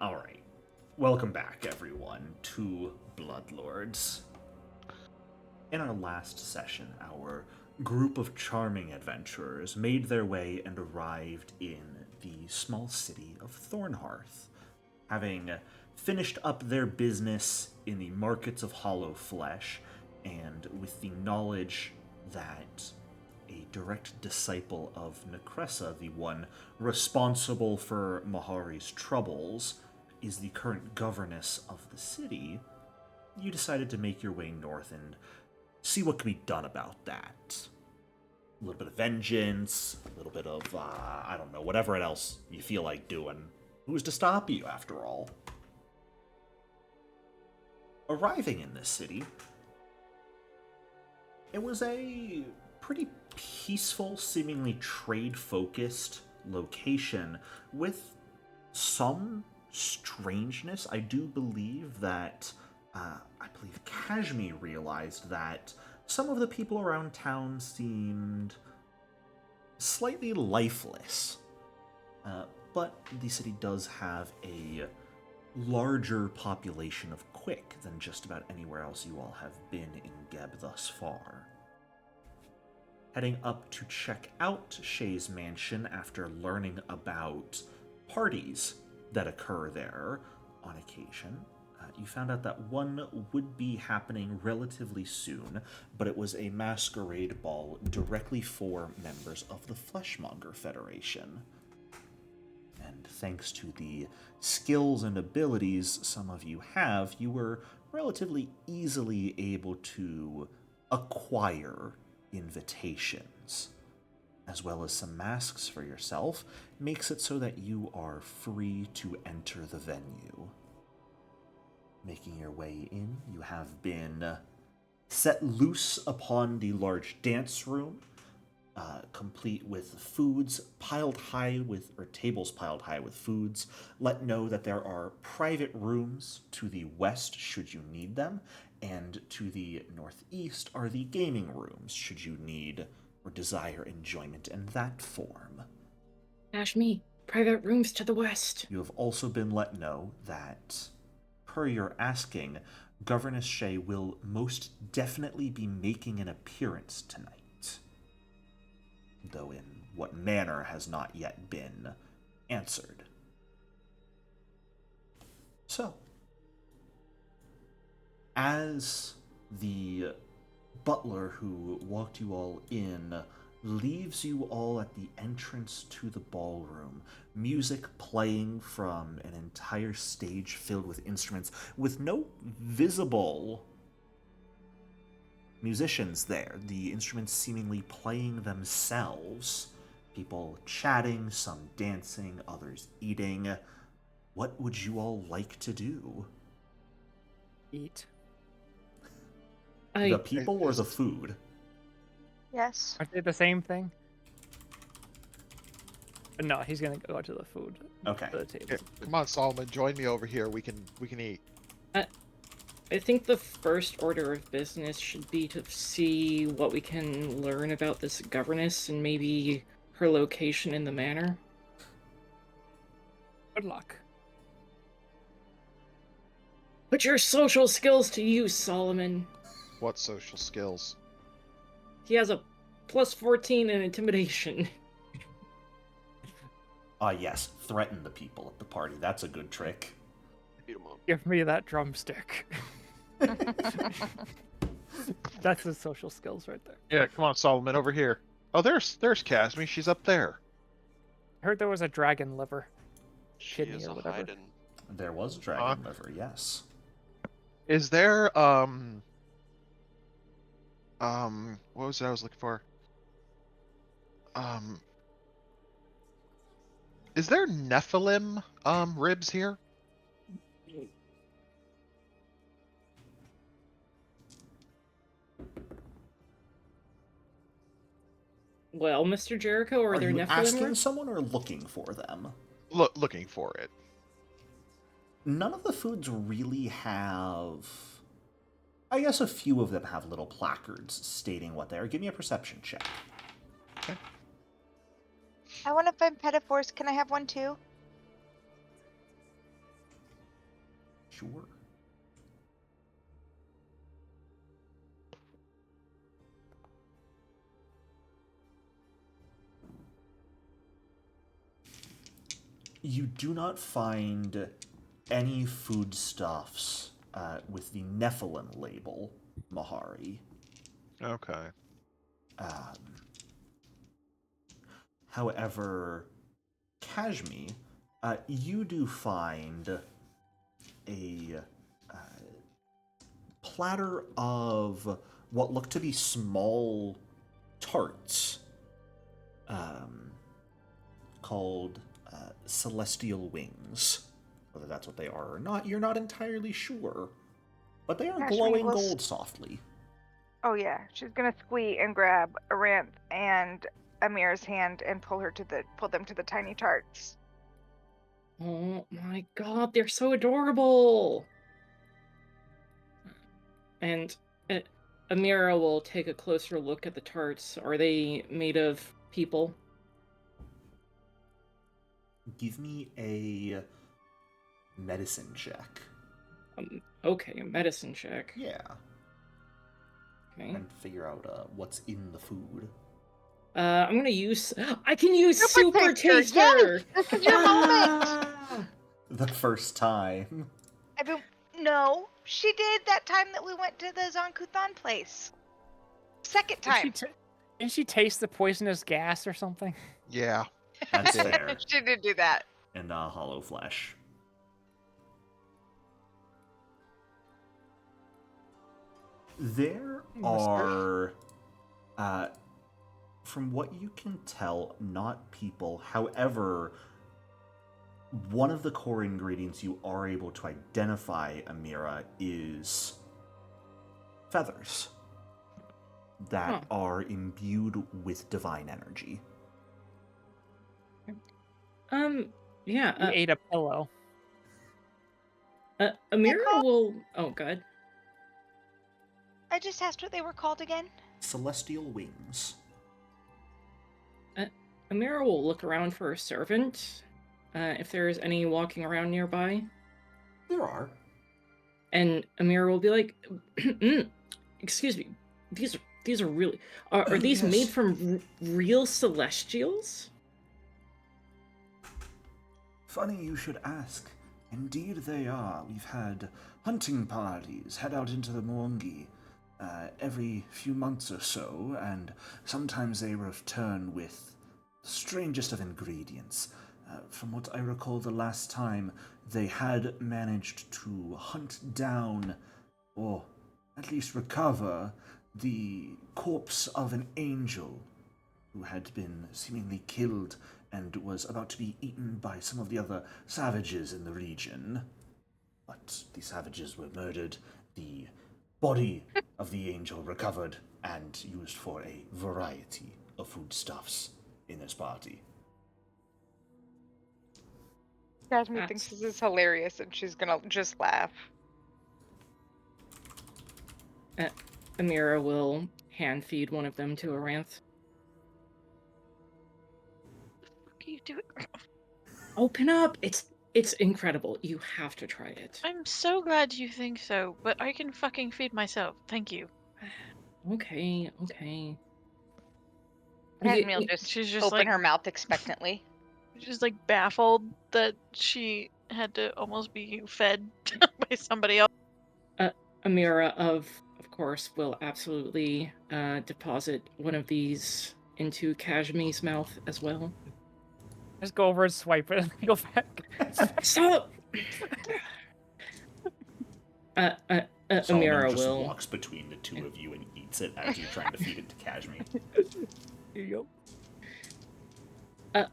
Alright. Welcome back, everyone, to Bloodlords. In our last session, our group of charming adventurers made their way and arrived in the small city of Thornhearth, having finished up their business in the markets of Hollow Flesh, and with the knowledge that a direct disciple of Necressa, the one responsible for Mahari's troubles, is the current governess of the city, you decided to make your way north and see what could be done about that. A little bit of vengeance, a little bit of, I don't know, whatever else you feel like doing. Who's to stop you, after all? Arriving in this city, it was a pretty peaceful, seemingly trade-focused location with some strangeness. I do believe that, Kashmir realized that some of the people around town seemed slightly lifeless. But the city does have a larger population of Quick than just about anywhere else you all have been in Geb thus far. Heading up to check out Shay's mansion after learning about parties that occur there on occasion, you found out that one would be happening relatively soon, but it was a masquerade ball directly for members of the Fleshmonger Federation. And thanks to the skills and abilities some of you have, you were relatively easily able to acquire invitations, as well as some masks for yourself, makes it so that you are free to enter the venue. Making your way in, you have been set loose upon the large dance room, complete with foods piled high with, or tables piled high with foods. Let know that there are private rooms to the west should you need them, and to the northeast are the gaming rooms should you need or desire enjoyment in that form. Dash me. Private rooms to the west. You have also been let know that, per your asking, Governess Shay will most definitely be making an appearance tonight, though in what manner has not yet been answered. So, as the butler who walked you all in leaves you all at the entrance to the ballroom, music playing from an entire stage filled with instruments with no visible musicians there, the instruments seemingly playing themselves, people chatting, some dancing, others eating. What would you all like to do? Eat. The people or the food? Yes. Aren't they the same thing? But no, he's gonna go to the food. Okay. To the table. Okay, come on, Solomon, join me over here. We can eat. I think the first order of business should be to see what we can learn about this governess and maybe her location in the manor. Good luck. Put your social skills to use, Solomon. What social skills? He has a plus 14 in intimidation. Yes, threaten the people at the party. That's a good trick. Beat 'em up. Give me that drumstick. That's his social skills right there. Yeah, come on, Solomon, over here. Oh, there's Casmi. She's up there. I heard there was a dragon liver. She Kidney is or a whatever. hiding. There was dragon liver, yes. Is there what was it I was looking for? Is there Nephilim ribs here? Well, Mr. Jericho, are there you Nephilim? asking someone or looking for them? Looking for it. None of the foods really have... I guess a few of them have little placards stating what they are. Give me a perception check. Okay. I want to find Pettiforce. Can I have one too? Sure. You do not find any foodstuffs with the Nephilim label, Mahari. Okay. However, Kashmi, you do find a platter of what look to be small tarts called celestial wings. Whether that's what they are or not, you're not entirely sure. But they are Kashmi glowing will gold softly. Oh yeah, she's gonna squeak and grab Aranth and Amira's hand and pull them to the tiny tarts. Oh my god, they're so adorable! And Amira will take a closer look at the tarts. Are they made of people? Give me a medicine check. Okay, a medicine check. Yeah. Okay. And figure out what's in the food. I'm gonna use. I can use Super Super Taster! Taster! Yes! This is your moment! Ah! The first time. No, she did that time that we went to the Zonkuthan place. Second time. Didn't she taste the poisonous gas or something? Yeah. That's fair. She did do that. And hollow flesh. There are, from what you can tell, not people. However, one of the core ingredients you are able to identify, Amira, is feathers that are imbued with divine energy. Yeah. You ate a pillow. Amira called- will. Oh, God. I just asked what they were called again. Celestial wings. Amira will look around for a servant, if there's any walking around nearby. There are. And Amira will be like, "Excuse me, these are really are these Yes. made from real celestials?" Funny you should ask. Indeed they are. We've had hunting parties head out into the Mwangi every few months or so, and sometimes they return with the strangest of ingredients. From what I recall the last time, they had managed to hunt down, or at least recover, the corpse of an angel who had been seemingly killed and was about to be eaten by some of the other savages in the region. But the savages were murdered, the body of the angel recovered and used for a variety of foodstuffs in this party. Jasmine thinks this is hilarious and she's gonna just laugh. Amira will hand feed one of them to Aranth. What are you doing? Open up! It's incredible. You have to try it. I'm so glad you think so, but I can fucking feed myself. Thank you. Okay. Jasmine will just She's just open like her mouth expectantly. She's like baffled that she had to almost be fed by somebody else. Amira, of course, will absolutely deposit one of these into Kashmi's mouth as well. Just go over and swipe it and go back. Stop! Amira Solomon just will. walks between the two of you and eats it as you're trying to feed it to Kashmir. Here you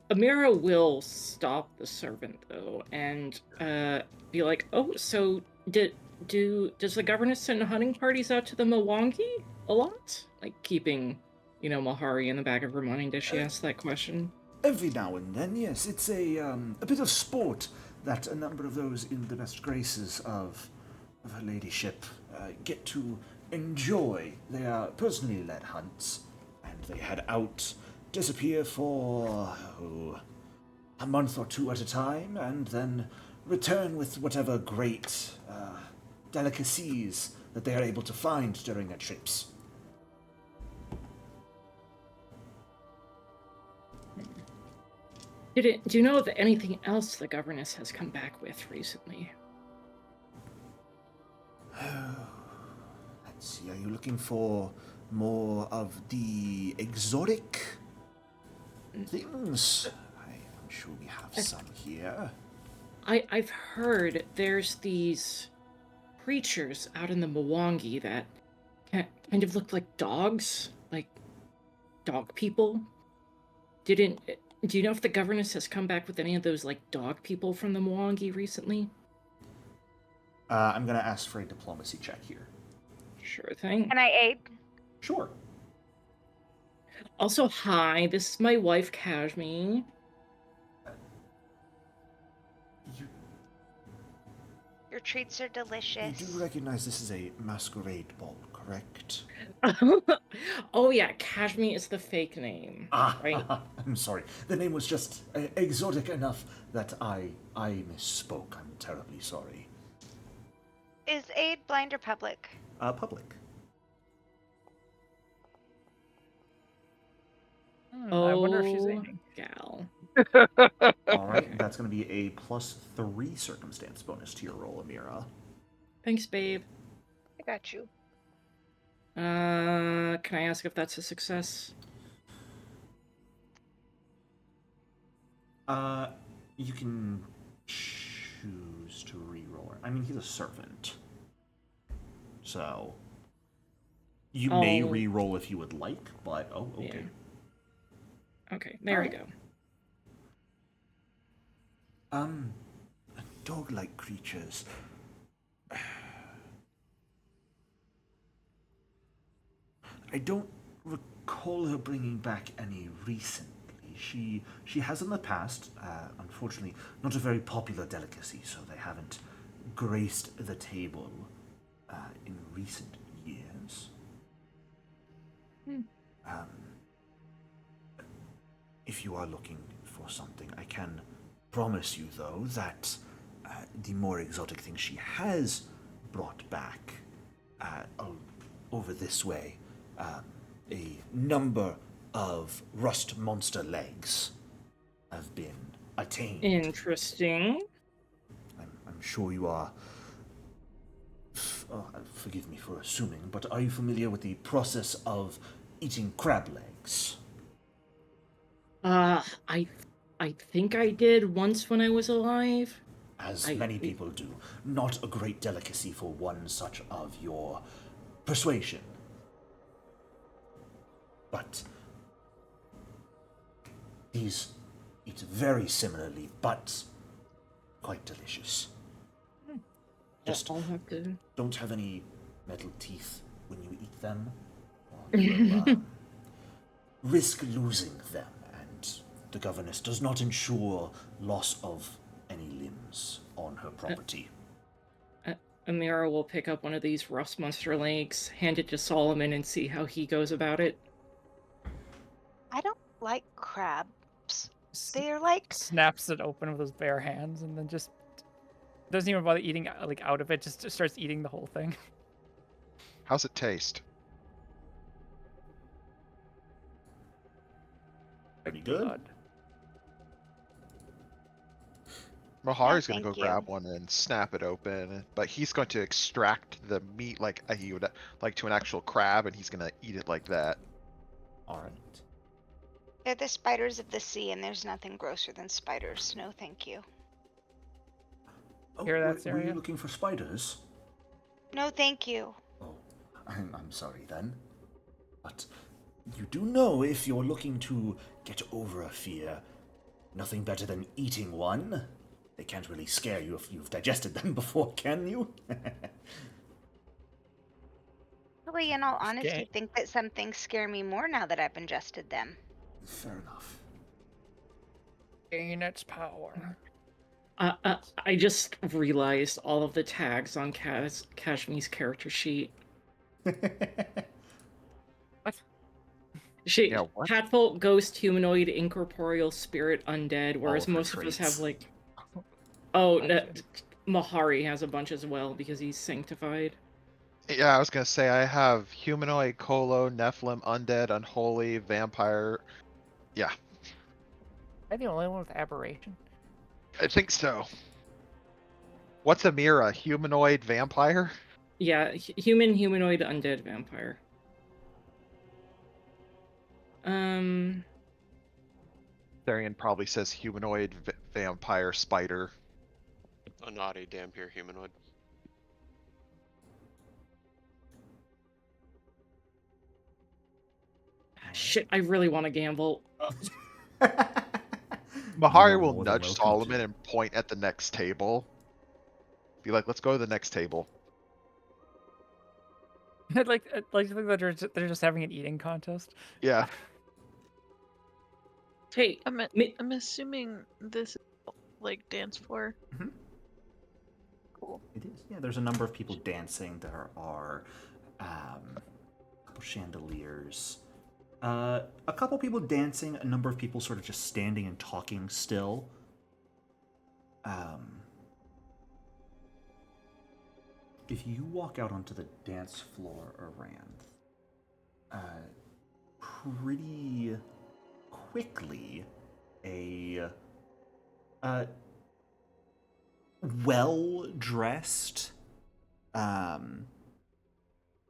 Amira will stop the servant though and be like, "Oh, so does the governess send hunting parties out to the Mwangi a lot? Like keeping, Mahari in the back of her mind as she asks that question." Every now and then, yes, it's a bit of sport that a number of those in the best graces of her ladyship get to enjoy. They are personally led hunts, and they head out, disappear for a month or two at a time, and then return with whatever great delicacies that they are able to find during their trips. Do you know of anything else the governess has come back with recently? Let's see, are you looking for more of the exotic things? I'm sure we have some here. I've heard there's these creatures out in the Mwangi that kind of look like dogs, like dog people. Do you know if the governess has come back with any of those like dog people from the Mwangi recently? I'm gonna ask for a diplomacy check here. Sure thing. Can I aid? Sure. Also, hi, this is my wife, Kashmi. You Your treats are delicious. do recognize this is a masquerade ball, correct? Oh yeah, Kashmi is the fake name, right? I'm sorry. The name was just exotic enough that I misspoke. I'm terribly sorry. Is aid blind or public? Public. I wonder if she's Oh, aiming. gal. All right, that's going to be a +3 circumstance bonus to your roll, Amira. Thanks, babe. I got you. Can I ask if that's a success? You can choose to re-roll it. I mean, he's a servant, so you may Oh. re-roll if you would like. But okay. Yeah. Okay, there we go. Dog-like creatures. I don't recall her bringing back any recently. She has in the past. Unfortunately, not a very popular delicacy, so they haven't graced the table in recent years. If you are looking for something, I can promise you, though, that the more exotic thing she has brought back over this way, a number of rust monster legs have been attained. Interesting. I'm sure you are. Forgive me for assuming, but are you familiar with the process of eating crab legs? I think I did once when I was alive. As many people do. Not a great delicacy for one such of your persuasion. But these eat very similarly, but quite delicious. Just I'll have to. don't have any metal teeth when you eat them, or you will risk losing them, and the governess does not ensure loss of any limbs on her property. Amira will pick up one of these rust monster legs, hand it to Solomon, and see how he goes about it. I don't like crabs. They're like Snaps it open with his bare hands and then just doesn't even bother eating like out of it. Just starts eating the whole thing. How's it taste? Pretty good. God. Mahari's gonna thank go you. grab one and snap it open, but he's going to extract the meat like he would like to an actual crab, and he's gonna eat it like that. All right. they're the spiders of the sea, and there's nothing grosser than spiders. No, thank you. Oh, Hear that, were you Saria? looking for spiders? No, thank you. Oh, I'm sorry then. But you do know if you're looking to get over a fear, nothing better than eating one. They can't really scare you if you've digested them before, can you? Really, in all honesty, Okay. think that some things scare me more now that I've ingested them. Fair enough. Gain its power. I just realized all of the tags on Kashmi's character sheet. She Yeah, what? Catfolk, ghost, humanoid, incorporeal, spirit, undead, whereas of her most of us have traits. like Oh, no, Gotcha. Mahari has a bunch as well because he's sanctified. Yeah, I was gonna say I have humanoid, Kolo, Nephilim, undead, unholy, vampire. Yeah, Am I the only one with aberration? I think so. What's a Mira? Humanoid vampire? Yeah, human, humanoid, undead, vampire. Therian probably says humanoid, vampire, spider. A naughty, damn pure humanoid. Shit, I really want to gamble. Mahari You are will more than nudge welcome Solomon to. and point at the next table. Be like, let's go to the next table. I'd like to think that they're just having an eating contest. Yeah. Hey, I'm assuming this is like dance floor. Mhm. Cool. It is. Yeah, there's a number of people dancing. There are a couple chandeliers. A couple people dancing. A number of people sort of just standing and talking still. If you walk out onto the dance floor, Aranth, pretty quickly, a well-dressed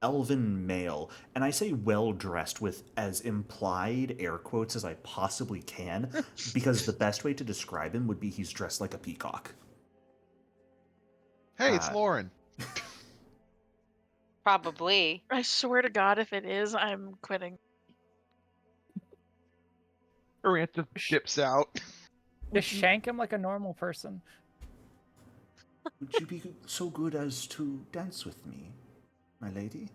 elven male, and I say well-dressed with as implied air quotes as I possibly can, because the best way to describe him would be he's dressed like a peacock. Hey, it's Uh, Lauren. Probably. I swear to God, if it is, I'm quitting. Aranth just dips out. Just shank him like a normal person. Would you be so good as to dance with me, my lady?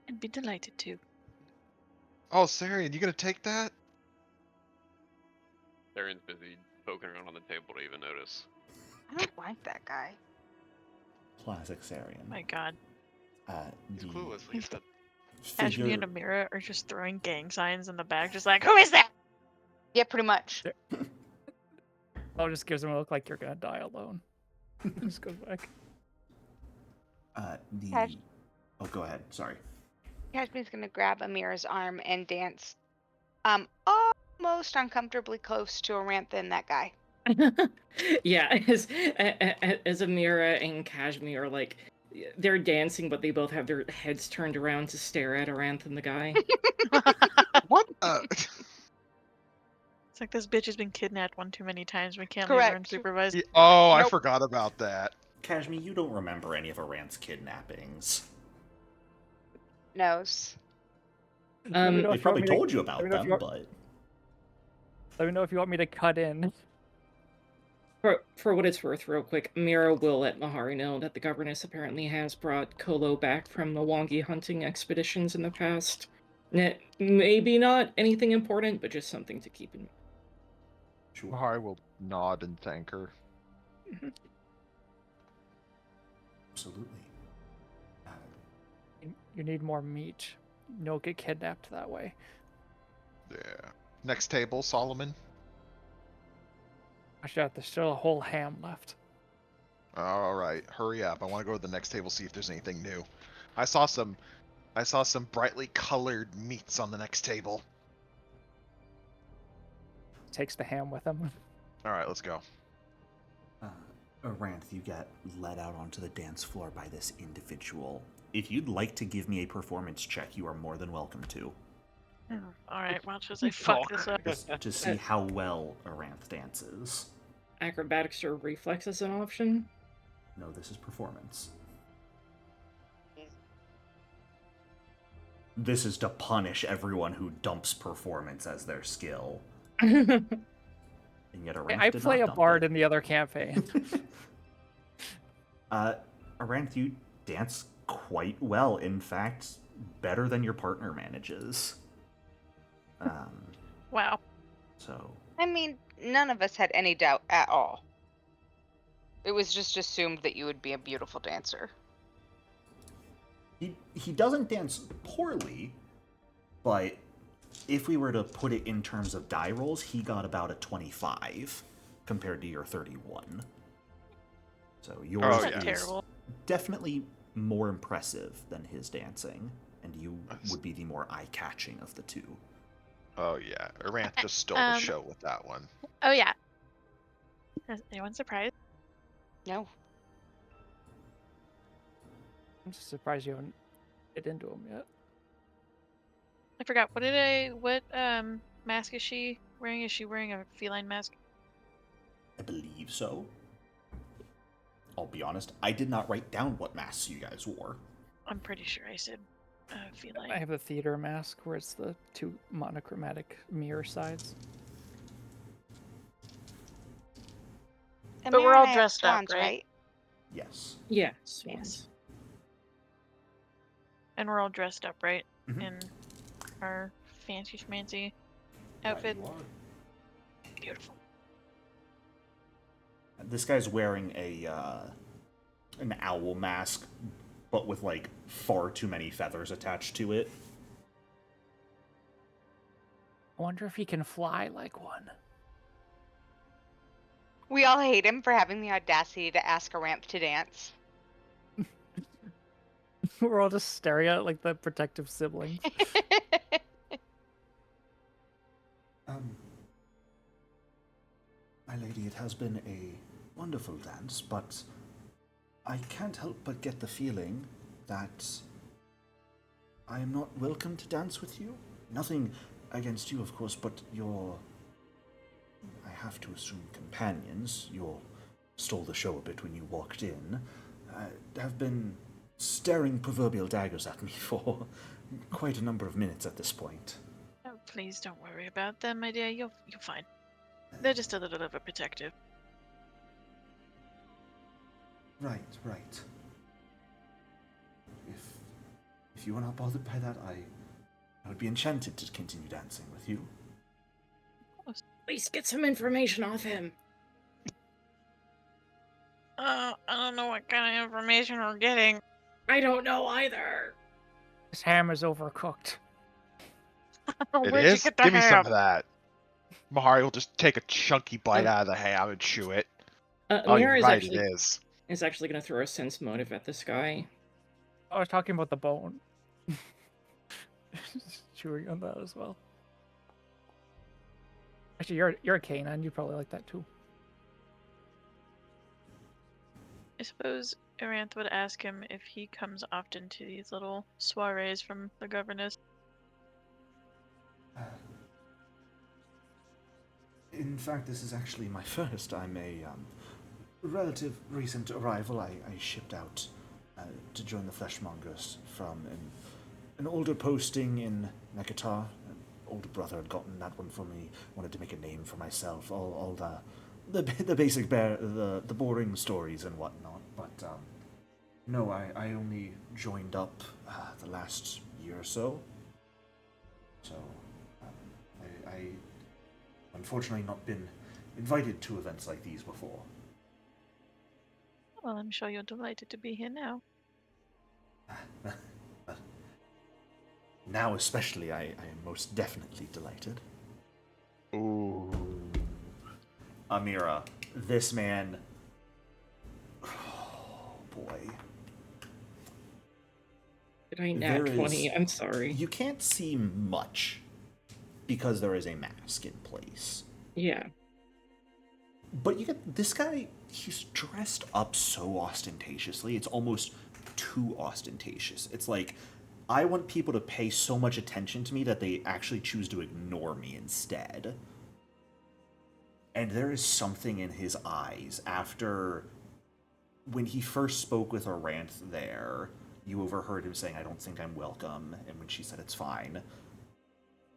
I'd be delighted to. Oh, Sarian, you gonna take that? Therian's busy poking around on the table to even notice. I don't like that guy. Classic Sarian. My God. He's The clueless, like I said. Ashby and figure- Amira are just throwing gang signs in the back, just like, who is that? Yeah, pretty much. Oh, just gives him a look like you're gonna die alone. Just goes back. Cash- Oh, go ahead. Sorry. Kashmi's gonna grab Amira's arm and dance almost uncomfortably close to Aranth and that guy. Yeah, as Amira and Kashmir are like, they're dancing, but they both have their heads turned around to stare at Aranth and the guy. What? It's like this bitch has been kidnapped one too many times. We can't leave her Correct. unsupervised. Oh, I Nope. forgot about that. Kashmir, you don't remember any of Aranth's kidnappings. Knows. Let me know They if you want probably me to- told you about let me know if them, you want- but Let me know if you want me to cut in. For what it's worth, real quick, Mira will let Mahari know that the governess apparently has brought Kolo back from the Wongi hunting expeditions in the past. Maybe not anything important, but just something to keep in mind. sure. Mahari will nod and thank her. Absolutely. You need more meat. You don't get kidnapped that way. Yeah. Next table, Solomon. Watch out, there's still a whole ham left. All right, hurry up. I want to go to the next table, see if there's anything new. I saw some brightly colored meats on the next table. Takes the ham with him. All right, let's go. Aranth, you get led out onto the dance floor by this individual. If you'd like to give me a performance check, you are more than welcome to. Alright, watch as I fuck this up. Just to see how well Aranth dances. Acrobatics or reflex is an option. No, this is performance. This is to punish everyone who dumps performance as their skill. And yet Aranth I did play not a dump bard it. in the other campaign. Aranth, you dance quite well. In fact, better than your partner manages. Wow. So, I mean, none of us had any doubt at all. It was just assumed that you would be a beautiful dancer. he doesn't dance poorly, but if we were to put it in terms of die rolls, he got about a 25 compared to your 31. So yours Oh, That's yeah. not is terrible. definitely more impressive than his dancing, and you would be the more eye-catching of the two. Oh yeah, Aranth just stole the show with that one. Oh yeah. Is anyone surprised? No. I'm just surprised you haven't hit into him yet. I forgot. What mask is she wearing? Is she wearing a feline mask? I believe so. I'll be honest, I did not write down what masks you guys wore. I'm pretty sure I said feline. I have the theater mask where it's the two monochromatic mirror sides. But we're Amira all and I have dressed up, swans, right? Yes. Yeah, swans. And we're all dressed up, right? Mhm. In our fancy schmancy outfit. Right, you are. Beautiful. This guy's wearing an owl mask, but with like far too many feathers attached to it. I wonder if he can fly like one. We all hate him for having the audacity to ask Aranth to dance. We're all just staring at it like the protective siblings. My lady, it has been a wonderful dance, but I can't help but get the feeling that I am not welcome to dance with you. Nothing against you, of course, but your, I have to assume, companions, your stole the show a bit when you walked in, have been staring proverbial daggers at me for quite a number of minutes at this point. Oh, please don't worry about them, my dear. You're fine. They're just a little overprotective. Right. If you are not bothered by that, I would be enchanted to continue dancing with you. Please get some information off him. I don't know what kind of information we're getting. I don't know either. This ham is overcooked. It Where'd you is? get the Give me some ham? of that. Mahari will just take a chunky bite Oh. out of the ham and chew it. Oh, you're Amira right, it is. is actually going to throw a sense motive at this guy. I was talking about the bone. Chewing on that as well. Actually, you're a canine. You probably like that too. I suppose Aranth would ask him if he comes often to these little soirees from the governess. In fact, this is actually my first. I'm a relative recent arrival. I shipped out to join the Fleshmongers from an older posting in Nekatar. An older brother had gotten that one for me. Wanted to make a name for myself. All the basic the boring stories and whatnot. But no, I only joined up the last year or so. So I unfortunately not been invited to events like these before. Well, I'm sure you're delighted to be here now. Now especially, I am most definitely delighted. Ooh. Amira, this man... Oh, boy. Did I nat There 20? is- I'm sorry. You can't see much because there is a mask in place. Yeah. But you get this guy, he's dressed up so ostentatiously, it's almost too ostentatious. It's like, I want people to pay so much attention to me that they actually choose to ignore me instead. And there is something in his eyes after, when he first spoke with Aranth there, you overheard him saying, "I don't think I'm welcome," and when she said it's fine,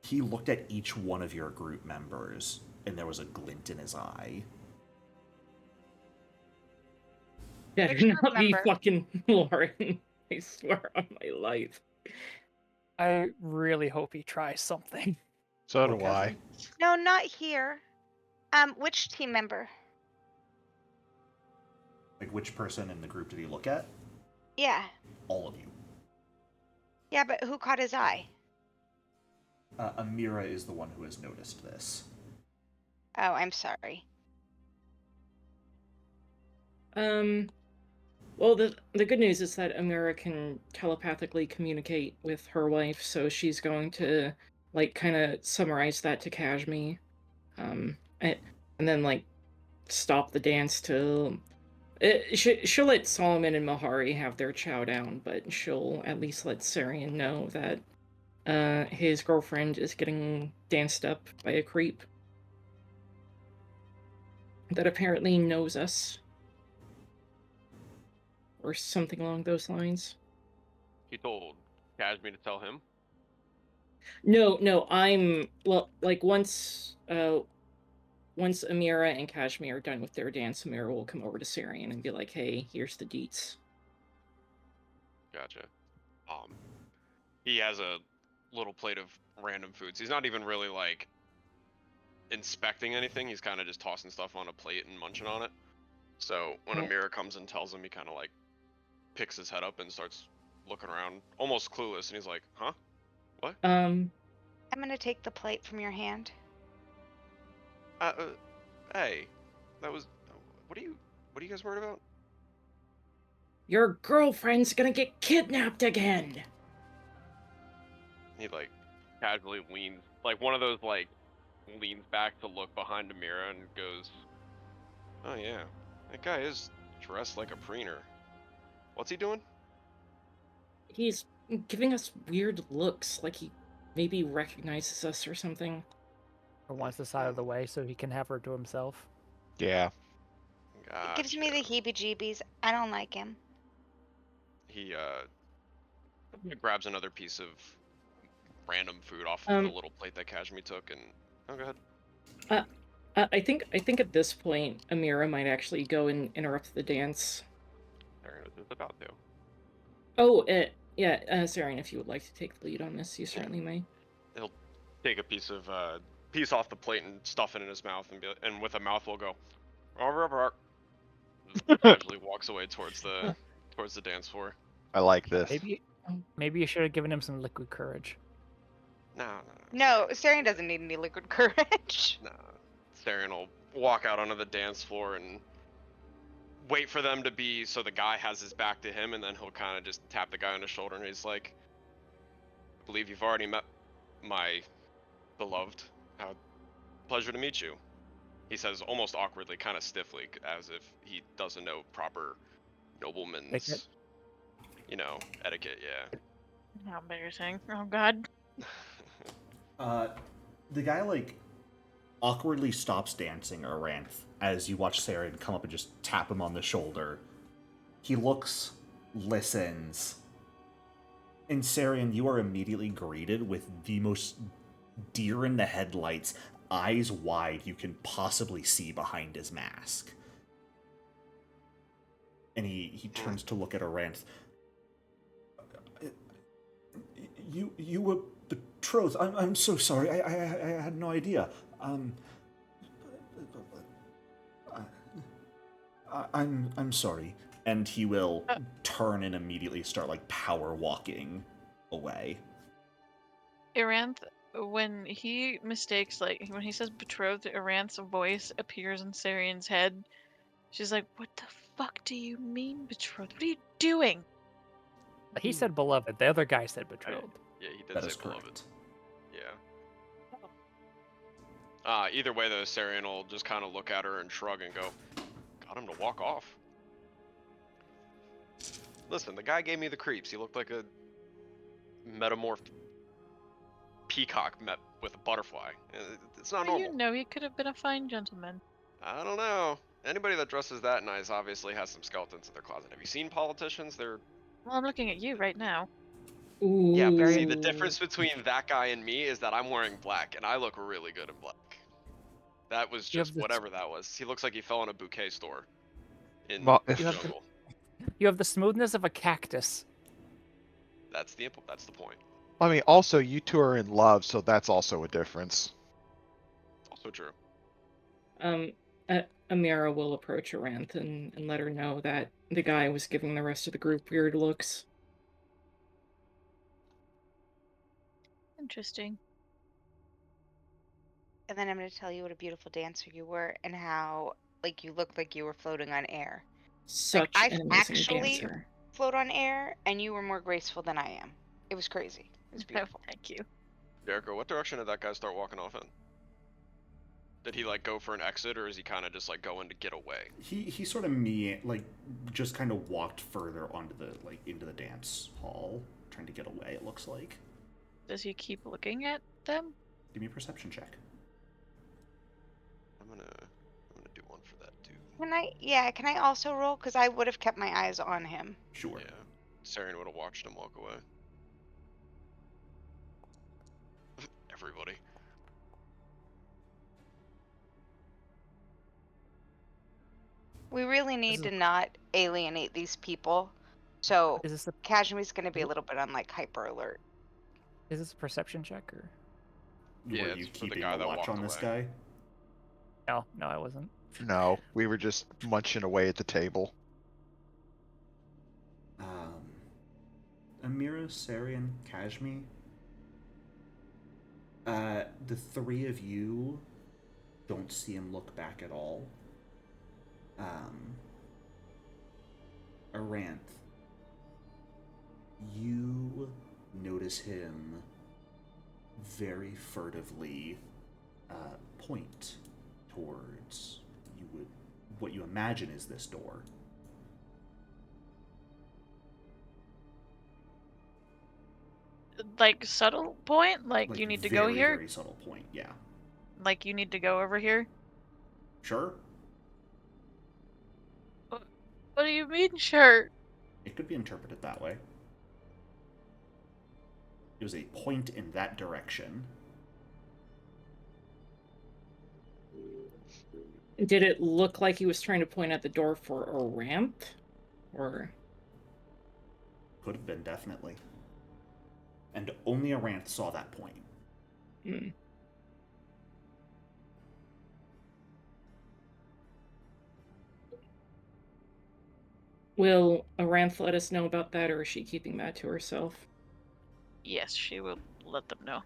he looked at each one of your group members, and there was a glint in his eye. Better Which group not be member? fucking Lauren. I swear on my life. I really hope he tries something. So do Okay. I. No, not here. Which team member? Like, which person in the group did he look at? Yeah. All of you. Yeah, but who caught his eye? Amira is the one who has noticed this. Oh, I'm sorry. Well, the good news is that Amira can telepathically communicate with her wife, so she's going to like kind of summarize that to Kashmi, and then like stop the dance to. She'll let Solomon and Mahari have their chow down, but she'll at least let Sarian know that his girlfriend is getting danced up by a creep that apparently knows us. Or something along those lines. He told Kashmir to tell him. No, like once Amira and Kashmir are done with their dance, Amira will come over to Sarian and be like, "Hey, here's the deets." Gotcha. He has a little plate of random foods. He's not even really like inspecting anything. He's kind of just tossing stuff on a plate and munching on it. So when Yeah. Amira comes and tells him, he kind of like picks his head up and starts looking around, almost clueless, and he's like, "Huh? What? I'm gonna take the plate from your hand. Hey, that was. What are you guys worried about?" Your girlfriend's gonna get kidnapped again. He like casually leans, like one of those like leans back to look behind Amira and goes, "Oh yeah, that guy is dressed like a preener. What's he doing?" He's giving us weird looks, like he maybe recognizes us or something. Or wants this out of the way so he can have her to himself. Yeah. It gives me the heebie-jeebies. I don't like him. He grabs another piece of random food off of the little plate that Kashmir took, and go ahead. I think at this point, Amira might actually go and interrupt the dance. There it is about to. Oh, yeah, Sarian, if you would like to take the lead on this, you certainly may. He'll take a piece off the plate and stuff it in his mouth, and with a mouthful go, casually walks away towards the dance floor. I like this. Maybe you should have given him some liquid courage. No, Sarian doesn't need any liquid courage. No. Sarian will walk out onto the dance floor and wait for them to be so the guy has his back to him, and then he'll kind of just tap the guy on the shoulder, and he's like, "I believe you've already met my beloved. Pleasure to meet you," he says almost awkwardly, kind of stiffly, as if he doesn't know proper nobleman's, etiquette. Yeah. How embarrassing. Oh god. The guy like awkwardly stops dancing Aranth as you watch Sarian come up and just tap him on the shoulder. He looks, listens, and Sarian, you are immediately greeted with the most deer in the headlights, eyes wide you can possibly see behind his mask. And he turns to look at Aranth. You were betrothed. I'm so sorry. I had no idea. I'm sorry. And he will turn and immediately start like power walking away. Iranth, when he mistakes, like when he says betrothed, Iranth's voice appears in Sarian's head. She's like, "What the fuck do you mean betrothed? What are you doing?" He said beloved. The other guy said betrothed. Yeah, he did That say is beloved. correct. Yeah. Either way, though, Sarian will just kind of look at her and shrug and go, "Got him to walk off." Listen, the guy gave me the creeps. He looked like a metamorphed peacock met with a butterfly. It's not normal. You know, he could have been a fine gentleman. I don't know. Anybody that dresses that nice obviously has some skeletons in their closet. Have you seen politicians? They're... Well, I'm looking at you right now. Ooh. Yeah, but see, the difference between that guy and me is that I'm wearing black, and I look really good in black. That was just whatever that was. He looks like he fell in a bouquet store in the jungle. You have the smoothness of a cactus. That's the point. I mean, also, you two are in love, so that's also a difference. Also true. Amira will approach Aranth and let her know that the guy was giving the rest of the group weird looks. Interesting. and then I'm gonna tell you what a beautiful dancer you were and how like you looked like you were floating on air. Such I've an amazing actually dancer. float on air, and you were more graceful than I am. It was crazy. It was beautiful. Thank you. Jericho, what direction did that guy start walking off in? Did he like go for an exit, or is he kind of just like going to get away? He sort of just kind of walked further onto the into the dance hall, trying to get away. It looks like. Does he keep looking at them? Give me a perception check. I'm gonna do one for that too. Can I? Yeah. Can I also roll? Because I would have kept my eyes on him. Sure. Yeah, Sarian would have watched him walk away. Everybody. We really need to not alienate these people. So Is this a Kashmir's going to be a little bit on like hyper alert. is this a perception check or? Yeah, Were it's you for the keeping guy a that watch walked on this away. guy? No, I wasn't. No, we were just munching away at the table. Amira, Sarian, Kashmir. The three of you don't see him look back at all. Aranth, you notice him very furtively point towards what you imagine is this door. Like subtle point? Like you need to go here? Very subtle point, yeah. Like you need to go over here? Sure. What do you mean, sure? It could be interpreted that way. It was a point in that direction. Did it look like he was trying to point at the door for a ramp? Or Could have been, definitely. And only Aranth saw that point. Will Aranth let us know about that, or is she keeping that to herself? Yes, she will let them know.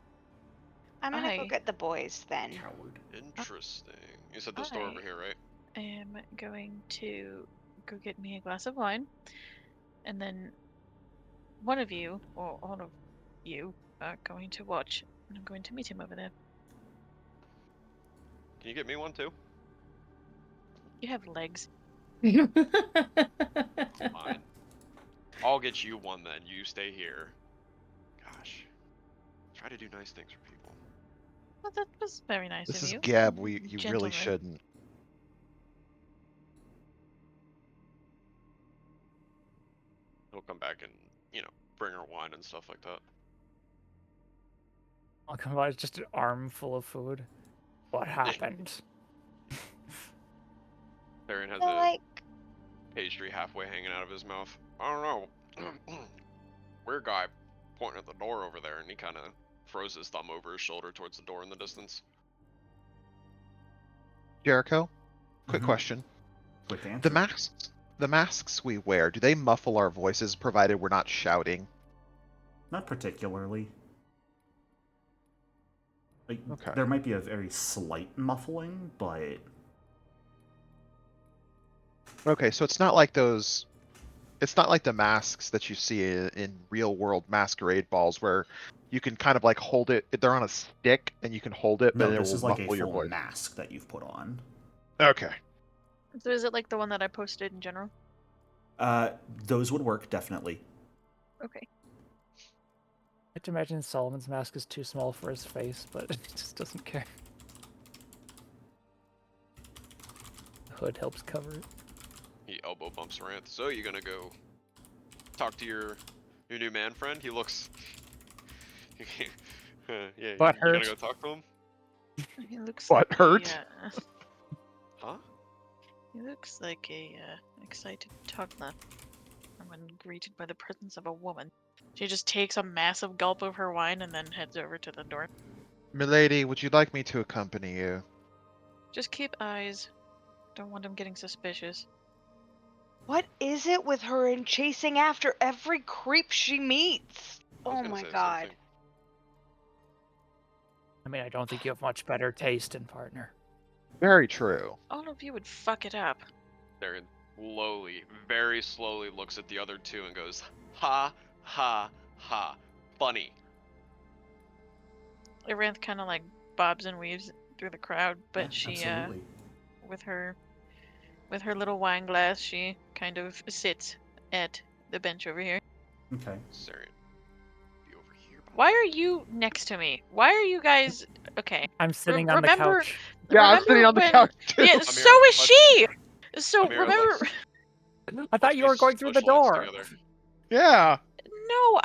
I'm going to go get the boys then. Coward. Interesting. You said this door over here, right? I am going to go get me a glass of wine, and then one of you, or all of you, are going to watch, and I'm going to meet him over there. Can you get me one too? You have legs. Fine. I'll get you one then. You stay here. Gosh. Try to do nice things for people. Well, that was very nice This of is you. Gab. You Gentleman. really shouldn't. He'll come back and, bring her wine and stuff like that. I'll come by, just an arm full of food. What happened? Sarian has So, a like, pastry halfway hanging out of his mouth. I don't know. Weird guy pointing at the door over there, and he kind of throws his thumb over his shoulder towards the door in the distance. Jericho, quick Mhm. question. Quick answer. The masks we wear, do they muffle our voices provided we're not shouting? Not particularly. Like, Okay. there might be a very slight muffling, but Okay, so it's not like those. It's not like the masks that you see in real world masquerade balls where you can kind of like hold it. They're on a stick and you can hold it, but no, it this will is like a muffle your full voice. mask that you've put on. Okay. So is it like the one that I posted in general? Those would work, definitely. Okay. I have to imagine Solomon's mask is too small for his face, but he just doesn't care. The hood helps cover it. He elbow bumps Ranth. So you gonna go talk to your new man friend? He looks. Yeah. Butt You gonna hurt. go talk to him? He looks Butt like hurt? Huh? He looks like a excited toddler when greeted by the presence of a woman. She just takes a massive gulp of her wine and then heads over to the door. Milady, would you like me to accompany you? Just keep eyes. Don't want him getting suspicious. What is it with her and chasing after every creep she meets? I was Oh gonna my say the same god. thing. I mean, I don't think you have much better taste in partner. Very true. All of you would fuck it up. Tharian very slowly looks at the other two and goes, ha, ha, ha. Funny. Iranth kind of like bobs and weaves through the crowd, but Yeah, she, absolutely. with her little wine glass, she kind of sits at the bench over here. Okay. Sarian, be over here. Why are you next to me? Why are you guys okay? I'm sitting on the remember- couch. Yeah, I'm remember sitting on the when- couch too. Yeah, Amira, so is let's- she. So Amira, remember? I thought you were going through the door. Yeah. No,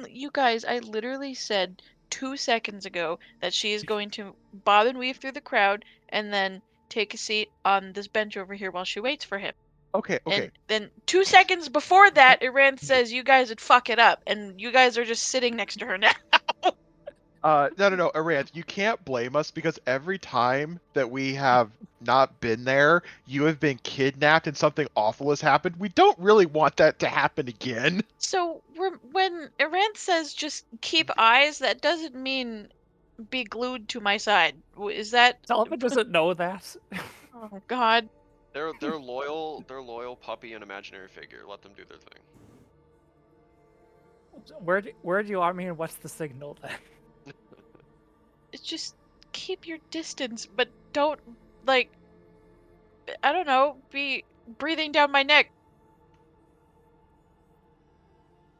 you guys, I literally said 2 seconds ago that she is going to bob and weave through the crowd and then take a seat on this bench over here while she waits for him. Okay. And then 2 seconds before that, Iran says you guys would fuck it up, and you guys are just sitting next to her now. No, Aranth, you can't blame us because every time that we have not been there, you have been kidnapped and something awful has happened. We don't really want that to happen again. So when Iran says just keep eyes, that doesn't mean be glued to my side. Is that? Sullivan doesn't know that. Oh God. They're loyal puppy and imaginary figure. Let them do their thing. Where do you want me, and what's the signal then? It's just keep your distance, but don't like. I don't know. Be breathing down my neck.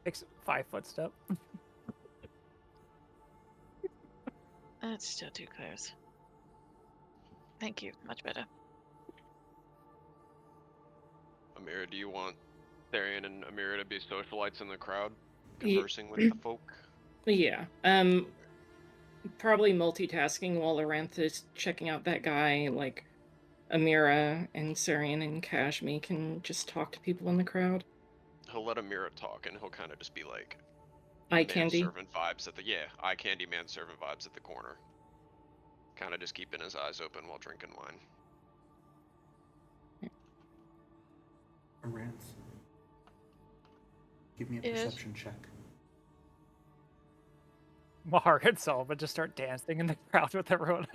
Takes 5 footstep. That's still too close. Thank you. Much better. Amira, do you want Tharian and Amira to be socialites in the crowd, Ye- conversing with the folk? Yeah. Probably multitasking while Aranth is checking out that guy. Like Amira and Sarian and Kashmi can just talk to people in the crowd. He'll let Amira talk, and he'll kind of just be like, Eye candy. manservant vibes at the eye candy manservant vibes at the corner. Kind of just keeping his eyes open while drinking wine. Aranth, give me a Yes. perception check. Mahar and Sullivan just start dancing in the crowd with everyone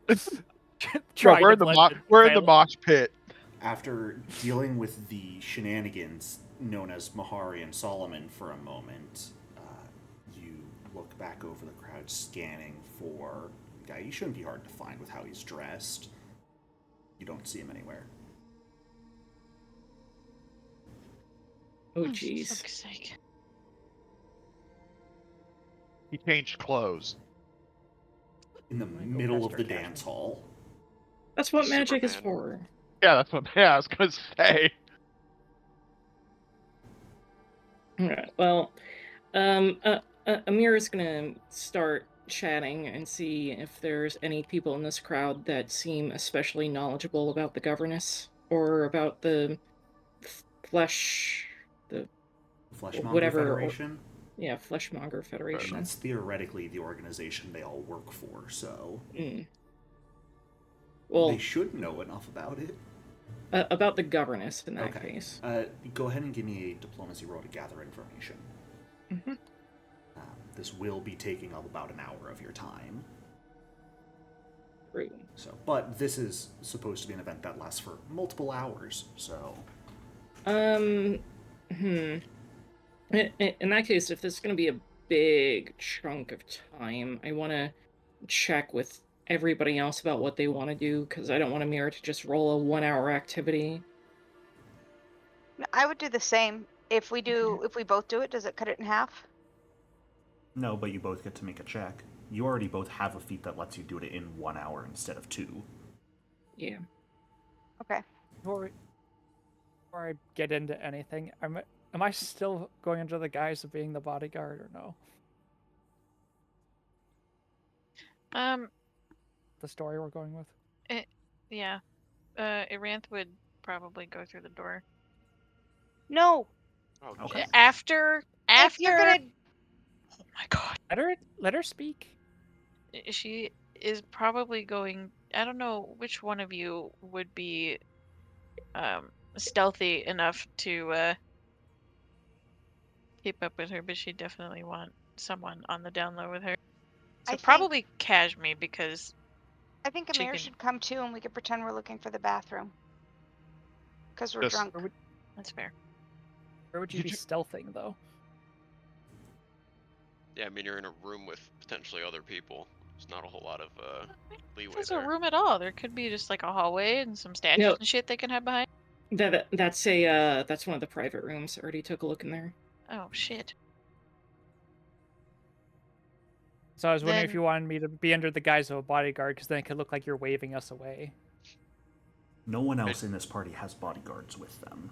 else. No, Trying we're to in the blend in, we're in the failing. mosh pit. After dealing with the shenanigans known as Mahari and Solomon for a moment, you look back over the crowd, scanning for a guy. He shouldn't be hard to find with how he's dressed. You don't see him anywhere. Oh, For jeez. fuck's sake. He changed clothes. In the Might go middle past of the our cash dance room. hall. That's what magic is Superman. for. Yeah, that's what I was gonna say. Alright, well, Amira's gonna start chatting and see if there's any people in this crowd that seem especially knowledgeable about the governess or about the flesh, the Fleshmonger Whatever, or- Federation. Fleshmonger And Federation. that's theoretically the organization they all work for, so Mm. Well, they should know enough about it. about the governess in that Okay. case. Go ahead and give me a diplomacy roll to gather information. Mhm. This will be taking up about an hour of your time. True. So, but this is supposed to be an event that lasts for multiple hours. So, In that case, if this is going to be a big chunk of time, I want to check with everybody else about what they want to do, because I don't want Amira to just roll a 1-hour activity. I would do the same. If we both do it, does it cut it in half? no, but you both get to make a check. You already both have a feat that lets you do it in 1 hour instead of 2. Yeah. Okay. Before I get into anything, am I still going under the guise of being the bodyguard or no? The story we're going with? Yeah. Iranth would probably go through the door. No. Oh, Okay. After If you're gonna Oh my God. Let her speak. She is probably going. I don't know which one of you would be stealthy enough to keep up with her, but she definitely want someone on the down low with her. So I probably Kashmi because I think Amir Chicken. should come too, and we could pretend we're looking for the bathroom. Because we're Just- drunk. that's fair. Where would you Did be you- stealthing though? Yeah, I mean you're in a room with potentially other people. There's not a whole lot of leeway There's there. a room at all. There could be just like a hallway and some statues and shit they can hide behind. That's one of the private rooms. Already took a look in there. Oh shit. So I was wondering if Then- you wanted me to be under the guise of a bodyguard, because then it could look like you're waving us away. No one else in this party has bodyguards with them.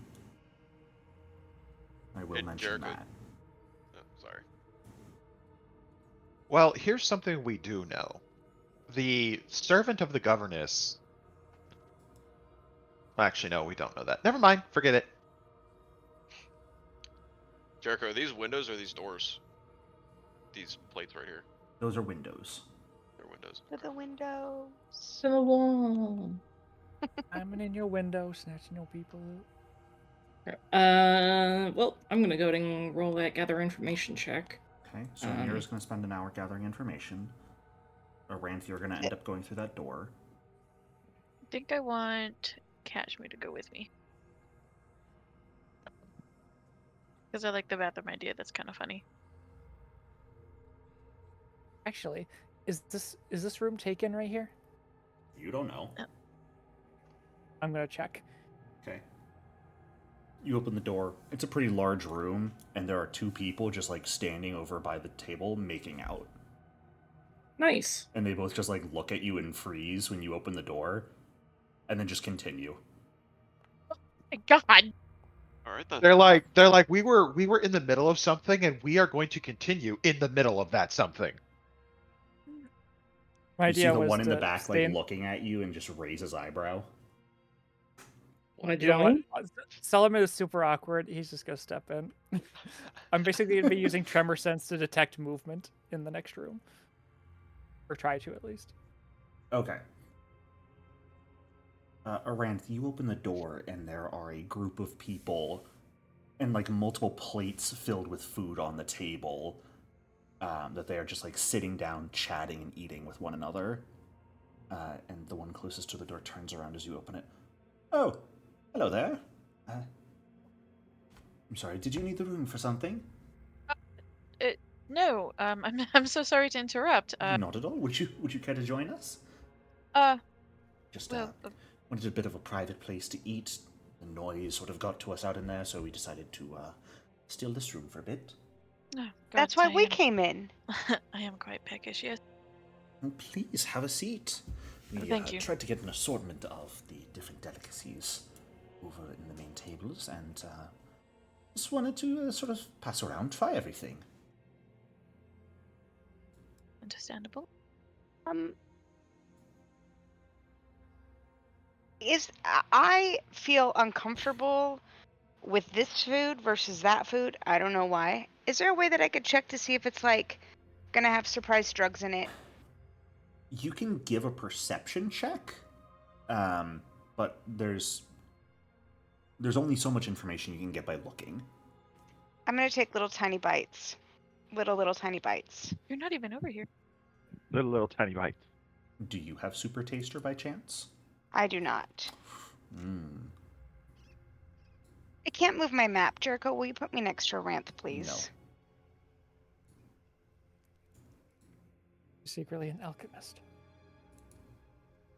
I will Hey, mention Jericho. that. Oh, sorry. Well, here's something we do know. The servant of the governess. Actually, no, we don't know that. Never mind. Forget it. Jericho, are these windows or these doors? These plates right here. Those are windows. They're windows. To the window. To the wall. I'm in your window, snatching your people. Well, I'm gonna go ahead and roll that gather information check. Okay, so Mira's going to spend an hour gathering information. Aranth, you're going to end up going through that door. I think I want Kashmi to go with me. Because I like the bathroom idea. That's kind of funny. Actually, is this room taken right here? You don't know. I'm gonna check. Okay. You open the door. It's a pretty large room, and there are two people just like standing over by the table making out. Nice. And they both just like look at you and freeze when you open the door, and then just continue. My God. All right then. They're like we were in the middle of something, and we are going to continue in the middle of that something. My You see idea the was one in the to back stay like in- looking at you and just raise his eyebrow. Wanna You know what? join? Solomon is super awkward. He's just gonna step in. I'm basically gonna be using tremor sense to detect movement in the next room, or try to at least. Okay. Aranth, you open the door, and there are a group of people, and like multiple plates filled with food on the table. That they are just like sitting down, chatting, and eating with one another. And the one closest to the door turns around as you open it. Oh, hello there. I'm sorry. Did you need the room for something? No. I'm so sorry to interrupt. Not at all. Would you care to join us? Just Well, wanted a bit of a private place to eat. The noise sort of got to us out in there, so we decided to steal this room for a bit. oh, That's gods, why I we am- came in. I am quite peckish. Yes. Oh, please have a seat. We Thank you. tried to get an assortment of the different delicacies over in the main tables, and just wanted to sort of pass around, try everything. Understandable. I feel uncomfortable with this food versus that food. I don't know why. Is there a way that I could check to see if it's like gonna have surprise drugs in it? You can give a perception check, but there's only so much information you can get by looking. I'm gonna take little tiny bites. Little tiny bites. You're not even over here. Little tiny bites. Do you have super taster by chance? I do not. Hmm. I can't move my map. Jericho, will you put me next to Aranth, please? No. Secretly an alchemist.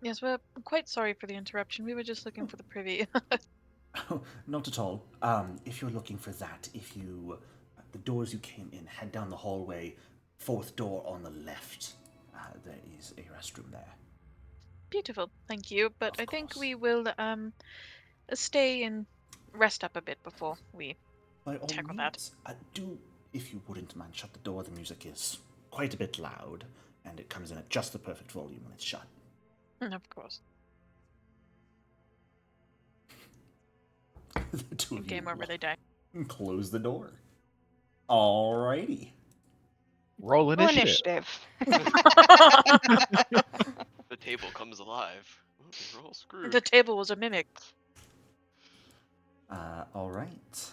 Yes, well, I'm quite sorry for the interruption. We were just looking for the privy. Oh, not at all. If you're looking for that, if you... the doors you came in, head down the hallway, fourth door on the left. There is a restroom there. Beautiful, thank you. But Of I think course. we will stay and rest up a bit before we. By all Tackle that. means, do, if you wouldn't mind, shut the door. The music is quite a bit loud, and it comes in at just the perfect volume when it's shut. Of course. The two of you Game over, they die. close the door. Alrighty. Roll Roll initiative. The table comes alive. Ooh, we're all screwed. The table was a mimic. All right.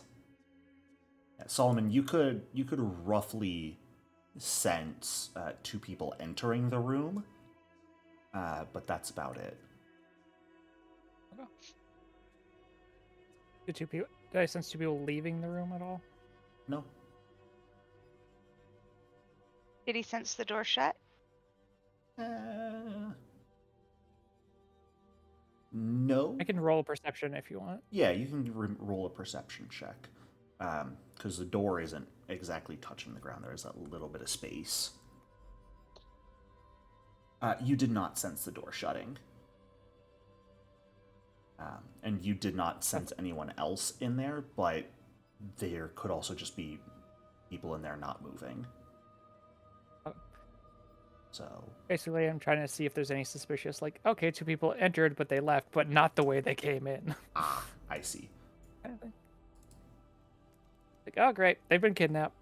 Yeah, Solomon, you could roughly sense 2 people entering the room, but that's about it. Did I sense 2 people leaving the room at all? No. Did he sense the door shut? No. I can roll a perception if you want. Yeah, you can roll a perception check. Because the door isn't exactly touching the ground. There's a little bit of space. You did not sense the door shutting. And you did not sense anyone else in there, but there could also just be people in there not moving. So basically, I'm trying to see if there's any suspicious, like, okay, 2 people entered, but they left, but not the way they came in. Ah, I see. Kind of thing. Like, oh, great, they've been kidnapped.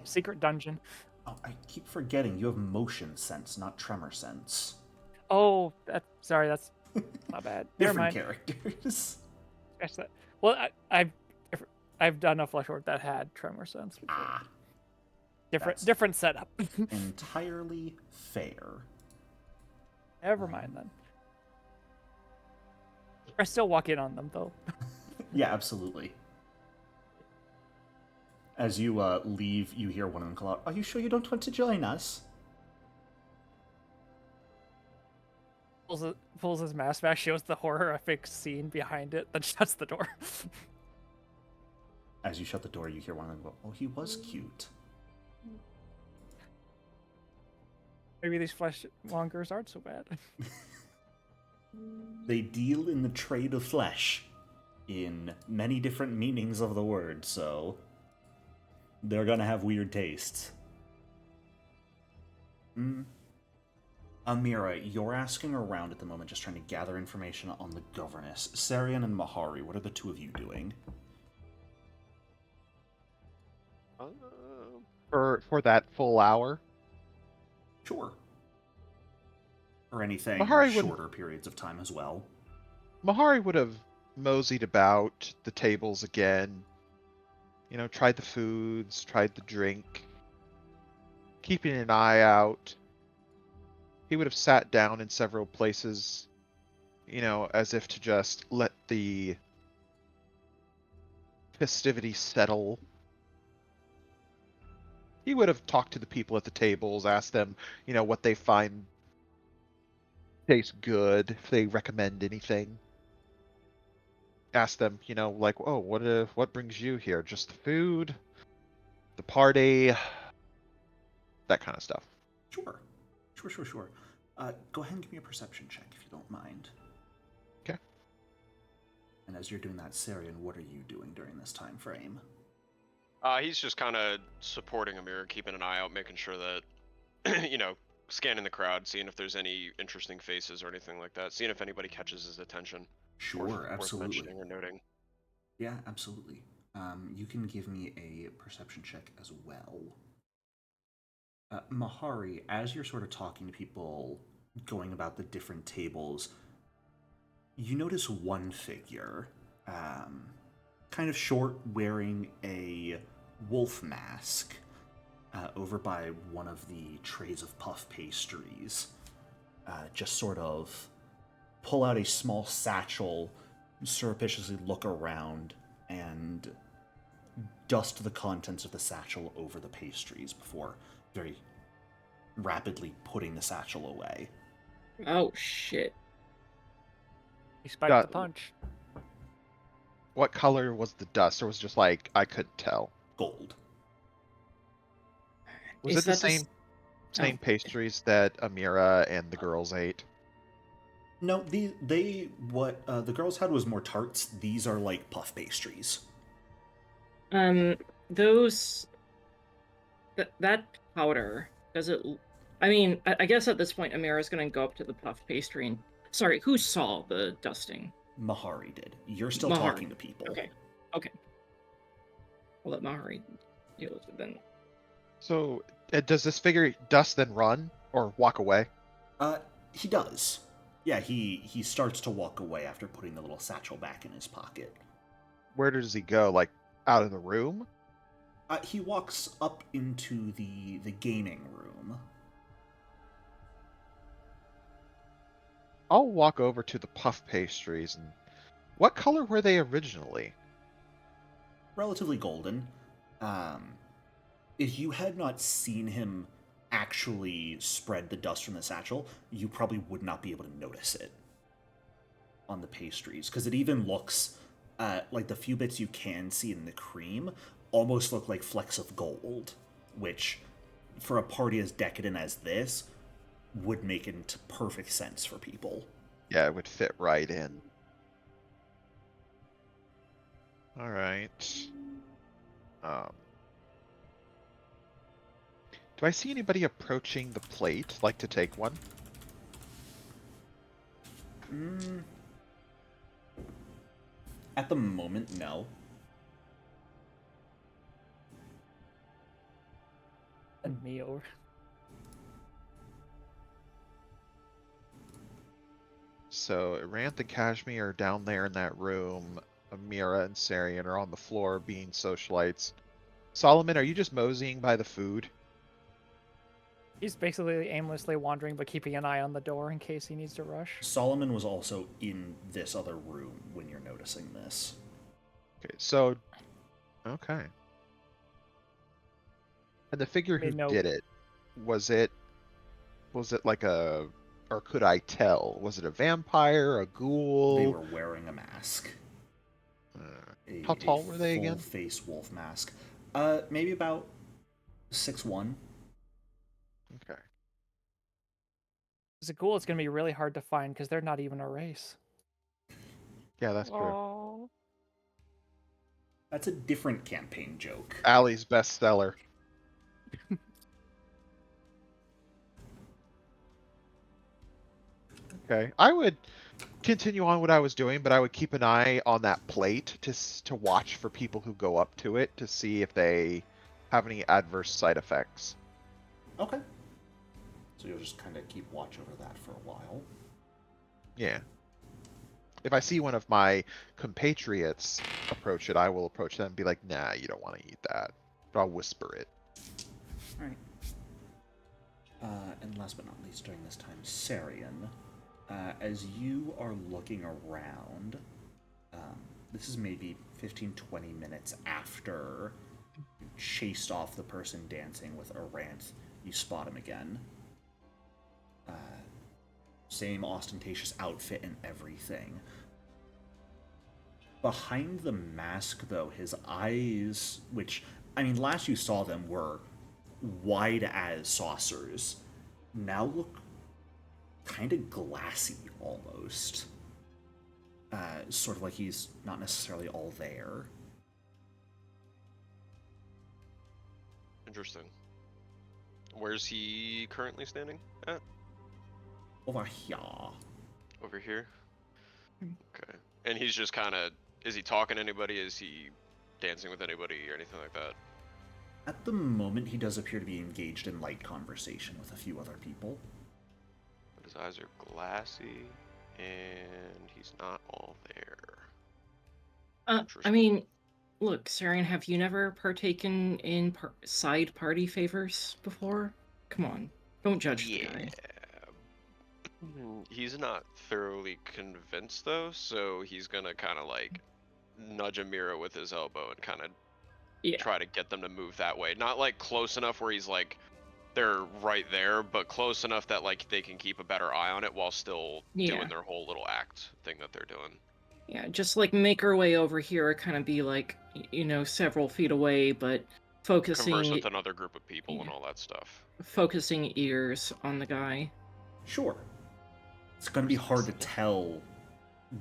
Secret dungeon. Oh, I keep forgetting you have motion sense, not tremor sense. Oh, sorry, that's not bad. Never Different mind. characters. Scratch that. Well, I've done a flesh orc that had tremor sense before. Ah, different setup. entirely fair. Never mind then. I still walk in on them though. Yeah, absolutely. As you leave, you hear one of them call out, "Are you sure you don't want to join us?" Pulls his mask back, shows the horrific scene behind it, then shuts the door. As you shut the door, you hear one of them go, "Oh, he was cute." Maybe these flesh mongers aren't so bad. They deal in the trade of flesh in many different meanings of the word, so they're gonna have weird tastes. Amira, you're asking around at the moment, just trying to gather information on the governess. Sarian and Mahari, what are the 2 of you doing? For that full hour. Sure. Or anything Mahari shorter periods of time as well. Mahari would have moseyed about the tables again. You know, tried the foods, tried the drink, keeping an eye out. He would have sat down in several places, you know, as if to just let the festivity settle. He would have talked to the people at the tables, asked them, you know, what they find tastes good, if they recommend anything. Ask them, you know, like, oh, what brings you here? Just the food, the party, that kind of stuff. Sure. Go ahead and give me a perception check if you don't mind. Okay. And as you're doing that, Sarian, what are you doing during this time frame? He's just kind of supporting Amir, keeping an eye out, making sure that, you know, scanning the crowd, seeing if there's any interesting faces or anything like that, seeing if anybody catches his attention. Sure, absolutely. Worth mentioning or noting. Yeah, absolutely. You can give me a perception check as well. Mahari, as you're sort of talking to people, going about the different tables, you notice one figure, kind of short, wearing a wolf mask, over by one of the trays of puff pastries. Just sort of pull out a small satchel, surreptitiously look around, and dust the contents of the satchel over the pastries before very rapidly putting the satchel away. Oh shit. He spiked the punch. What color was the dust, or was it just like, I couldn't tell? Gold. Was Is it the that just- same Oh. pastries that Amira and the girls ate? No, what the girls had was more tarts. These are like puff pastries. Those that powder, does it? I mean, I guess at this point, Amira's gonna go up to the puff pastry and. Sorry, who saw the dusting? Mahari did. You're still Mahari. talking to people. Okay. I'll let Mahari deal with it then. So, does this figure dust then run or walk away? He does. Yeah, he starts to walk away after putting the little satchel back in his pocket. Where does he go? Like, out of the room? He walks up into the gaming room. I'll walk over to the puff pastries and what color were they originally? Relatively golden. If you had not seen him actually spread the dust from the satchel, you probably would not be able to notice it on the pastries, because it even looks like the few bits you can see in the cream almost look like flecks of gold, which, for a party as decadent as this, would make into perfect sense for people. Yeah, it would fit right in. All right. Do I see anybody approaching the plate, like to take one? At the moment, no. And me over. So Iranth and Kashmir are down there in that room. Amira and Sarian are on the floor being socialites. Solomon, are you just moseying by the food? He's basically aimlessly wandering, but keeping an eye on the door in case he needs to rush. Solomon was also in this other room when you're noticing this. Okay, so... Okay. And the figure who did it, was it like a... Or could I tell? Was it a vampire, a ghoul? They were wearing a mask. How tall were they again? Full-face wolf mask. Maybe about 6'1". Okay. As a ghoul, it's going to be really hard to find because they're not even a race. Yeah, that's true. Oh. That's a different campaign joke. Allie's bestseller. Okay, I would continue on what I was doing, but I would keep an eye on that plate to watch for people who go up to it to see if they have any adverse side effects. Okay. So you'll just kind of keep watch over that for a while. Yeah. If I see one of my compatriots approach it, I will approach them and be like, nah, you don't want to eat that. But I'll whisper it. Alright. And last but not least, during this time, Sarian, as you are looking around, this is maybe 15-20 minutes after you chased off the person dancing with Iranth, you spot him again. Same ostentatious outfit and everything. Behind the mask, though, his eyes, which, I mean, last you saw them were wide as saucers, now look kind of glassy almost. Sort of like he's not necessarily all there. Interesting. Where's he currently standing at? Over here. Over here? Okay. And he's just kind of... Is he talking to anybody? Is he dancing with anybody or anything like that? At the moment, he does appear to be engaged in light conversation with a few other people. But his eyes are glassy, and he's not all there. I mean, look, Sarian, have you never partaken in side party favors before? Come on, don't judge the guy. He's not thoroughly convinced, though, so he's gonna kind of, like, nudge Amira with his elbow and kind of try to get them to move that way. Not, like, close enough where he's, like, they're right there, but close enough that, like, they can keep a better eye on it while still doing their whole little act thing that they're doing. Yeah, just, like, make our way over here, kind of be, like, you know, several feet away, but focusing... Converse with another group of people and all that stuff. Focusing ears on the guy. Sure. It's going to be hard to tell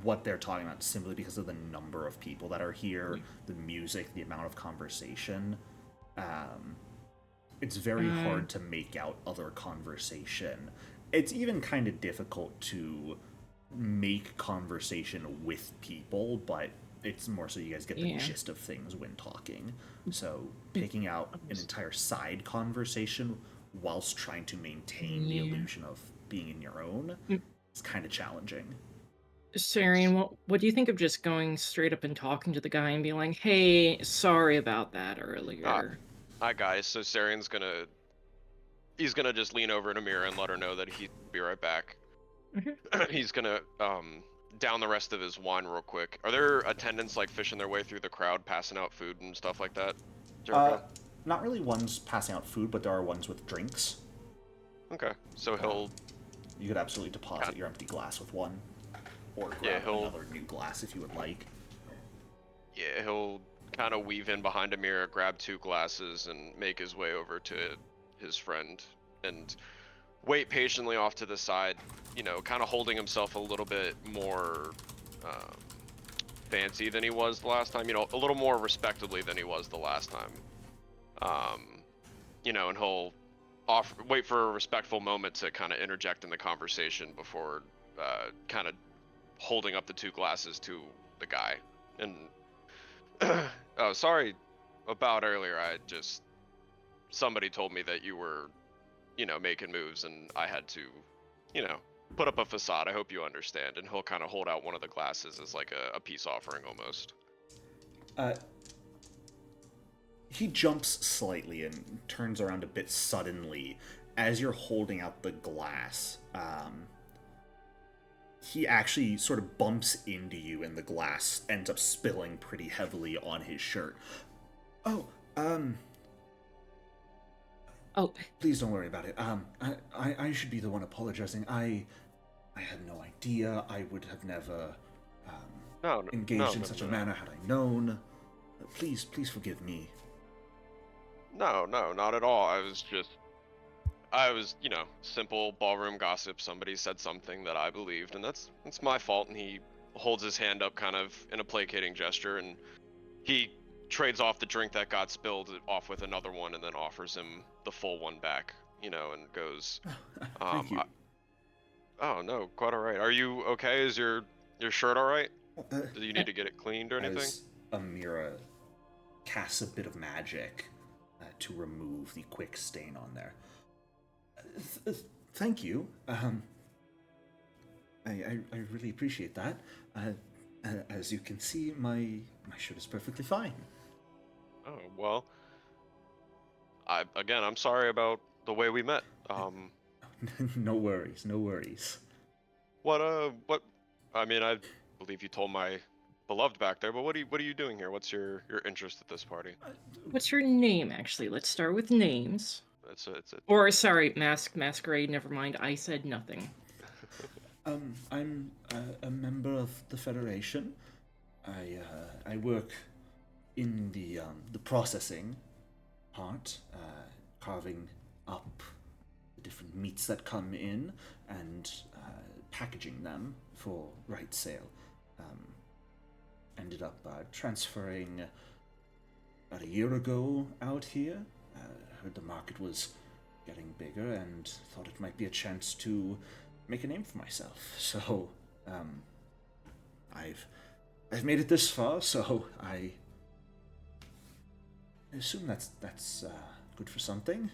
what they're talking about simply because of the number of people that are here, the music, the amount of conversation. It's very hard to make out other conversation. It's even kind of difficult to make conversation with people, but it's more so you guys get the gist of things when talking. So picking out an entire side conversation whilst trying to maintain the illusion of being in your own is kind of challenging. Sarian, what do you think of just going straight up and talking to the guy and being like, "Hey, sorry about that earlier." Hi guys, so Sarian's gonna just lean over to Amira and let her know that he'll be right back. He's gonna down the rest of his wine real quick. Are there attendants like fishing their way through the crowd, passing out food and stuff like that? Jericho? Not really ones passing out food, but there are ones with drinks. Okay, so he'll You could absolutely deposit your empty glass with one, or grab Yeah, he'll- another new glass if you would like. he'll kind of weave in behind Amira, grab 2 glasses, and make his way over to his friend and wait patiently off to the side, you know, kind of holding himself a little bit more fancy than he was the last time, you know, a little more respectably than he was the last time. You know, and he'll wait for a respectful moment to kind of interject in the conversation before kind of holding up the 2 glasses to the guy. And oh, sorry about earlier. Somebody told me that you were, you know, making moves, and I had to, you know, put up a facade. I hope you understand. And he'll kind of hold out one of the glasses as like a peace offering almost. He jumps slightly and turns around a bit suddenly as you're holding out the glass. He actually sort of bumps into you, and the glass ends up spilling pretty heavily on his shirt. Oh, Oh, please don't worry about it. I should be the one apologizing. I had no idea. I would have never engaged in such a manner had I known. Please forgive me. No, not at all. I was, you know, simple ballroom gossip. Somebody said something that I believed, and that's my fault. And he holds his hand up kind of in a placating gesture, and he trades off the drink that got spilled off with another one, and then offers him the full one back, you know, and goes, Thank you. oh, no, quite all right. Are you okay? Is your shirt all right? Do you need to get it cleaned or anything? As Amira casts a bit of magic to remove the quick stain on there. Thank you. I really appreciate that. As you can see, my shirt is perfectly fine. Oh, well, I'm sorry about the way we met. No worries. What, I mean, I believe you told my beloved back there, but what are you doing here? What's your interest at this party? what's your name, actually? Let's start with names. It's a Or, sorry, masquerade, never mind. I said nothing. I'm a member of the Federation. I work in the processing part, carving up the different meats that come in and packaging them for right sale. Ended up transferring about a year ago out here. Heard the market was getting bigger and thought it might be a chance to make a name for myself. So, I've made it this far, so I assume that's good for something.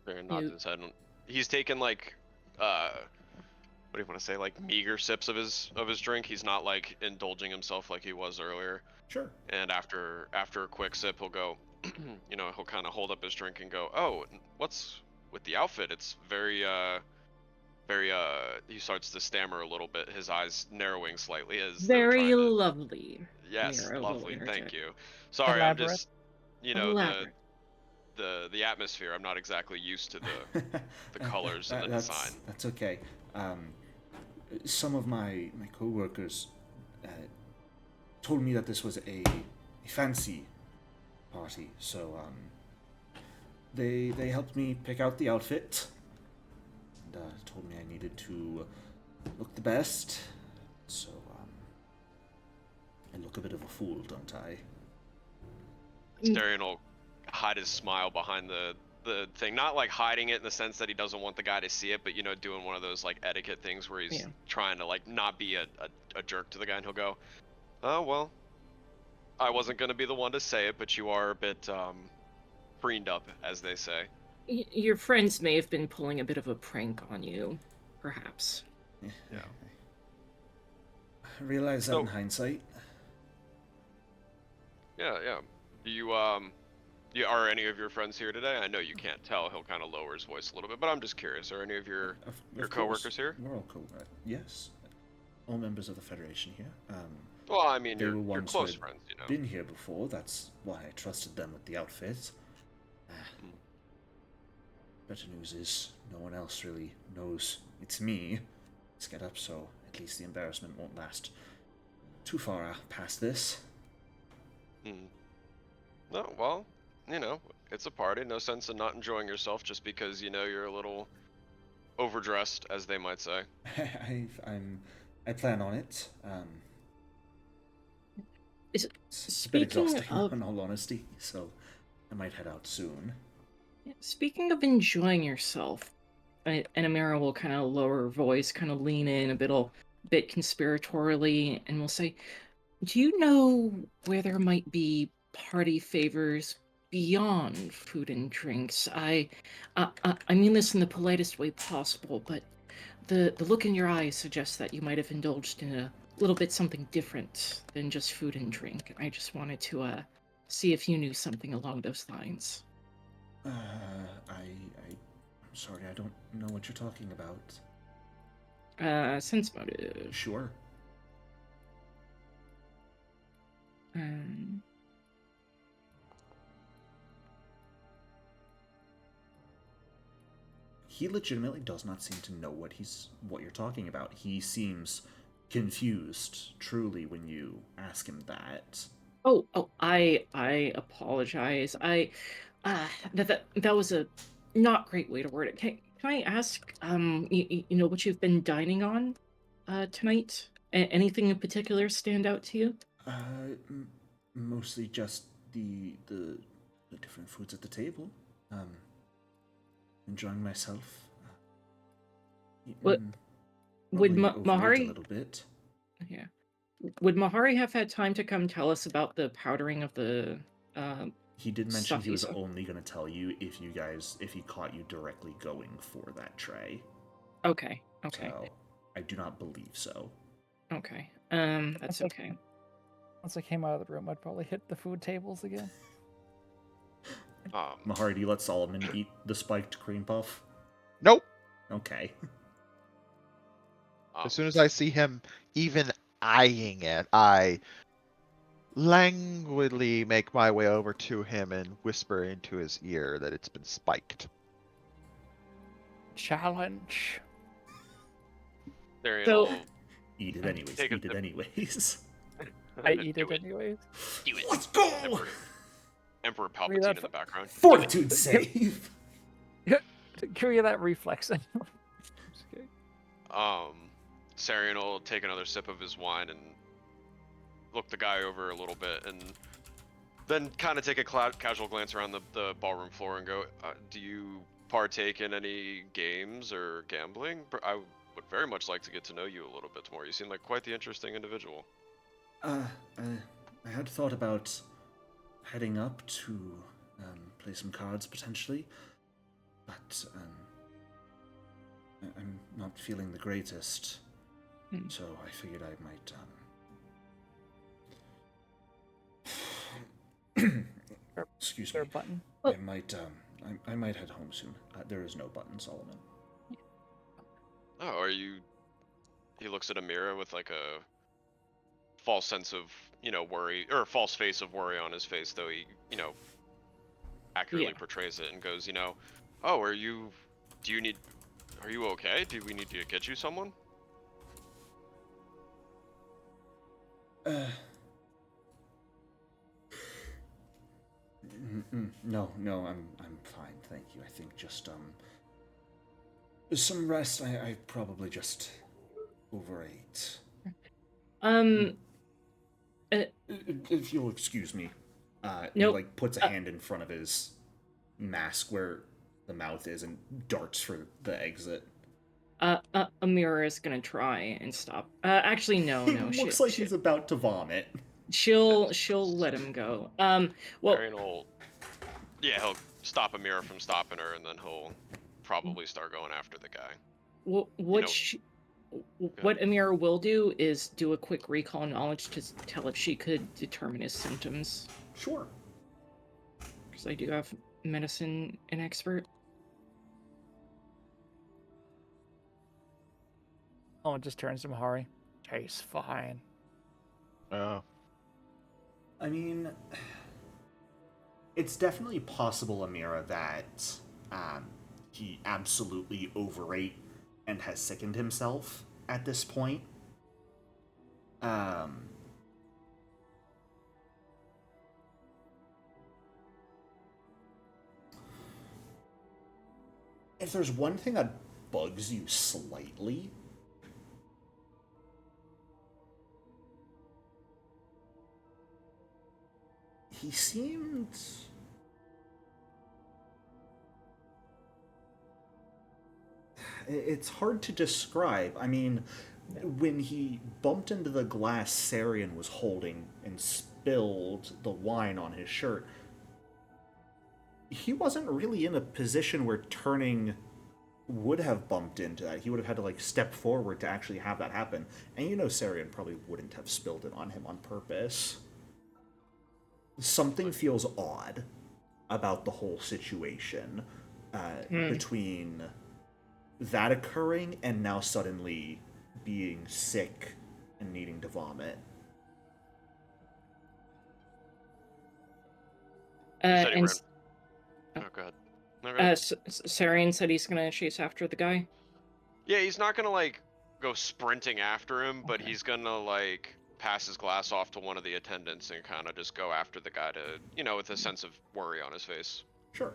Baron nods his head. He's taken like what do you want to say, like meager sips of his drink. He's not like indulging himself like he was earlier. Sure. And after a quick sip, he'll go, you know, he'll kind of hold up his drink and go, "Oh, what's with the outfit? It's very he starts to stammer a little bit, his eyes narrowing slightly as though Very trying to... lovely. Yes, Mira will lovely. Thank interject. you. Sorry, I'm Elaborate. just, you know, Elaborate. the atmosphere. I'm not exactly used to the colors and the design. That's okay. Some of my co-workers told me that this was a fancy party, so they helped me pick out the outfit and told me I needed to look the best. So I look a bit of a fool, don't I? Starion will hide his smile behind the thing, not like hiding it in the sense that he doesn't want the guy to see it, but you know, doing one of those like etiquette things where he's trying to like not be a jerk to the guy, and he'll go, "Oh well, I wasn't gonna be the one to say it, but you are a bit preened up, as they say." Your friends may have been pulling a bit of a prank on you, perhaps. Yeah. I realize that So- in hindsight. Yeah. You are any of your friends here today? I know you can't tell. He'll kind of lower his voice a little bit, but I'm just curious. Are any of your Of coworkers course, here? We're all yes. All members of the Federation here. Well, I mean, They your were ones who close had friends, you know. been here before. That's why I trusted them with the outfit. Better news is no one else really knows it's me. Let's get up so at least the embarrassment won't last too far past this. No, well, you know, it's a party. No sense in not enjoying yourself just because you know you're a little overdressed, as they might say. I plan on it. Is It's a bit speaking exhausting, of in all honesty, so I might head out soon. speaking of enjoying yourself, and Amira will kind of lower her voice, kind of lean in a bit conspiratorially, and will say, "Do you know where there might be party favors beyond food and drinks? I mean this in the politest way possible, but the look in your eyes suggests that you might have indulged in a little bit something different than just food and drink. I just wanted to see if you knew something along those lines." I'm sorry, I don't know what you're talking about. Sense motive. Sure. Um, He legitimately does not seem to know what you're talking about. He seems confused, truly, when you ask him that. oh, I apologize. That was a not great way to word it. Can I ask, you know, what you've been dining on, tonight? Anything in particular stand out to you? Mostly just the different foods at the table. Enjoying myself. What- Would Probably overate Mahari? a little bit. Yeah. Would Mahari have had time to come tell us about the powdering of the He did mention stuff he you was saw? only going to tell you if he caught you directly going for that tray. Okay. So I do not believe so. Okay. That's like- okay. Once I came out of the room, I'd probably hit the food tables again. Mahari, do you let Solomon eat the spiked cream puff? Nope. Okay. As soon as I see him even eyeing it, I languidly make my way over to him and whisper into his ear that it's been spiked. Challenge. Darian So- will Eat it anyways. Take a Eat it sip. anyways. I eat do it anyways. Do it. Let's go! Emperor Read that Palpatine in the background. Fortitude save! Give me that reflex. Just kidding. Sarian will take another sip of his wine and look the guy over a little bit, and then kind of take a casual glance around the ballroom floor and go, "Do you partake in any games or gambling? I would very much like to get to know you a little bit more. You seem like quite the interesting individual." I had thought about heading up to play some cards potentially, but I'm not feeling the greatest, so I figured I might. Excuse Is there me. a button? I might head home soon. There is no button, Solomon. Oh, are you? He looks at Amira with like a false sense of, worry, or a false face of worry on his face, though he, accurately Yeah. portrays it and goes, "Oh, are you okay? Do we need to get you someone?" No, I'm fine, thank you. I think just some rest. I probably just overate. If you'll excuse me, he Nope. like puts a hand in front of his mask where the mouth is and darts for the exit. Amira is gonna try and stop. Actually, no. He looks like he's about to vomit. She'll let him go. Well, Arian will, he'll stop Amira from stopping her, and then he'll probably start going after the guy. what What Amira will do is do a quick recall knowledge to tell if she could determine his symptoms. Sure. Because I do have medicine and expert. Oh, it just turns to Mahari. He's fine. Oh. I mean, it's definitely possible, Amira, that he absolutely overate and has sickened himself at this point. If there's one thing that bugs you slightly, he seemed... It's hard to describe. I mean, when he bumped into the glass Sarian was holding and spilled the wine on his shirt, he wasn't really in a position where turning would have bumped into that. He would have had to, like, step forward to actually have that happen. And you know Sarian probably wouldn't have spilled it on him on purpose. Something feels odd about the whole situation between that occurring and now suddenly being sick and needing to vomit. Said he And ran- Oh, go ahead. No, go ahead. Sarian said he's gonna chase after the guy. Yeah, he's not gonna like go sprinting after him, but Okay. he's gonna like pass his glass off to one of the attendants and kind of just go after the guy to, you know, with a sense of worry on his face. Sure.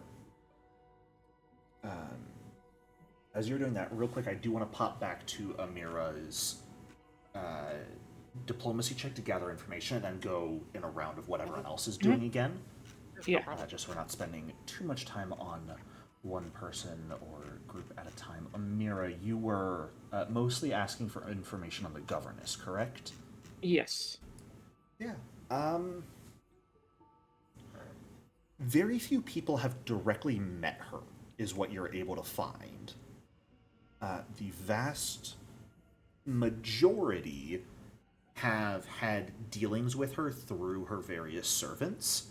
As you're doing that, real quick, I do want to pop back to Amira's diplomacy check to gather information and then go in a round of what everyone else is doing again. Yeah. Just so we're not spending too much time on one person or group at a time. Amira, you were mostly asking for information on the governess, correct? Yes. Yeah. Very few people have directly met her, is what you're able to find. The vast majority have had dealings with her through her various servants,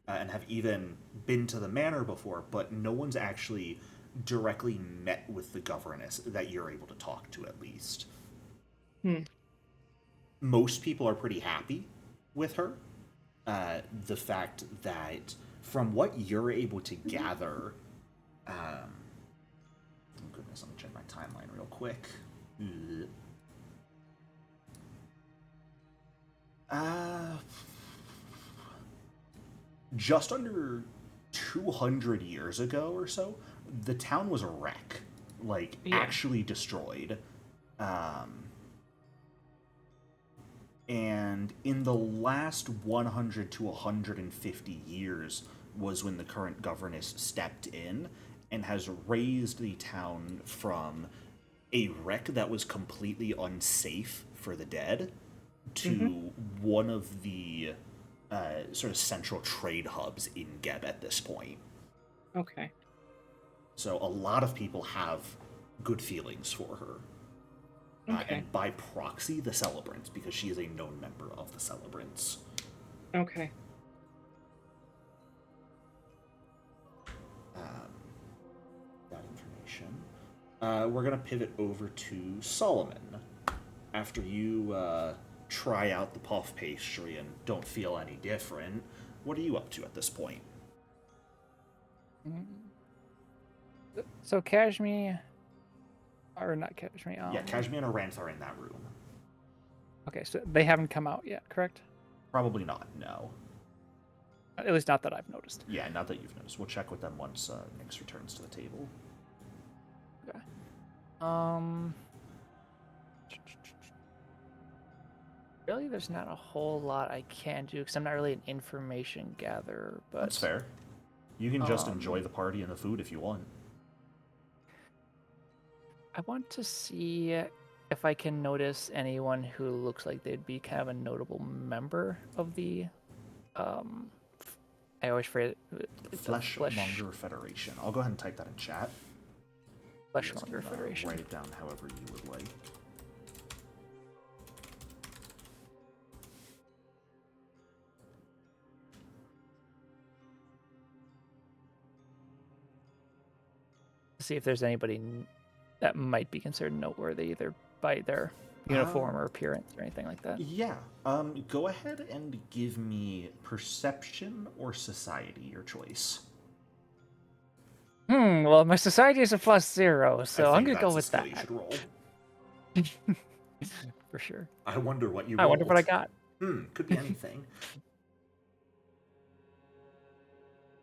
and have even been to the manor before, but no one's actually directly met with the governess that you're able to talk to, at least. Most people are pretty happy with her. The fact that, from what you're able to gather, oh goodness, let me check my timeline real quick. Just under 200 years ago or so, the town was a wreck. Like, Yeah. actually destroyed. And in the last 100 to 150 years was when the current governess stepped in and has raised the town from a wreck that was completely unsafe for the dead to one of the sort of central trade hubs in Geb at this point. Okay. So a lot of people have good feelings for her. Okay. And by proxy, the Celebrants, because she is a known member of the Celebrants. Okay. That information. We're going to pivot over to Solomon. After you try out the puff pastry and don't feel any different, what are you up to at this point? So Kashmir, or not Kashmir. Yeah, Kashmir and Aranth are in that room. Okay, so they haven't come out yet, correct? Probably not, no. At least not that I've noticed. Yeah, not that you've noticed. We'll check with them once Nyx returns to the table. Okay. Really, there's not a whole lot I can do because I'm not really an information gatherer. But That's fair. You can just Um, enjoy the party and the food if you want. I want to see if I can notice anyone who looks like they'd be kind of a notable member of the. I always forget. It's a Fleshmonger Federation. I'll go ahead and type that in chat. You guys Fleshmonger can, Federation. Write it down however you would like. see if there's anybody that might be considered noteworthy, either by their uniform or appearance or anything like that. Yeah. Go ahead and give me perception or society, your choice. Well, my society is a +0, so I'm gonna go with skill that. you should roll. For sure. I wonder what you I rolled. wonder what I got. Could be anything.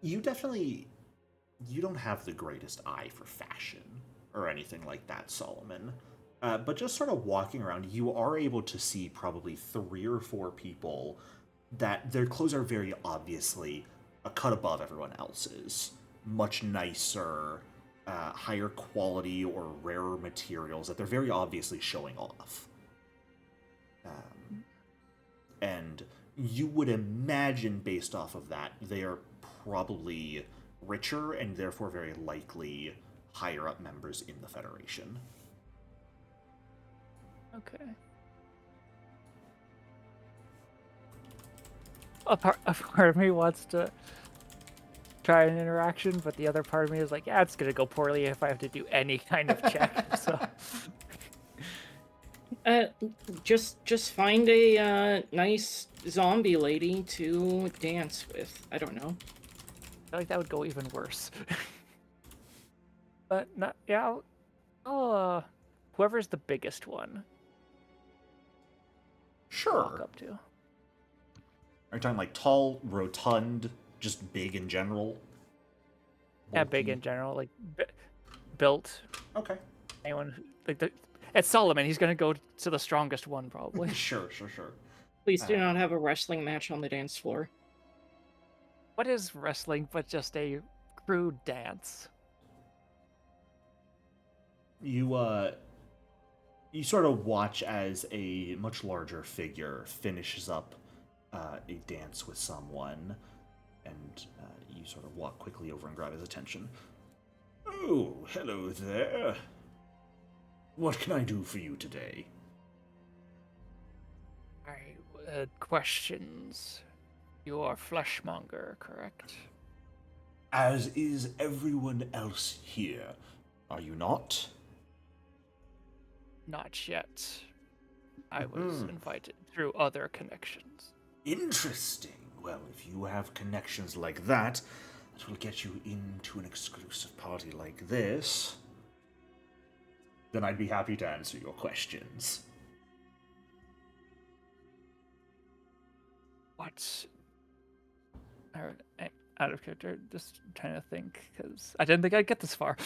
You don't have the greatest eye for fashion or anything like that, Solomon. But just sort of walking around, you are able to see probably 3 or 4 people that their clothes are very obviously a cut above everyone else's. Much nicer, higher quality or rarer materials that they're very obviously showing off. And you would imagine, based off of that, they are probably richer and therefore very likely higher up members in the Federation. Okay. A part of me wants to try an interaction, but the other part of me is like, yeah, it's gonna go poorly if I have to do any kind of check. So just find a nice zombie lady to dance with. I don't know. I feel like that would go even worse. But not, yeah, I'll whoever's the biggest one. Sure. Walk up to. Are you talking like tall, rotund, just big in general? Yeah, big Bulky? in general, like built. Okay. Anyone it's Solomon. He's gonna go to the strongest one probably. Sure. Please do not have a wrestling match on the dance floor. What is wrestling but just a crude dance? You sort of watch as a much larger figure finishes up a dance with someone, and you sort of walk quickly over and grab his attention. Oh, hello there. What can I do for you today? Questions. You are Fleshmonger, correct? As is everyone else here. Are you not? Not yet. I was invited through other connections. Interesting. Well, if you have connections like that, that will get you into an exclusive party like this, then I'd be happy to answer your questions. What? Out of character, just trying to think, because I didn't think I'd get this far.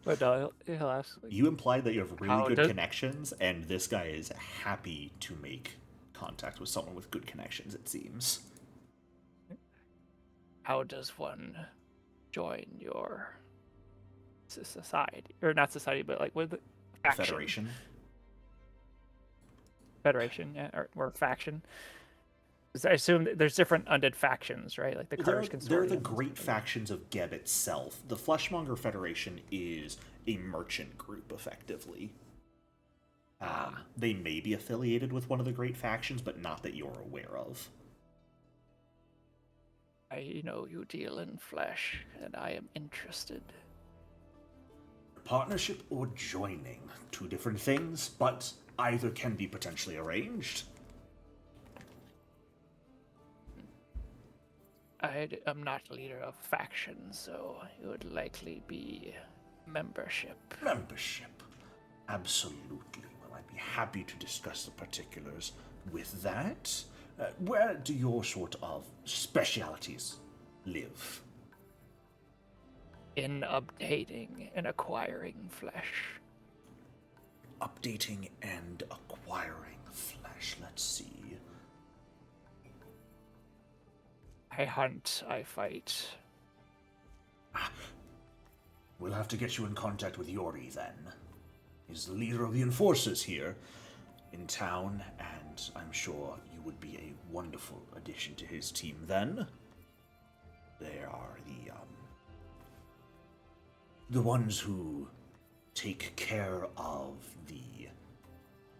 But no, he'll ask. Like, You implied that you have really How good does- connections, and this guy is happy to make contact with someone with good connections, it seems. how does one join your society, or not society, but like with faction? Federation. Federation, yeah, or faction. 'Cause I assume that there's different undead factions, right? Like the Cars Consortium. They're the and great stuff like that. factions of Geb itself. The Fleshmonger Federation is a merchant group, effectively. They may be affiliated with one of the great factions, but not that you're aware of. I know you deal in flesh, and I am interested. Partnership or joining, 2 different things, but either can be potentially arranged. I am not leader of faction, so it would likely be membership. Membership. Absolutely. Well, I'd be happy to discuss the particulars with that. Where do your sort of specialities live? In updating and acquiring flesh. Updating and acquiring flesh. Let's see. I hunt, I fight. We'll have to get you in contact with Yori then. He's the leader of the enforcers here in town, and I'm sure you would be a wonderful addition to his team then. They are the ones who take care of the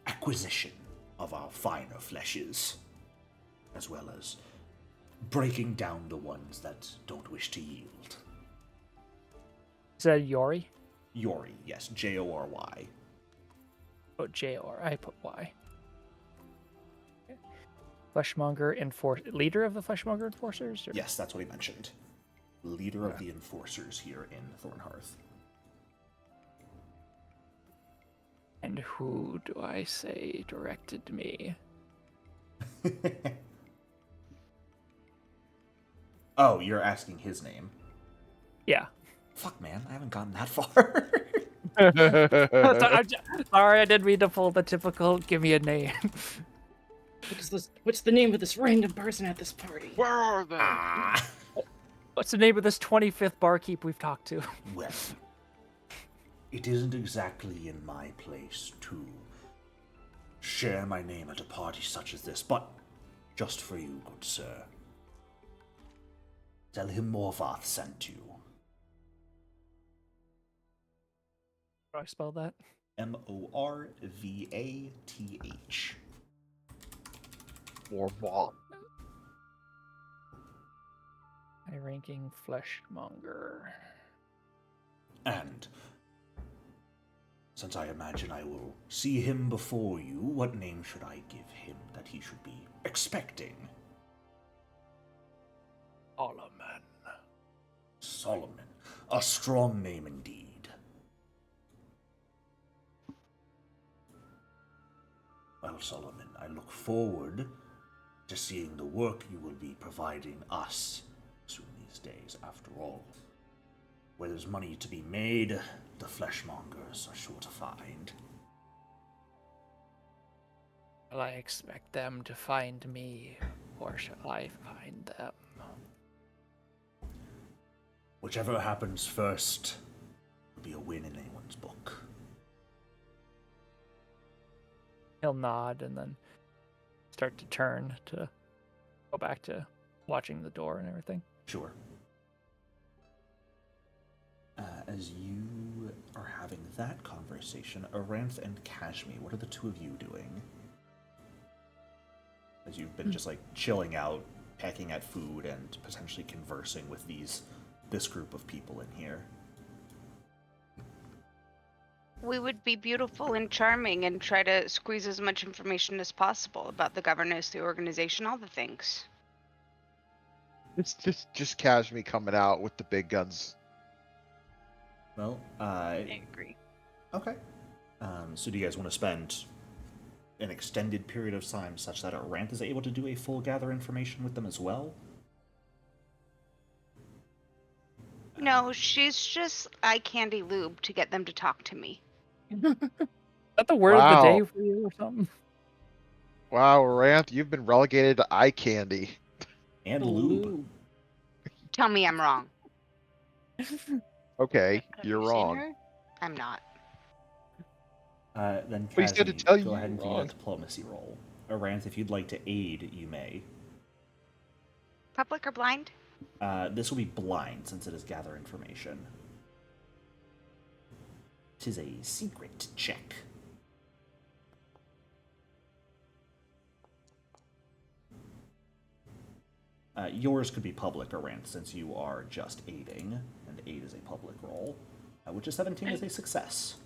acquisition of our finer fleshes, as well as breaking down the ones that don't wish to yield. Is that Yori? Yori, yes, Jory. Oh, J-O-R. I put Y. Okay. Fleshmonger leader of the Fleshmonger Enforcers? Or... Yes, that's what he mentioned. Leader of the Enforcers here in Thornhearth. And who do I say directed me? Oh, you're asking his name. Yeah. Fuck, man, I haven't gotten that far. Sorry, I didn't mean to pull the typical give me a name. What's the name of this random person at this party? Where are they? What's the name of this 25th barkeep we've talked to? Well, it isn't exactly in my place to share my name at a party such as this, but just for you, good sir. Tell him Morvath sent you. How do I spell that? Morvath. Morvath. High-ranking fleshmonger. And since I imagine I will see him before you, what name should I give him that he should be expecting? Solomon. Solomon. A strong name indeed. Well, Solomon, I look forward to seeing the work you will be providing us soon these days. After all, where there's money to be made, the fleshmongers are sure to find. Will I expect them to find me, or shall I find them? Whichever happens first will be a win in anyone's book. He'll nod and then start to turn to go back to watching the door and everything. Sure. As you are having that conversation, Aranth and Kashmi, what are the two of you doing? As you've been just like chilling out, pecking at food, and potentially conversing with this group of people in here. We would be beautiful and charming and try to squeeze as much information as possible about the governance, the organization, all the things. It's just Kashmi coming out with the big guns. Well, I agree. okay. So do you guys want to spend an extended period of time such that Aranth is able to do a full gather information with them as well? No, she's just eye candy lube to get them to talk to me. Is that the word of the Wow. day for you or something? Wow, Ranth, you've been relegated to eye candy. And lube. Tell me I'm wrong. Okay, Have you're you seen wrong. her? I'm not. Then But he said to Kazmi, tell go you ahead and you're give me a wrong. diplomacy roll. Aranth, if you'd like to aid, you may. Public or blind? This will be blind since it is gather information. 'Tis a secret check. Yours could be public, Aranth, since you are just aiding, and aid is a public roll, which is 17 is a success.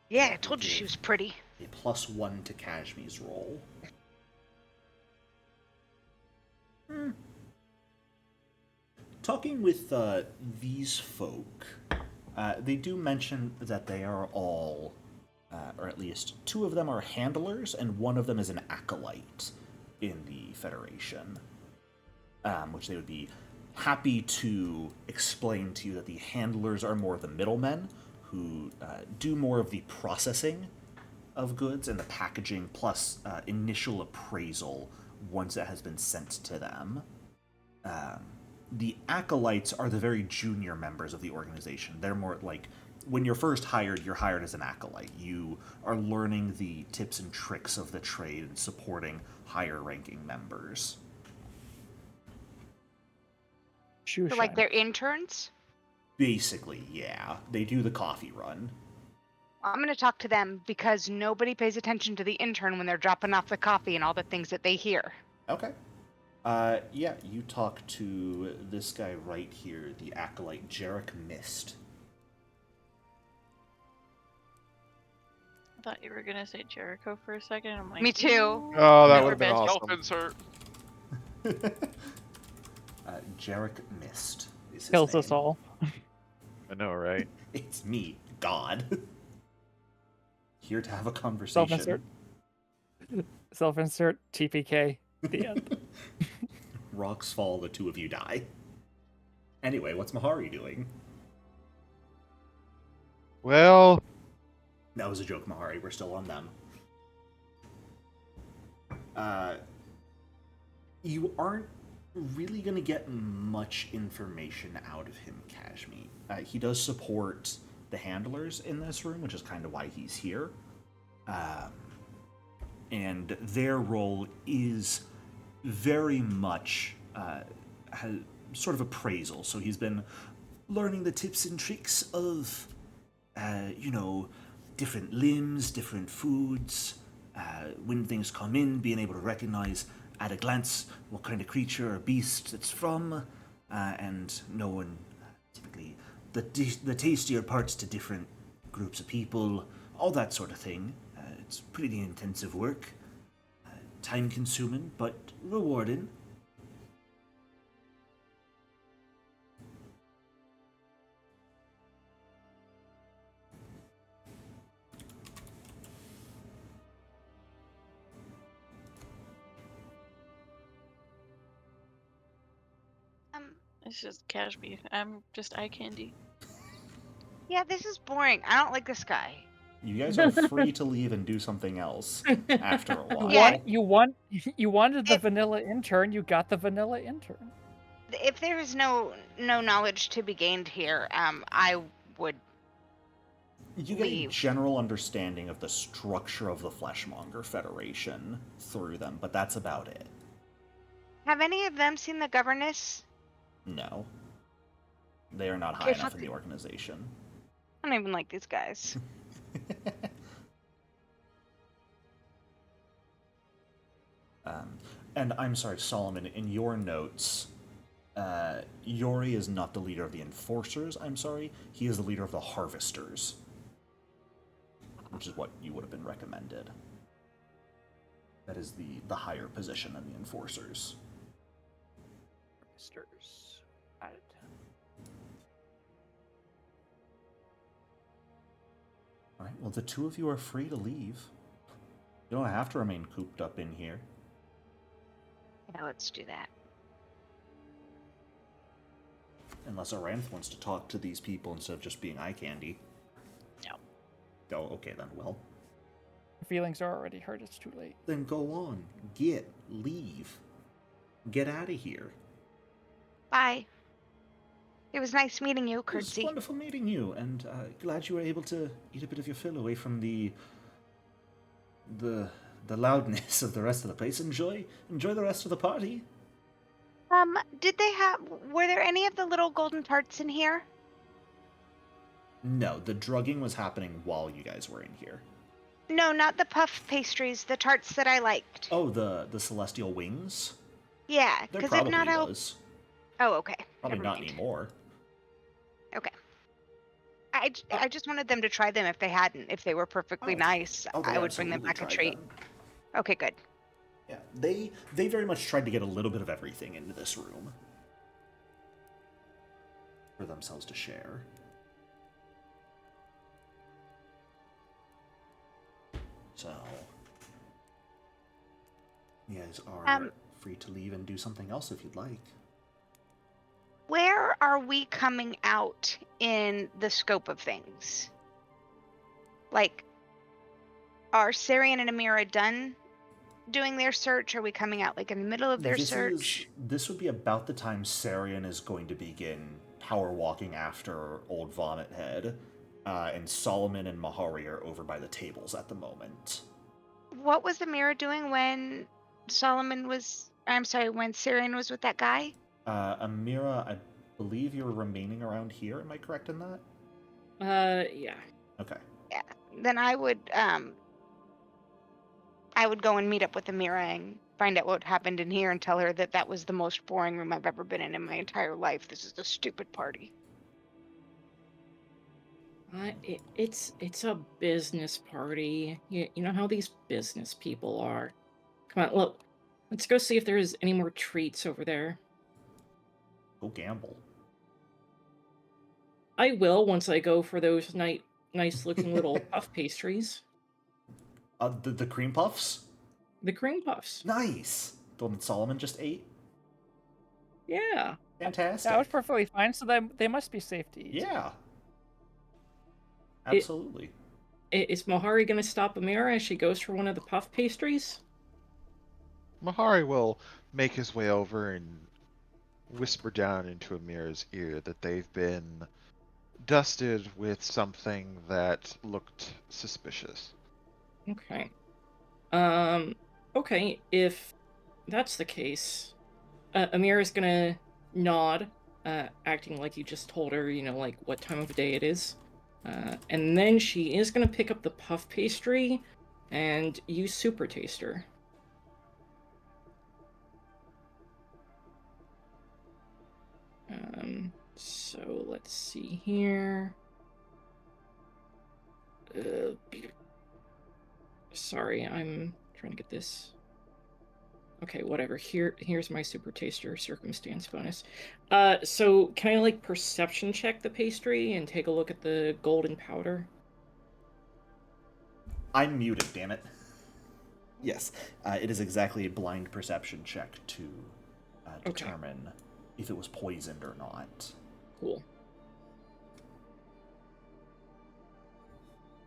Yeah, I told you she was pretty. A +1 to Kashmi's roll. Talking with these folk, they do mention that they are all, or at least two of them are handlers, and one of them is an acolyte in the Federation, which they would be happy to explain to you that the handlers are more the middlemen who do more of the processing of goods and the packaging, plus initial appraisal once it has been sent to them. The acolytes are the very junior members of the organization. They're more like, when you're first hired, you're hired as an acolyte. You are learning the tips and tricks of the trade and supporting higher ranking members. Shoe So, like, shine. they're interns? Basically, yeah. They do the coffee run. I'm going to talk to them because nobody pays attention to the intern when they're dropping off the coffee and all the things that they hear. Okay. Yeah, you talk to this guy right here, the acolyte, Jarek Mist. thought you were gonna say Jericho for a second. I'm like, Me too. "Ooh, Oh, that never would've been been." awesome. Dolphins hurt. Jarek Mist is his Kills name. us all. I know, right? It's me, God. Here to have a Self-insert. conversation. Self-insert. TPK. The end. Rocks fall, the two of you die. Anyway, what's Mahari doing? Well, That was a joke, Mahari. We're still on them. You aren't really going to get much information out of him, Kashmi. He does support the handlers in this room, which is kind of why he's here. And their role is very much sort of appraisal. So he's been learning the tips and tricks of, different limbs, different foods, when things come in, being able to recognize at a glance what kind of creature or beast it's from, and knowing typically the tastier parts to different groups of people, all that sort of thing. It's pretty intensive work, time consuming, but rewarding. It's just Kashmi. I'm just eye candy. Yeah, this is boring. I don't like this guy. You guys are free to leave and do something else after a while. Yeah. You wanted the vanilla intern. You got the vanilla intern. If there is no knowledge to be gained here, I would You get a leave. general understanding of the structure of the Fleshmonger Federation through them, but that's about it. Have any of them seen the governess? No. They are not high Okay, enough fuck in the it. organization. I don't even like these guys. And I'm sorry, Solomon, in your notes, Yori is not the leader of the Enforcers, I'm sorry. He is the leader of the Harvesters. Which is what you would have been recommended. That is the higher position than the Enforcers. Harvesters. Got it. Alright, well, the two of you are free to leave. You don't have to remain cooped up in here. Yeah, let's do that. Unless Aranth wants to talk to these people instead of just being eye candy. No. Oh, okay then. Well, Feelings are already hurt. It's too late. then go on. Leave. Get out of here. Bye. It was nice meeting you, It was Curtsy. wonderful meeting you, and glad you were able to eat a bit of your fill away from the loudness of the rest of the place. Enjoy the rest of the party. Were there any of the little golden tarts in here? No, the drugging was happening while you guys were in here. No, not the puff pastries, the tarts that I liked. Oh, the celestial wings? Yeah, There because if probably not, I'll... was. Oh, okay. Probably Never not mind. anymore. Okay. I just wanted them to try them if they hadn't. If they were perfectly Oh. nice, Oh, they I would bring them absolutely back a tried treat. them. Okay, good. Yeah, they very much tried to get a little bit of everything into this room for themselves to share. So, you guys are free to leave and do something else if you'd like. Where are we coming out in the scope of things? Like, are Sarian and Amira done doing their search? Are we coming out like in the middle of their search? This would be about the time Sarian is going to begin power walking after Old Vomit Head, and Solomon and Mahari are over by the tables at the moment. What was Amira doing when Sarian was with that guy? Amira, I believe you're remaining around here. Am I correct in that? Yeah. Okay. Yeah. Then I would go and meet up with Amira and find out what happened in here and tell her that that was the most boring room I've ever been in my entire life. This is a stupid party. It's a business party. You know how these business people are. Come on, look. Let's go see if there's any more treats over there. Go gamble. I will once I go for those nice looking little puff pastries. The cream puffs? The cream puffs. Nice! The one that Solomon just ate? Yeah. Fantastic. That was perfectly fine, so they must be safe to eat. Yeah. Absolutely. Is Mohari gonna stop Amira as she goes for one of the puff pastries? Mahari will make his way over and whisper down into Amira's ear that they've been dusted with something that looked suspicious. Okay. Okay, if that's the case, Amira's gonna nod, acting like you just told her, like what time of day it is. And then she is gonna pick up the puff pastry and use Super Taster. So let's see here. Sorry, I'm trying to get this. Okay, whatever. Here's my Super Taster circumstance bonus. So can I like perception check the pastry and take a look at the golden powder? I'm muted, damn it. Yes, it is exactly a blind perception check to determine if it was poisoned or not. Cool.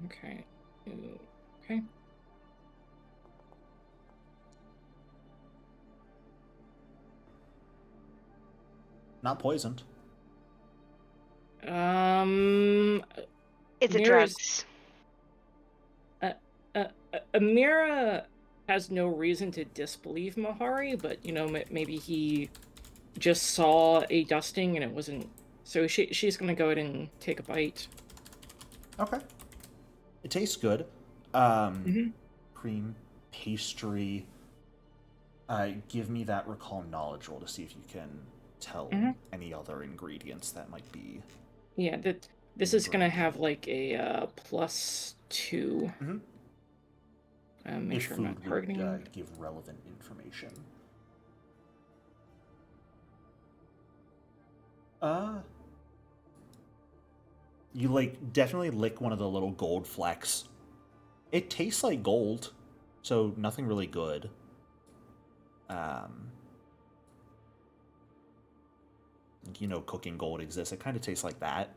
Okay. Okay. Not poisoned. It's a Amira's- drugs. Amira has no reason to disbelieve Mahari, but maybe he just saw a dusting and it wasn't. So she's gonna go ahead and take a bite. Okay. It tastes good. Mhm. Cream pastry. Give me that recall knowledge roll to see if you can tell Mhm. any other ingredients that might be. Yeah, this is gonna have like a +2. Mhm. Make If sure I'm not food targeting. would give relevant information. You definitely lick one of the little gold flecks. It tastes like gold, so nothing really good. Cooking gold exists. It kind of tastes like that.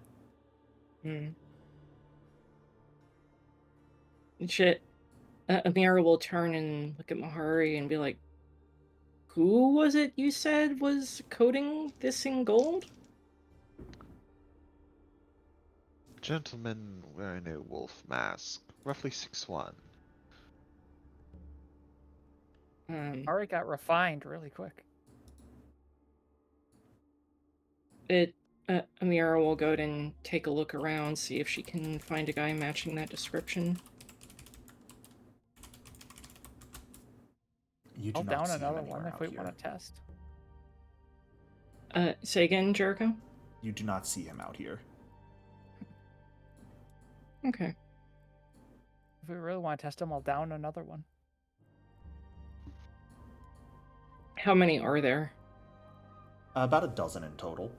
Shit. Amira will turn and look at Mahari and be like, "Who was it you said was coating this in gold?" Gentleman wearing a wolf mask, roughly 6'1". Ari got refined really quick. Amira will go ahead and take a look around, see if she can find a guy matching that description. You do I'll not down see him another anywhere one if out we here. want to test. Say again, Jericho? You do not see him out here. Okay. If we really want to test him, I'll down another one. How many are there? About a dozen in total.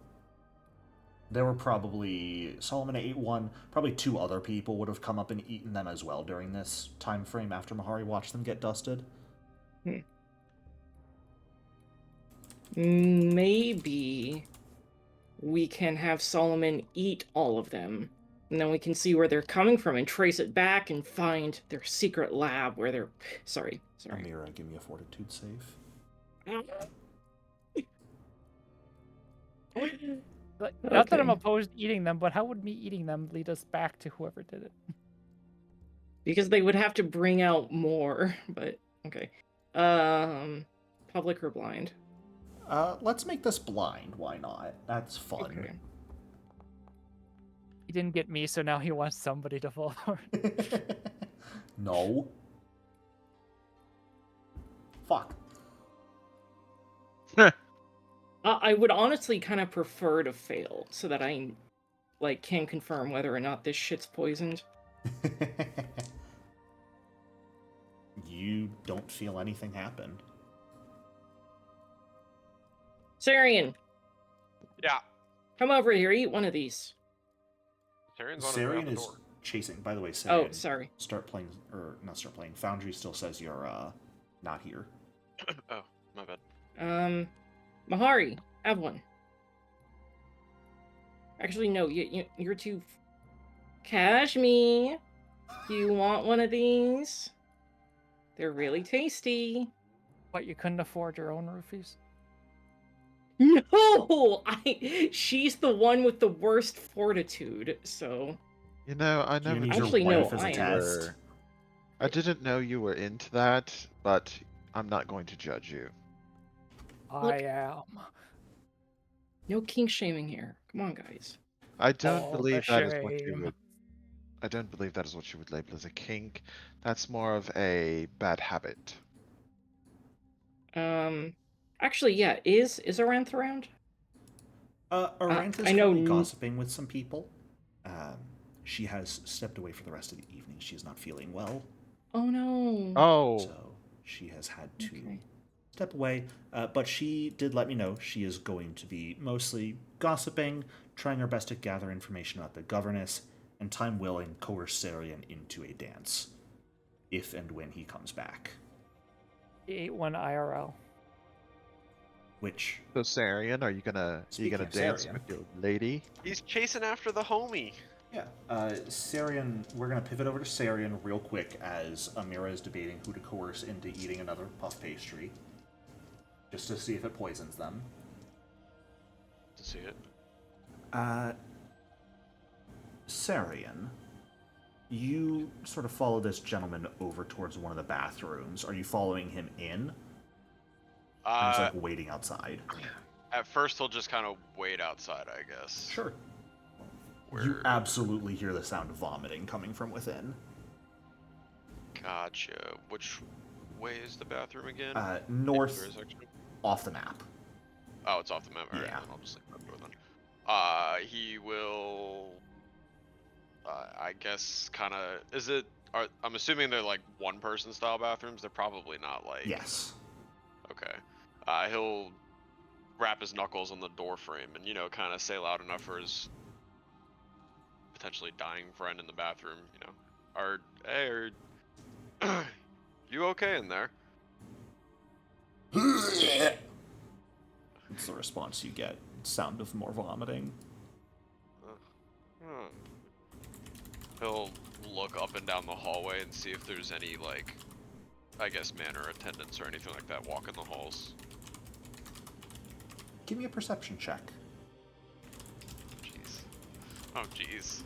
There were probably Solomon ate one. Probably 2 other people would have come up and eaten them as well during this time frame after Mahari watched them get dusted. Maybe we can have Solomon eat all of them, and then we can see where they're coming from and trace it back and find their secret lab where they're. Sorry. Amira, give me a fortitude save. Not that I'm Okay. opposed to eating them, but how would me eating them lead us back to whoever did it? Because they would have to bring out more, but okay. Public or blind? Let's make this blind. Why not? That's fun. Okay. He didn't get me, so now he wants somebody to fall for it. No. Fuck. I would honestly kind of prefer to fail so that I like can confirm whether or not this shit's poisoned. You don't feel anything happen. Sarian, Yeah. come over here. Eat one of these. Tyrion's on his way out Sarian the is door. chasing. By the way, Sarian. Oh, sorry. Start playing, or not start playing. Foundry still says you're not here. Oh, my bad. Mahari, have one. Actually, no. You're too. Kashmi, do you want one of these? They're really tasty. What, you couldn't afford your own roofies? No, she's the one with the worst fortitude. So You know, I Do you never need Actually, your no, wife as I a am. test? I didn't know you were into that, but I'm not going to judge you. I am. no kink shaming here. Come on, guys. I don't All the believe that is what you shame. would. I don't believe that is what you would label as a kink. That's more of a bad habit. Actually, yeah. Is Aranth around? Aranth is I know currently n- gossiping with some people. She has stepped away for the rest of the evening. She's not feeling well, Oh no. Oh, so she has had to Okay. step away. But she did let me know she is going to be mostly gossiping, trying her best to gather information about the governess, and time willing, coerce Sarian into a dance, if and when he comes back. He ate one IRL. Which, so Sarian, are you gonna Speaking of dance Sarian. with your lady? He's chasing after the homie. yeah, Sarian, we're going to pivot over to Sarian real quick as Amira is debating who to coerce into eating another puff pastry, just to see if it poisons them. To see it. Sarian, you sort of follow this gentleman over towards one of the bathrooms. Are you following him in? Or he's like waiting outside? At first, he'll just kind of wait outside, I guess. Sure. You Where- absolutely hear the sound of vomiting coming from within. Gotcha. Which way is the bathroom again? North, Indoor section? off the map. Oh, it's off the map. Alright, Yeah. then I'll just leave that door then. He will. I guess kind of. Is it? I'm assuming they're like one-person style bathrooms. They're probably not like. Yes. Okay. He'll wrap his knuckles on the door frame and kind of say loud enough for his potentially dying friend in the bathroom. Hey, are you okay in there? It's the response you get. Sound of more vomiting. Hmm. He'll look up and down the hallway and see if there's any, like, I guess, man or attendants or anything like that walking the halls. Give me a perception check. Jeez. Oh, jeez.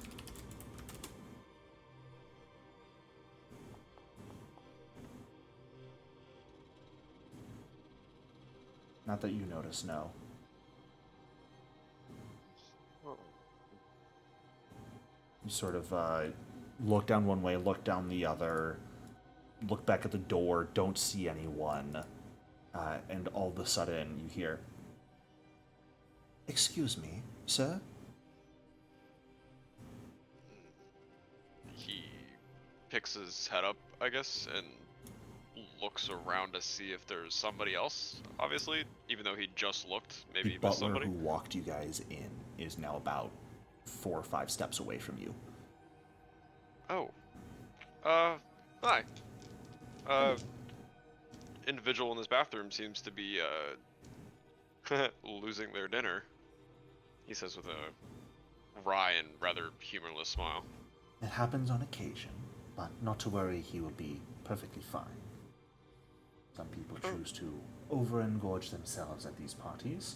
Not that you notice, no. You sort of look down one way, look down the other, look back at the door, don't see anyone, and all of a sudden you hear, "Excuse me, sir?" He picks his head up, I guess, and looks around to see if there's somebody else, obviously, even though he just looked, maybe The he missed butler somebody. who walked you guys in is now about 4 or 5 steps away from you. Oh. Hi. Individual in this bathroom seems to be, losing their dinner. He says with a wry and rather humorless smile. It happens on occasion, but not to worry, he will be perfectly fine. Some people choose to over-engorge themselves at these parties.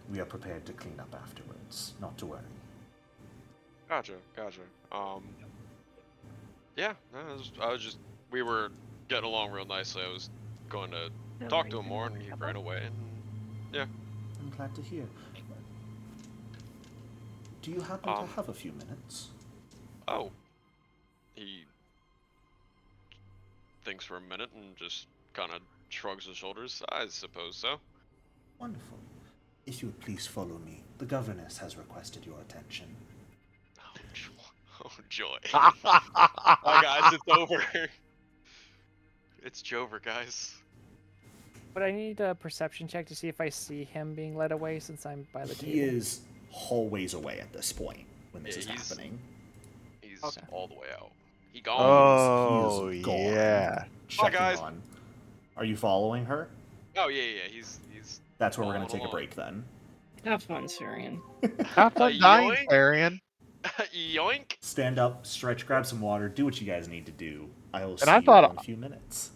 We are prepared to clean up afterwards, not to worry. Gotcha. Yeah, we were getting along real nicely. I was going to talk to him more, and he ran away, and yeah. I'm glad to hear. Do you happen to have a few minutes? Oh. He thinks for a minute and just kind of shrugs his shoulders. I suppose so. Wonderful. If you would please follow me, the governess has requested your attention. Oh, joy. Bye, guys. It's over. It's Jover, guys. But I need a perception check to see if I see him being led away since I'm by the He table. is hallways away at this point when this Yeah, is he's- happening. He's Okay. all the way out. He gone. Oh, He is gone. yeah. Checking guys. on. Are you following her? Oh yeah. He's. That's where we're going to Following take a along. break then. Have fun, Sarian. Have fun dying, yoink. Arian. Yoink. Stand up, stretch, grab some water, do what you guys need to do. I will see I you thought- in a few minutes.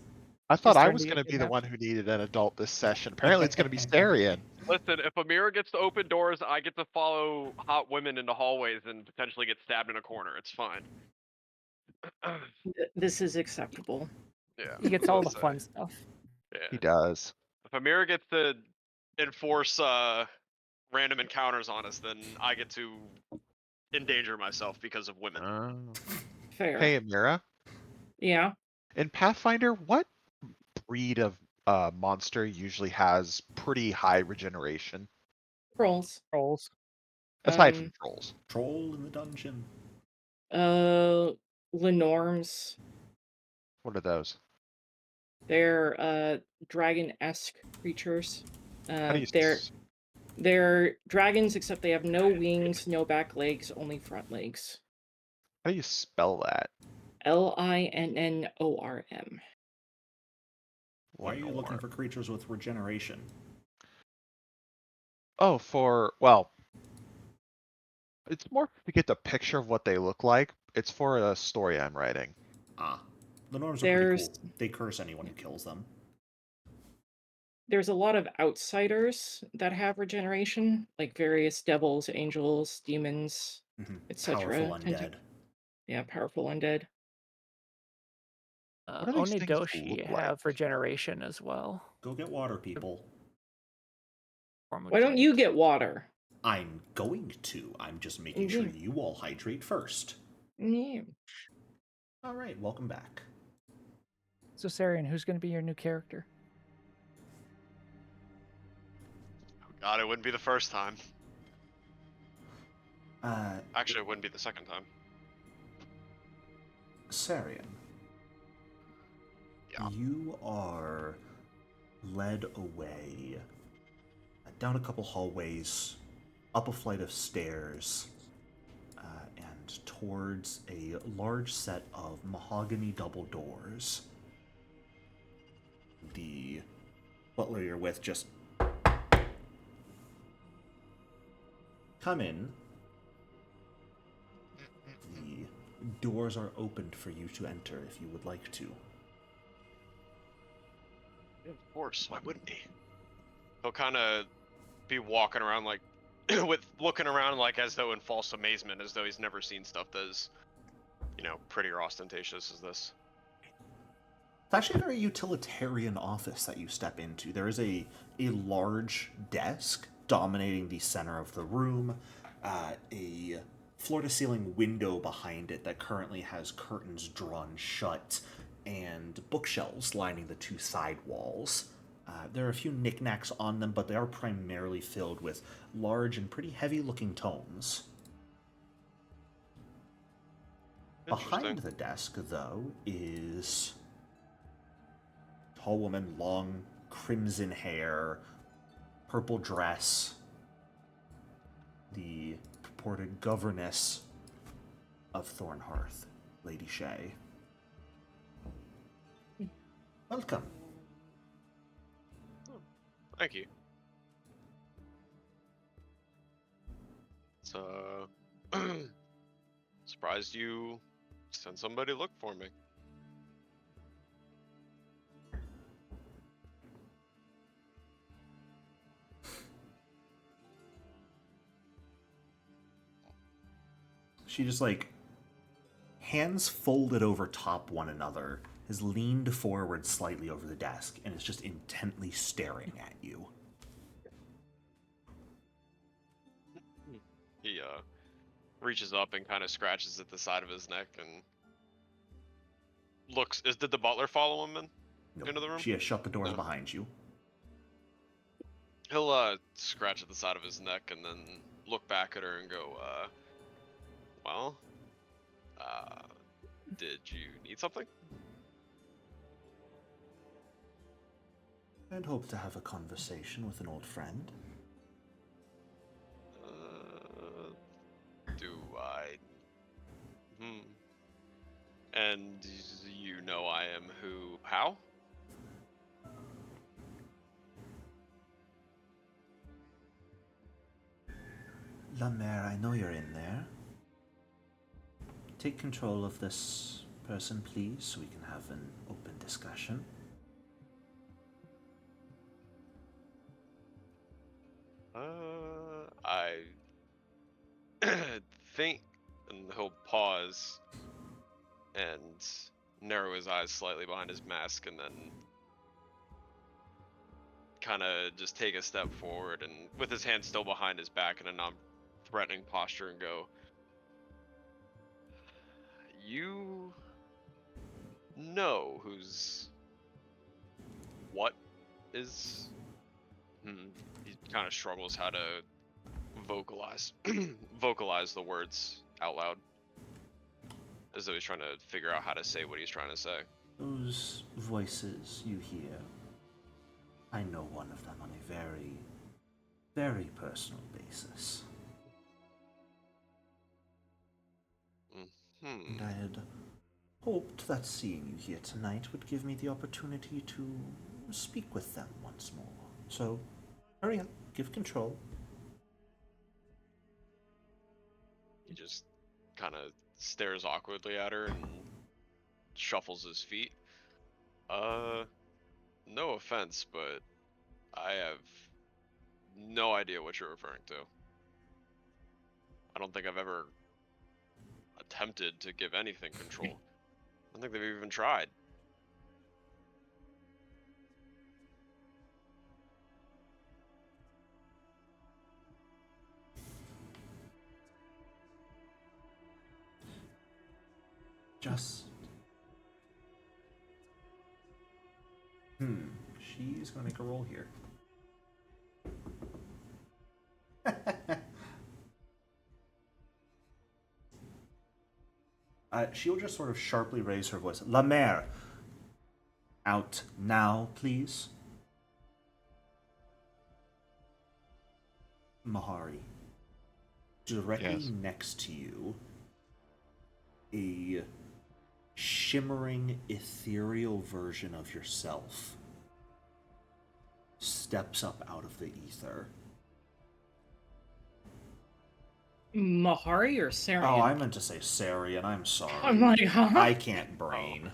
I thought His I turn was to going get to be the kidnapped. one who needed an adult this session. Apparently, it's going to be Starian. Listen, if Amira gets to open doors, I get to follow hot women into hallways and potentially get stabbed in a corner. It's fine. This is acceptable. Yeah. He gets all the so, fun stuff. Yeah. He does. If Amira gets to enforce random encounters on us, then I get to endanger myself because of women. Fair. Hey, Amira. Yeah. In Pathfinder, what breed of monster usually has pretty high regeneration? Trolls. Trolls. Aside Um, from trolls. Troll in the dungeon. Lenorms. What are those? They're dragon-esque creatures. How do you They're dragons, except they have no wings, no back legs, only front legs. how do you spell that? Linnorm. Why are you looking for creatures with regeneration? Oh, it's more to get the picture of what they look like. It's for a story I'm writing. Ah. The norms are There's- pretty cool. They curse anyone who kills them. There's a lot of outsiders that have regeneration, like various devils, angels, demons, etc. Powerful undead. Yeah, powerful undead. What do these things Onidoshi look like? have regeneration as well. Go get water, people. Why don't you get water? I'm going to. I'm just making sure you all hydrate first. Yeah. All right, welcome back. So, Sarian, who's going to be your new character? God, it wouldn't be the first time. Uh, Actually, it wouldn't be the second time. Sarian. Yeah. You are led away down a couple hallways, up a flight of stairs, and towards a large set of mahogany double doors. The butler you're with just come in. The doors are opened for you to enter if you would like to. Of course, why wouldn't he? He'll kind of be walking around like, looking around like as though in false amazement, as though he's never seen stuff that is, pretty or ostentatious as this. It's actually a very utilitarian office that you step into. There is a large desk dominating the center of the room, a floor-to-ceiling window behind it that currently has curtains drawn shut, and bookshelves lining the two side walls. There are a few knickknacks on them, but they are primarily filled with large and pretty heavy-looking tomes. Behind the desk, though, is a tall woman, long crimson hair, purple dress, the purported governess of Thornhearth, Lady Shay. Welcome. Thank you. So, surprised you sent somebody to look for me. She just, hands folded over top one another, has leaned forward slightly over the desk, and is just intently staring at you. He reaches up and kind of scratches at the side of his neck and looks. Did the butler follow him Nope. into the room? She has shut the doors No. behind you. He'll scratch at the side of his neck and then look back at her and go, well, Did you need something? I'd hope to have a conversation with an old friend. Do I? And you know I am who? How? La Mare, I know you're in there. Take control of this person, please, so we can have an open discussion. I think, and he'll pause and narrow his eyes slightly behind his mask, and then kind of just take a step forward, and with his hand still behind his back in a non-threatening posture, and go, "You know who's what is?" He kind of struggles how to vocalize the words out loud, as though he's trying to figure out how to say what he's trying to say. Those voices you hear, I know one of them on a very, very personal basis. And I had hoped that seeing you here tonight would give me the opportunity to speak with them once more. So, hurry up, give control. He just kind of stares awkwardly at her and shuffles his feet. No offense, but I have no idea what you're referring to. I don't think I've ever attempted to give anything control. I don't think they've even tried. Just... She's gonna make a roll here. She'll just sort of sharply raise her voice. La Mare! Out now, please. Mahari. Directly Yes. next to you, a shimmering, ethereal version of yourself steps up out of the ether. Mahari or Sarian? Oh, I meant to say Sarian. I'm sorry. I'm like, huh? I can't brain.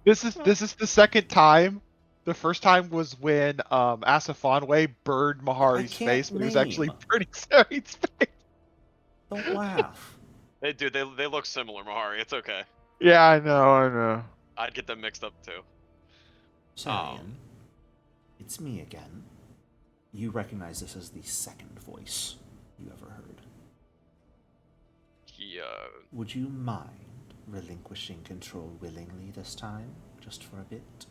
This is the second time. The first time was when Asafonwe burned Mahari's can't face, but it was actually name. burning Sarian's face. Don't laugh. They do. They look similar, Mahari. It's okay. Yeah, I know. I'd get them mixed up too. Sarian, it's me again. You recognize this as the second voice you ever heard. He Would you mind relinquishing control willingly this time, just for a bit?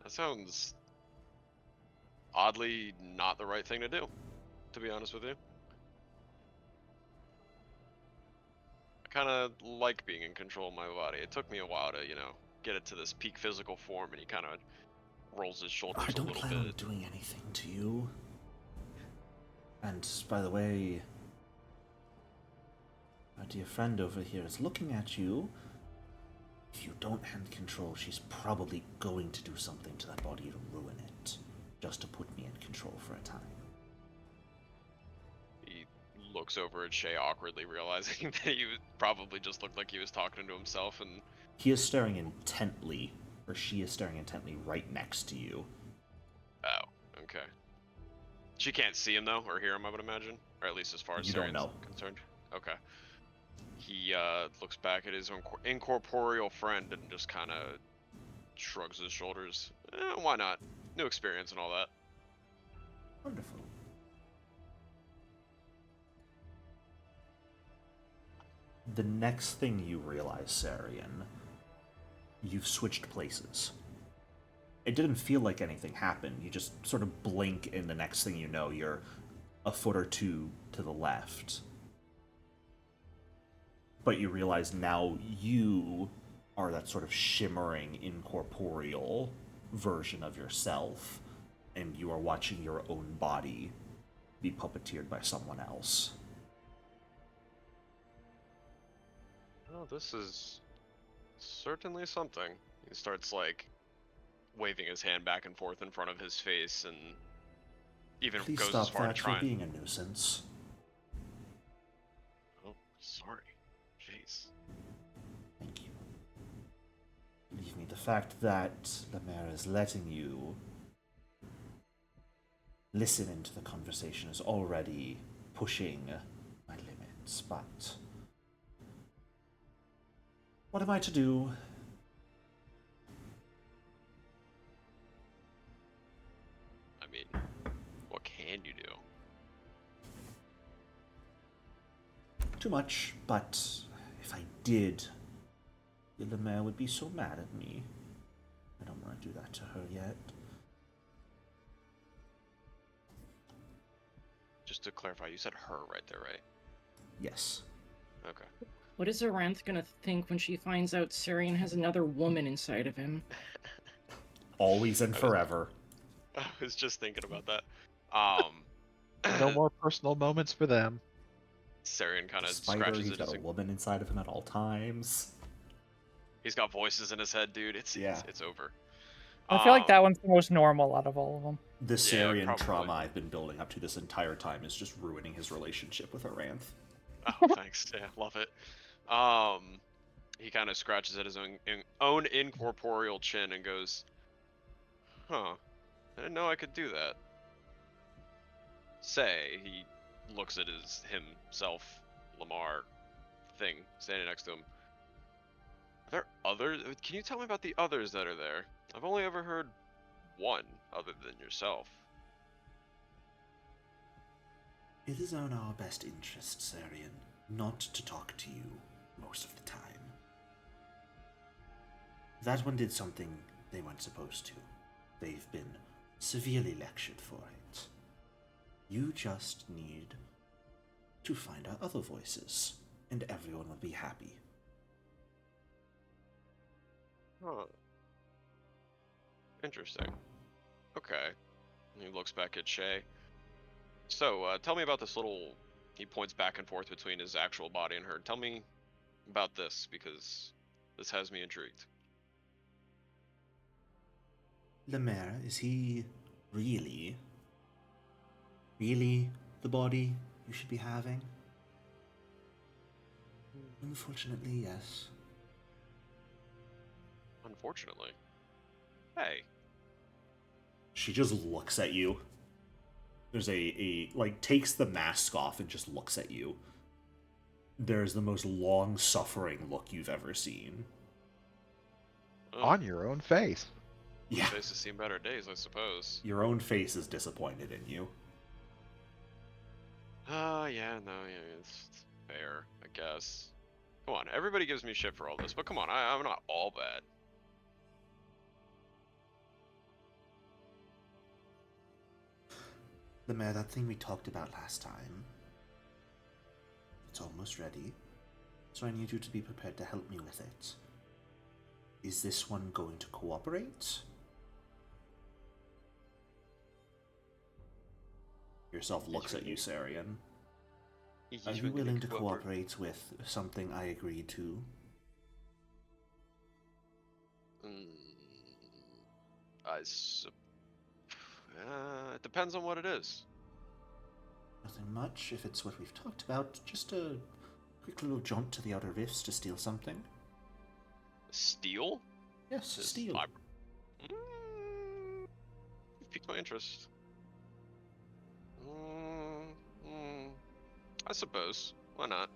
That sounds oddly not the right thing to do, to be honest with you. I kind of like being in control of my body. It took me a while to, get it to this peak physical form, and he kind of rolls his shoulders I a don't little plan on bit. doing anything to you. And by the way, my dear friend over here is looking at you. If you don't hand control, she's probably going to do something to that body to ruin it, just to put me in control for a time. He looks over at Shay awkwardly, realizing that he probably just looked like he was talking to himself, and He is staring intently, or she is staring intently right next to you. oh, okay. She can't see him though, or hear him, I would imagine, or at least as far as You don't Sarian's know. concerned. Okay. He looks back at his incorporeal friend and just kind of shrugs his shoulders. Why not? New experience and all that. Wonderful. The next thing you realize, Sarian, you've switched places. It didn't feel like anything happened. You just sort of blink, and the next thing you know, you're a foot or two to the left. but you realize now you are that sort of shimmering, incorporeal version of yourself, and you are watching your own body be puppeteered by someone else. Oh, this is certainly something. He starts like waving his hand back and forth in front of his face, and even Please goes as stop far to that. try You're and. being a nuisance. Oh, sorry. Jeez. Thank you. Believe me, the fact that Lemaire is letting you listen into the conversation is already pushing my limits, but what am I to do? I mean, what can you do? Too much, but if I did, Lemaire would be so mad at me. I don't want to do that to her yet. Just to clarify, you said her right there, right? Yes. Okay. What is Aranth gonna think when she finds out Sarian has another woman inside of him? Always and forever. I was just thinking about that. No more personal moments for them. Sarian kind of Spider, scratches he's at got his. a woman inside of him at all times. He's got voices in his head, dude. It's over. I feel like that one's the most normal out of all of them. The Sarian probably. trauma I've been building up to this entire time is just ruining his relationship with Aranth. Oh, thanks. Yeah, love it. He kind of scratches at his own incorporeal chin and goes, "Huh? I didn't know I could do that." He looks at himself, Lamar thing standing next to him. Are there others? Can you tell me about the others that are there? I've only ever heard one other than yourself. It is in our best interest, Sarian, not to talk to you most of the time. That one did something they weren't supposed to. They've been severely lectured for it. You just need to find our other voices, and everyone will be happy. Huh. Interesting. Okay. And he looks back at Shay. So, tell me about this little... He points back and forth between his actual body and her. Tell me about this, because this has me intrigued. Lemaire, is he really the body you should be having? Unfortunately, yes. Unfortunately. Hey. She just looks at you. There's takes the mask off and just looks at you. There's the most long-suffering look you've ever seen. Oh, On your own face. Yeah. Face has seen better days, I suppose. Your own face is disappointed in you. Yeah, it's fair, I guess. Come on, everybody gives me shit for all this, but come on, I'm not all bad. Lemaire, that thing we talked about last time, it's almost ready, so I need you to be prepared to help me with it. Is this one going to cooperate? Yourself looks at you, Sarian. Are you willing to cooperate with something I agreed to? It depends on what it is. Nothing much, if it's what we've talked about. Just a quick little jaunt to the Outer Rifts to steal something. Steal? Yes, steal. You've piqued my interest. I suppose. Why not?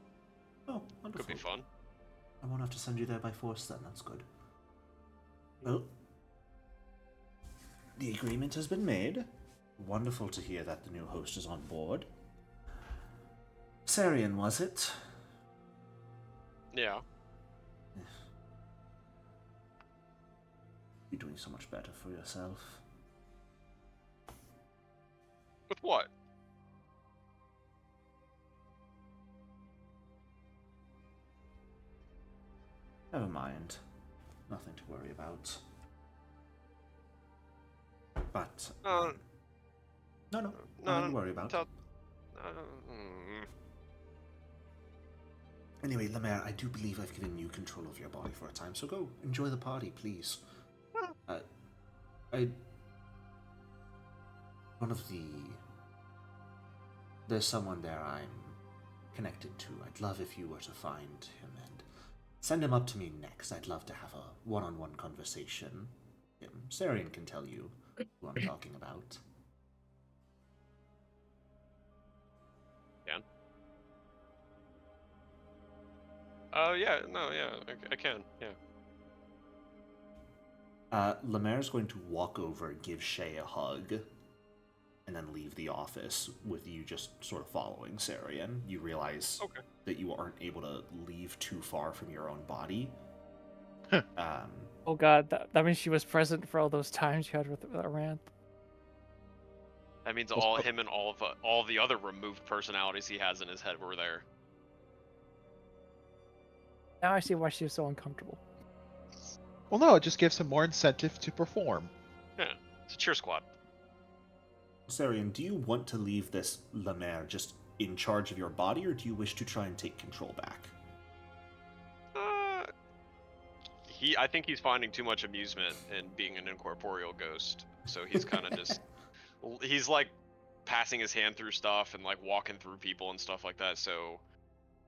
Oh, wonderful. Could be fun. I won't have to send you there by force then, that's good. Well, the agreement has been made. Wonderful to hear that the new host is on board. Sarian, was it? Yeah. You're doing so much better for yourself. With what? Never mind. Nothing to worry about. But No, no, no, nothing to worry about. tell- mm. Anyway, Lemaire, I do believe I've given you control of your body for a time, so go enjoy the party, please. There's someone there I'm connected to. I'd love if you were to find him and send him up to me next. I'd love to have a one-on-one conversation. Sarian can tell you who I'm talking about. Can? Yeah, no, yeah, I can, yeah. Lemaire's going to walk over, give Shay a hug, and then leave the office with you just sort of following Sarian. You realize that you aren't able to leave too far from your own body. Oh god, that means she was present for all those times you had with Aranth. That means all him and all the other removed personalities he has in his head were there. Now I see why she was so uncomfortable. Well, no, it just gives him more incentive to perform. Yeah, it's a cheer squad. Sarian, do you want to leave this Lemaire just in charge of your body, or do you wish to try and take control back? I think he's finding too much amusement in being an incorporeal ghost, so he's kind of just, he's like passing his hand through stuff and like walking through people and stuff like that, so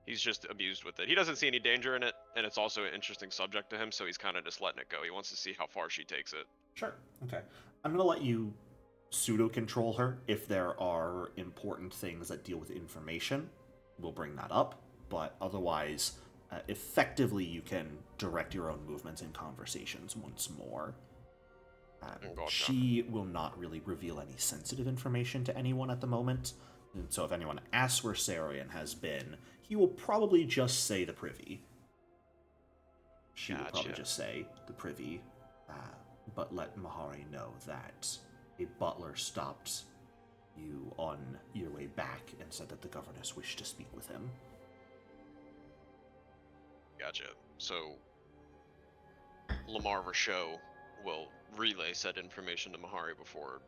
he's just amused with it. He doesn't see any danger in it, and it's also an interesting subject to him, so he's kind of just letting it go. He wants to see how far she takes it. Sure. Okay. I'm going to let you pseudo-control her. If there are important things that deal with information, we'll bring that up, but otherwise, effectively you can direct your own movements and conversations once more. She will not really reveal any sensitive information to anyone at the moment, and so if anyone asks where Sarian has been, he will probably just say the privy. She will probably just say the privy, but let Mahari know that a butler stopped you on your way back and said that the governess wished to speak with him. Gotcha. So, Lamar Rochot will relay said information to Mahari before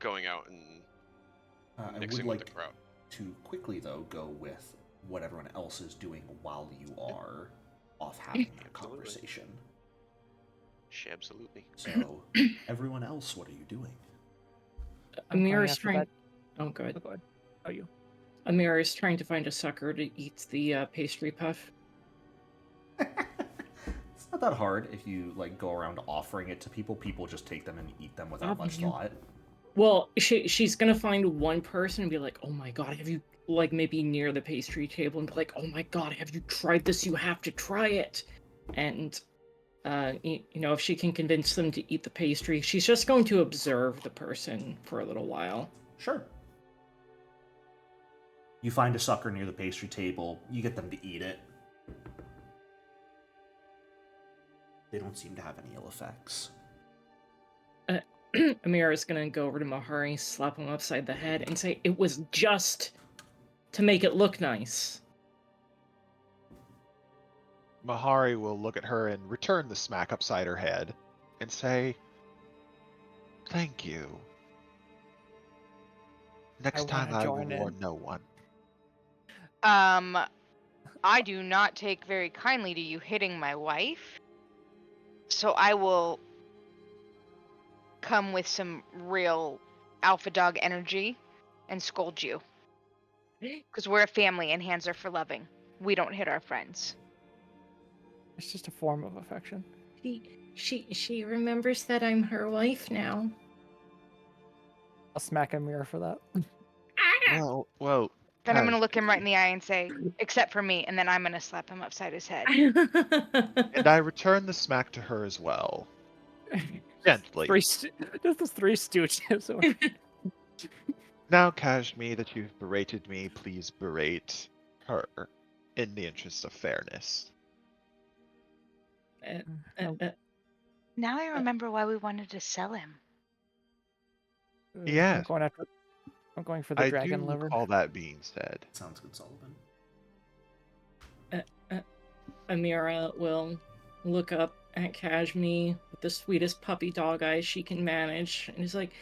going out and mixing with the crowd. To quickly, though, go with what everyone else is doing while you are off having that conversation. Absolutely. So, everyone else, what are you doing? Amir is trying. Oh, good. Oh, good. Oh, you. Amir is trying to find a sucker to eat the pastry puff. It's not that hard if you like go around offering it to people. People just take them and eat them without much thought. Well, she's gonna find one person and be like, "Oh my god, have you like maybe near the pastry table and be like, "Oh my god, have you tried this? You have to try it." And you know, if she can convince them to eat the pastry, she's just going to observe the person for a little while. Sure. You find a sucker near the pastry table. You get them to eat it. They don't seem to have any ill effects. Amira is gonna go over to Mahari, slap him upside the head, and say, "It was just to make it look nice." Mahari will look at her and return the smack upside her head and say, "Thank you. Next time I will warn no one." I do not take very kindly to you hitting my wife, so I will come with some real alpha dog energy and scold you. Because we're a family and hands are for loving. We don't hit our friends. It's just a form of affection. She remembers that I'm her wife now. I'll smack Amir for that. Well. Then I'm going to look him right in the eye and say, "Except for me," and then I'm going to slap him upside his head. And I return the smack to her as well. Gently. Just the three stooges. Now, Kashmir, that you've berated me, please berate her in the interest of fairness. Now I remember why we wanted to sell him. Yeah. I'm going for the dragon liver. All that being said. Sounds good, Sullivan. Amira will look up at Kashmi with the sweetest puppy dog eyes she can manage, and is like,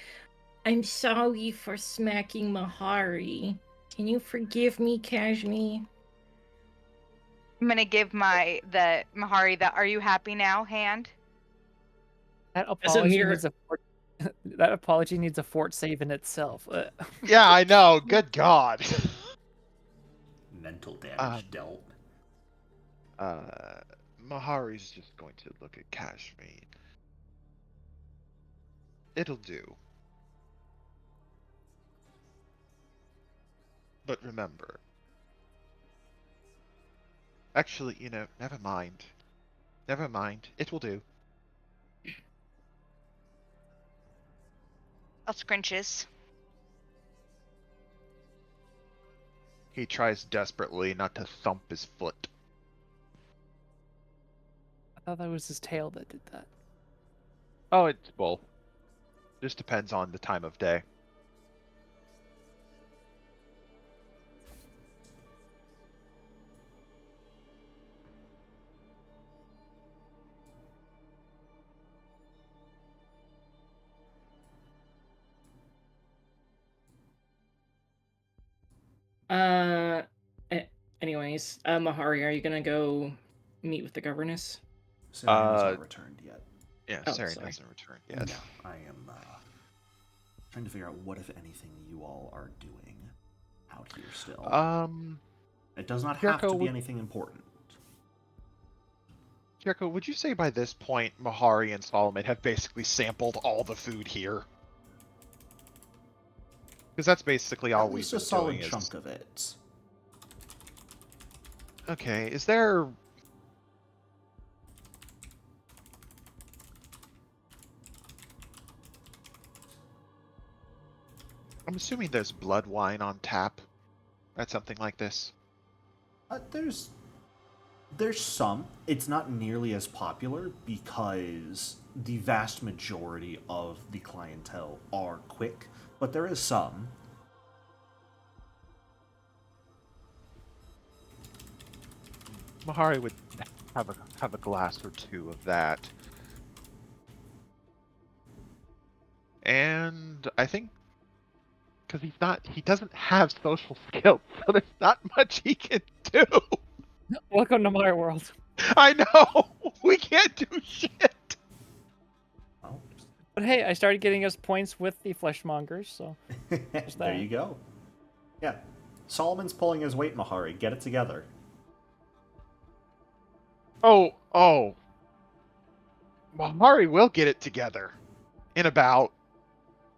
"I'm sorry for smacking Mahari. Can you forgive me, Kashmi?" I'm gonna give the Mahari the "Are you happy now" hand. That As apology Amira, needs a fort. That apology needs a fort save in itself. Yeah, I know. Good God. Mental damage Um, dealt. Mahari's just going to look at Kashmir. It'll do. But remember. Actually, never mind. Never mind. It will do. I'll scrunches. He tries desperately not to thump his foot. I thought that was his tail that did that. Oh, it's both. Just depends on the time of day. uh, anyways, Mahari, are you gonna go meet with the governess? Sarian has not returned yet. Yeah, Oh, Sarian sorry. hasn't returned yet. No, I am trying to figure out what, if anything, you all are doing out here still. It does not have to be anything important. Kirko, would you say by this point Mahari and Solomon have basically sampled all the food here? Because that's basically all At we've least been a solid doing chunk of it. Okay, is there... I'm assuming there's blood wine on tap at something like this. There's some. It's not nearly as popular because the vast majority of the clientele are quick, but there is some. Mahari would have a glass or two of that. And I think because he doesn't have social skills, so there's not much he can do. Welcome to my world. I know! We can't do shit! Well, But hey, I started getting us points with the fleshmongers, so there you go. Yeah. Solomon's pulling his weight, Mahari. Get it together. Oh. Mahari will get it together in about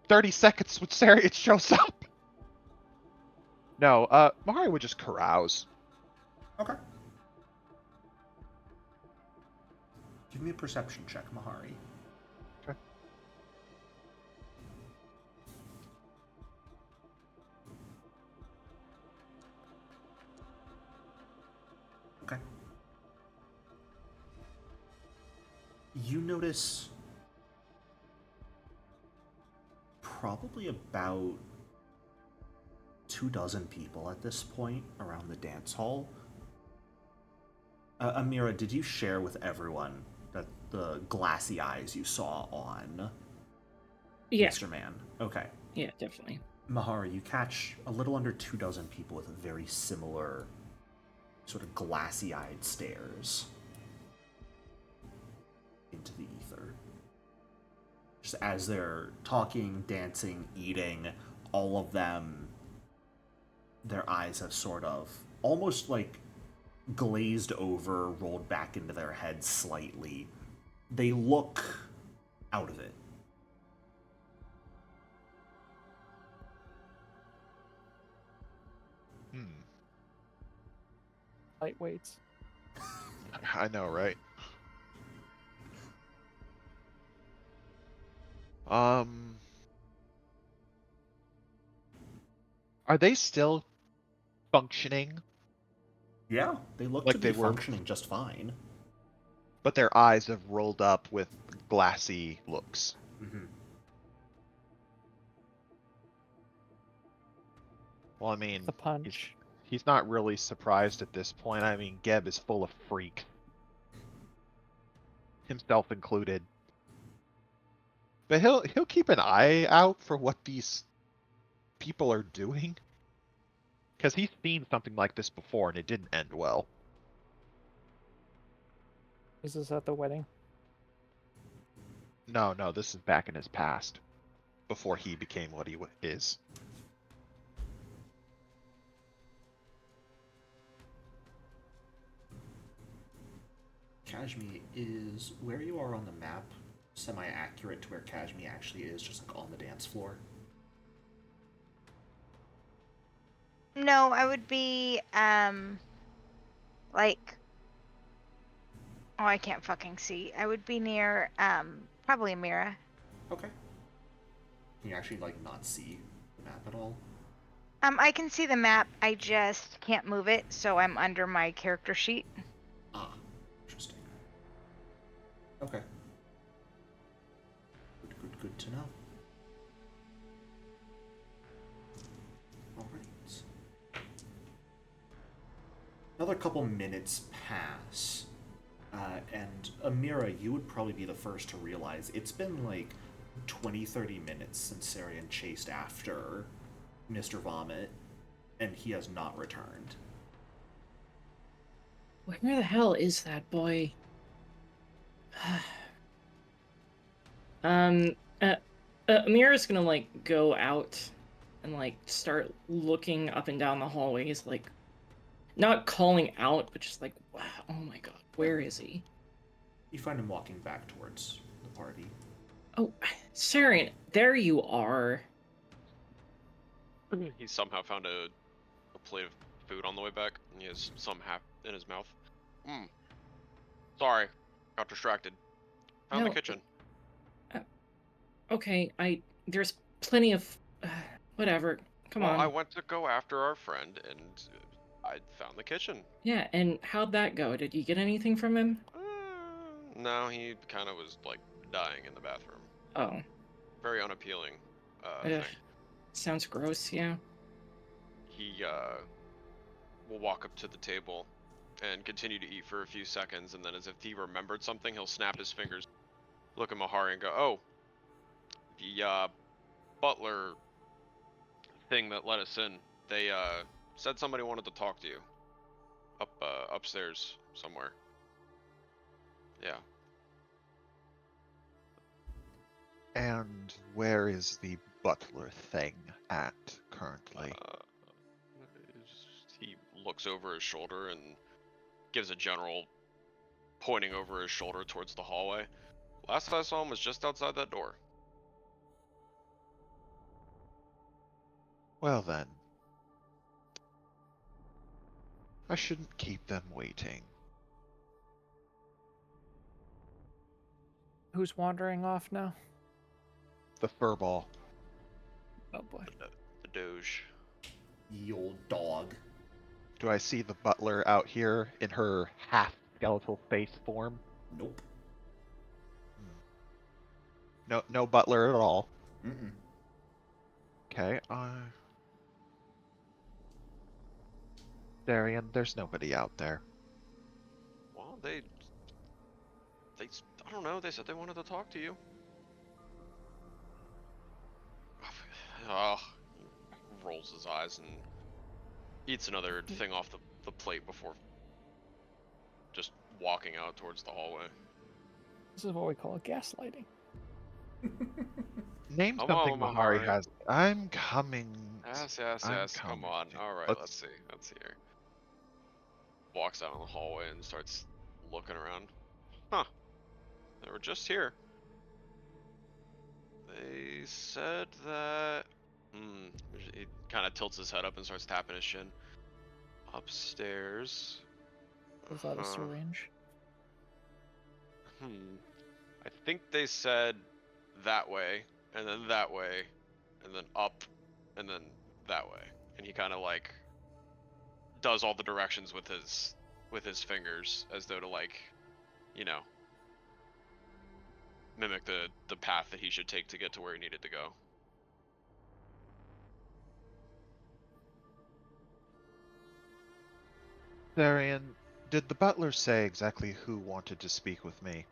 30 seconds when Sarian shows up. No, Mahari would just carouse. Okay. Give me a perception check, Mahari. Okay. Okay. You notice probably about 24 people at this point around the dance hall. Amira, did you share with everyone that the glassy eyes you saw on Yeah. Mr. Man? Okay. Yeah, definitely. Mahari, you catch a little under 24 people with very similar sort of glassy-eyed stares into the ether. Just as they're talking, dancing, eating, all of them, their eyes have sort of almost like glazed over, rolled back into their heads slightly. They look out of it. Lightweights. I know, right? Are they still functioning? Yeah, they look Like to be they were- functioning just fine. But their eyes have rolled up with glassy looks. Mm-hmm. Well, I mean, The punch. he's not really surprised at this point. I mean, Geb is full of freak. himself included. But he'll keep an eye out for what these people are doing, because he's seen something like this before and it didn't end well. Is this at the wedding? No, this is back in his past, before he became what he is. Kashmi, is where you are on the map semi-accurate to where Kashmi actually is, just like on the dance floor? No, I would be like, oh, I can't fucking see. I would be near probably Amira. Okay. Can you actually like not see the map at all? I can see the map. I just can't move it, so I'm under my character sheet. Ah, interesting. Okay. Good to know. Alright. Another couple minutes pass. And Amira, you would probably be the first to realize it's been like 20-30 minutes since Sarian chased after Mr. Vomit, and he has not returned. Where the hell is that boy? Amira's gonna like go out and like start looking up and down the hallways, like not calling out, but just like, wow, oh my god, where is he? You find him walking back towards the party. Oh, Sarian, there you are. He somehow found a plate of food on the way back, and he has some half in his mouth. Sorry, got distracted. Found No. the kitchen. Okay, there's plenty of whatever. Come on. I went to go after our friend, and I found the kitchen. Yeah, and how'd that go? Did you get anything from him? No, he kind of was like dying in the bathroom. Oh. Very unappealing thing. Sounds gross, yeah. He will walk up to the table and continue to eat for a few seconds, and then as if he remembered something, he'll snap his fingers, look at Mahari and go, oh, the butler thing that let us in, they said somebody wanted to talk to you upstairs somewhere. Yeah. And where is the butler thing at currently? He looks over his shoulder and gives a general pointing over his shoulder towards the hallway. Last I saw him was just outside that door. Well then, I shouldn't keep them waiting. Who's wandering off now? The furball. Oh boy. The Doge. Ye old dog. Do I see the butler out here in her half skeletal face form? Nope. No butler at all. Mm-mm. Okay, Darian, there's nobody out there. Well, they I don't know, they said they wanted to talk to you. He rolls his eyes and eats another thing off the plate before just walking out towards the hallway. This is what we call gaslighting. Name Come something on, Mahari Mahari. has. I'm coming. Yes, I'm come coming. on. Alright, let's see here. Walks out in the hallway and starts looking around. Huh. They were just here. They said that... He kind of tilts his head up and starts tapping his shin. Upstairs. Was that a syringe? I think they said that way, and then that way, and then up, and then that way. And he kind of like does all the directions with his fingers as though to like, you know, mimic the path that he should take to get to where he needed to go. Darian, did the butler say exactly who wanted to speak with me?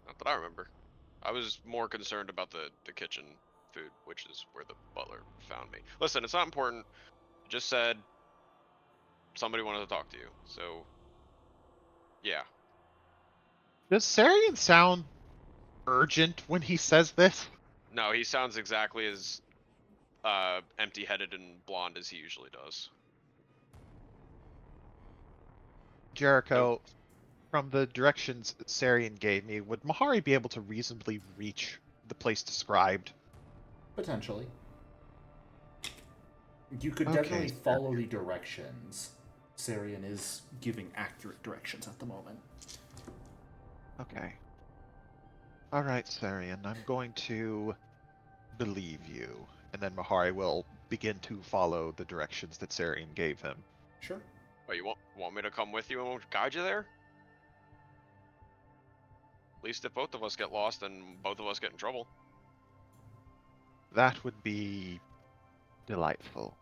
Not that I remember. I was more concerned about the kitchen food, which is where the butler found me. Listen, it's not important. I just said somebody wanted to talk to you. So, yeah. Does Sarian sound urgent when he says this? No, he sounds exactly as empty-headed and blonde as he usually does. Jericho, from the directions Sarian gave me, would Mahari be able to reasonably reach the place described? Potentially. You could Okay, definitely sir. follow the directions. Sarian is giving accurate directions at the moment. Okay. Alright, Sarian, I'm going to believe you. And then Mahari will begin to follow the directions that Sarian gave him. Sure. Oh, you want me to come with you and guide you there? At least if both of us get lost and both of us get in trouble. That would be delightful.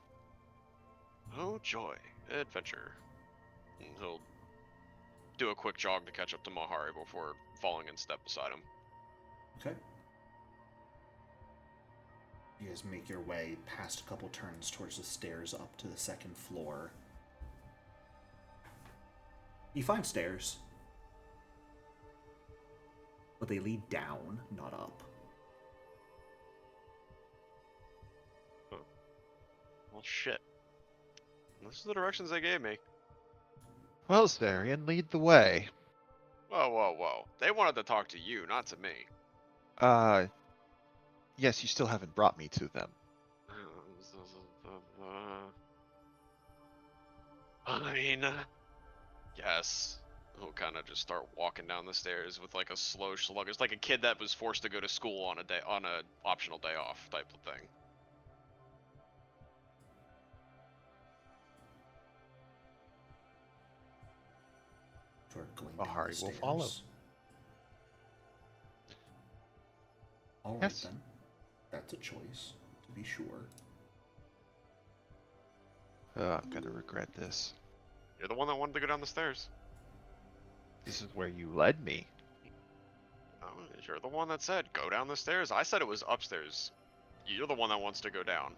Oh joy, adventure. And he'll do a quick jog to catch up to Mahari before falling in step beside him. Okay. You guys make your way past a couple turns towards the stairs up to the second floor. You find stairs, but they lead down, not up. Well, shit. This is the directions they gave me. Well, Sarian, lead the way. Whoa, whoa, whoa. They wanted to talk to you, not to me. Yes, you still haven't brought me to them. I mean, yes. He'll kind of just start walking down the stairs with like a slow sluggish, like a kid that was forced to go to school on a optional day off type of thing. Toward going Mahari down will the follow. stairs. All right Yes. then. That's a choice, to be sure. I'm gonna regret this. You're the one that wanted to go down the stairs. This is where you led me. Oh, you're the one that said go down the stairs. I said it was upstairs. You're the one that wants to go down.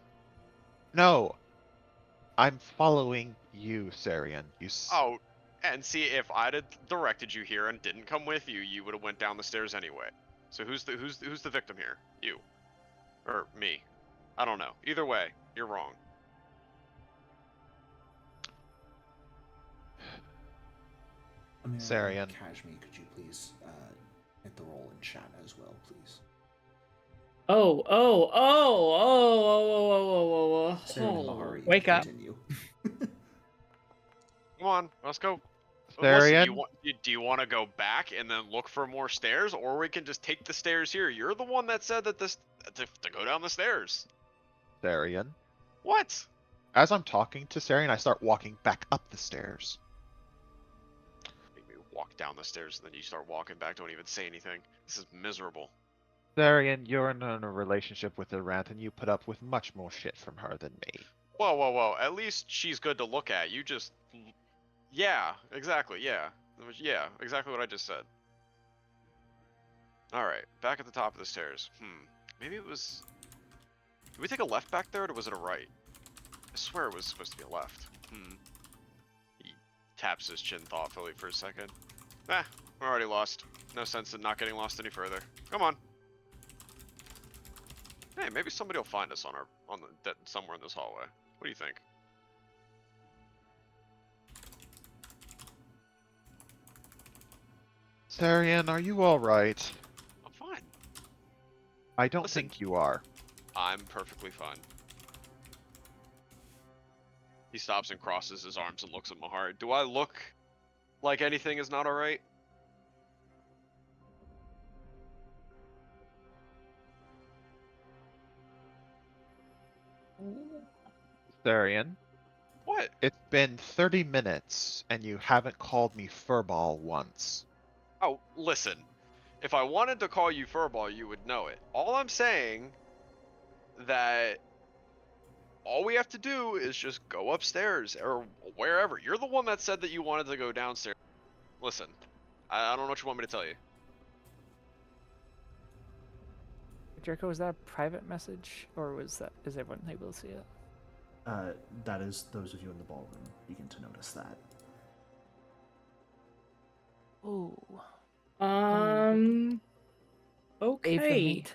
No! I'm following you, Sarian. Oh, and see, if I'd have directed you here and didn't come with you, you would have went down the stairs anyway. So who's the victim here? You, or me? I don't know. Either way, you're wrong. Sarian. Kashmi, could you please hit the roll in chat as well, please? Sarian and Mahari, Wake up. continue. Come on, let's go. Sarian? Listen, do you want to go back and then look for more stairs, or we can just take the stairs here? You're the one that said that to go down the stairs. Sarian. What? As I'm talking to Sarian, I start walking back up the stairs. Make me walk down the stairs and then you start walking back. Don't even say anything. This is miserable. Sarian, you're in a relationship with Irant, and you put up with much more shit from her than me. Whoa, whoa, whoa. At least she's good to look at. You just... Yeah, exactly, yeah. Yeah, exactly what I just said. Alright, back at the top of the stairs. Maybe it was... Did we take a left back there, or was it a right? I swear it was supposed to be a left. He taps his chin thoughtfully for a second. We're already lost. No sense in not getting lost any further. Come on. Hey, maybe somebody will find us somewhere in this hallway. What do you think? Sarian, are you alright? I'm fine. I don't Listen. think you are. I'm perfectly fine. He stops and crosses his arms and looks at Mahari. Do I look like anything is not alright? Sarian, What? it's been 30 minutes, and you haven't called me furball once. Oh, listen. If I wanted to call you furball, you would know it. All I'm saying that all we have to do is just go upstairs or wherever. You're the one that said that you wanted to go downstairs. Listen, I don't know what you want me to tell you. Jericho, was that a private message, or is everyone able to see it? That is, those of you in the ballroom begin to notice that. Ooh. Okay. Save the meat.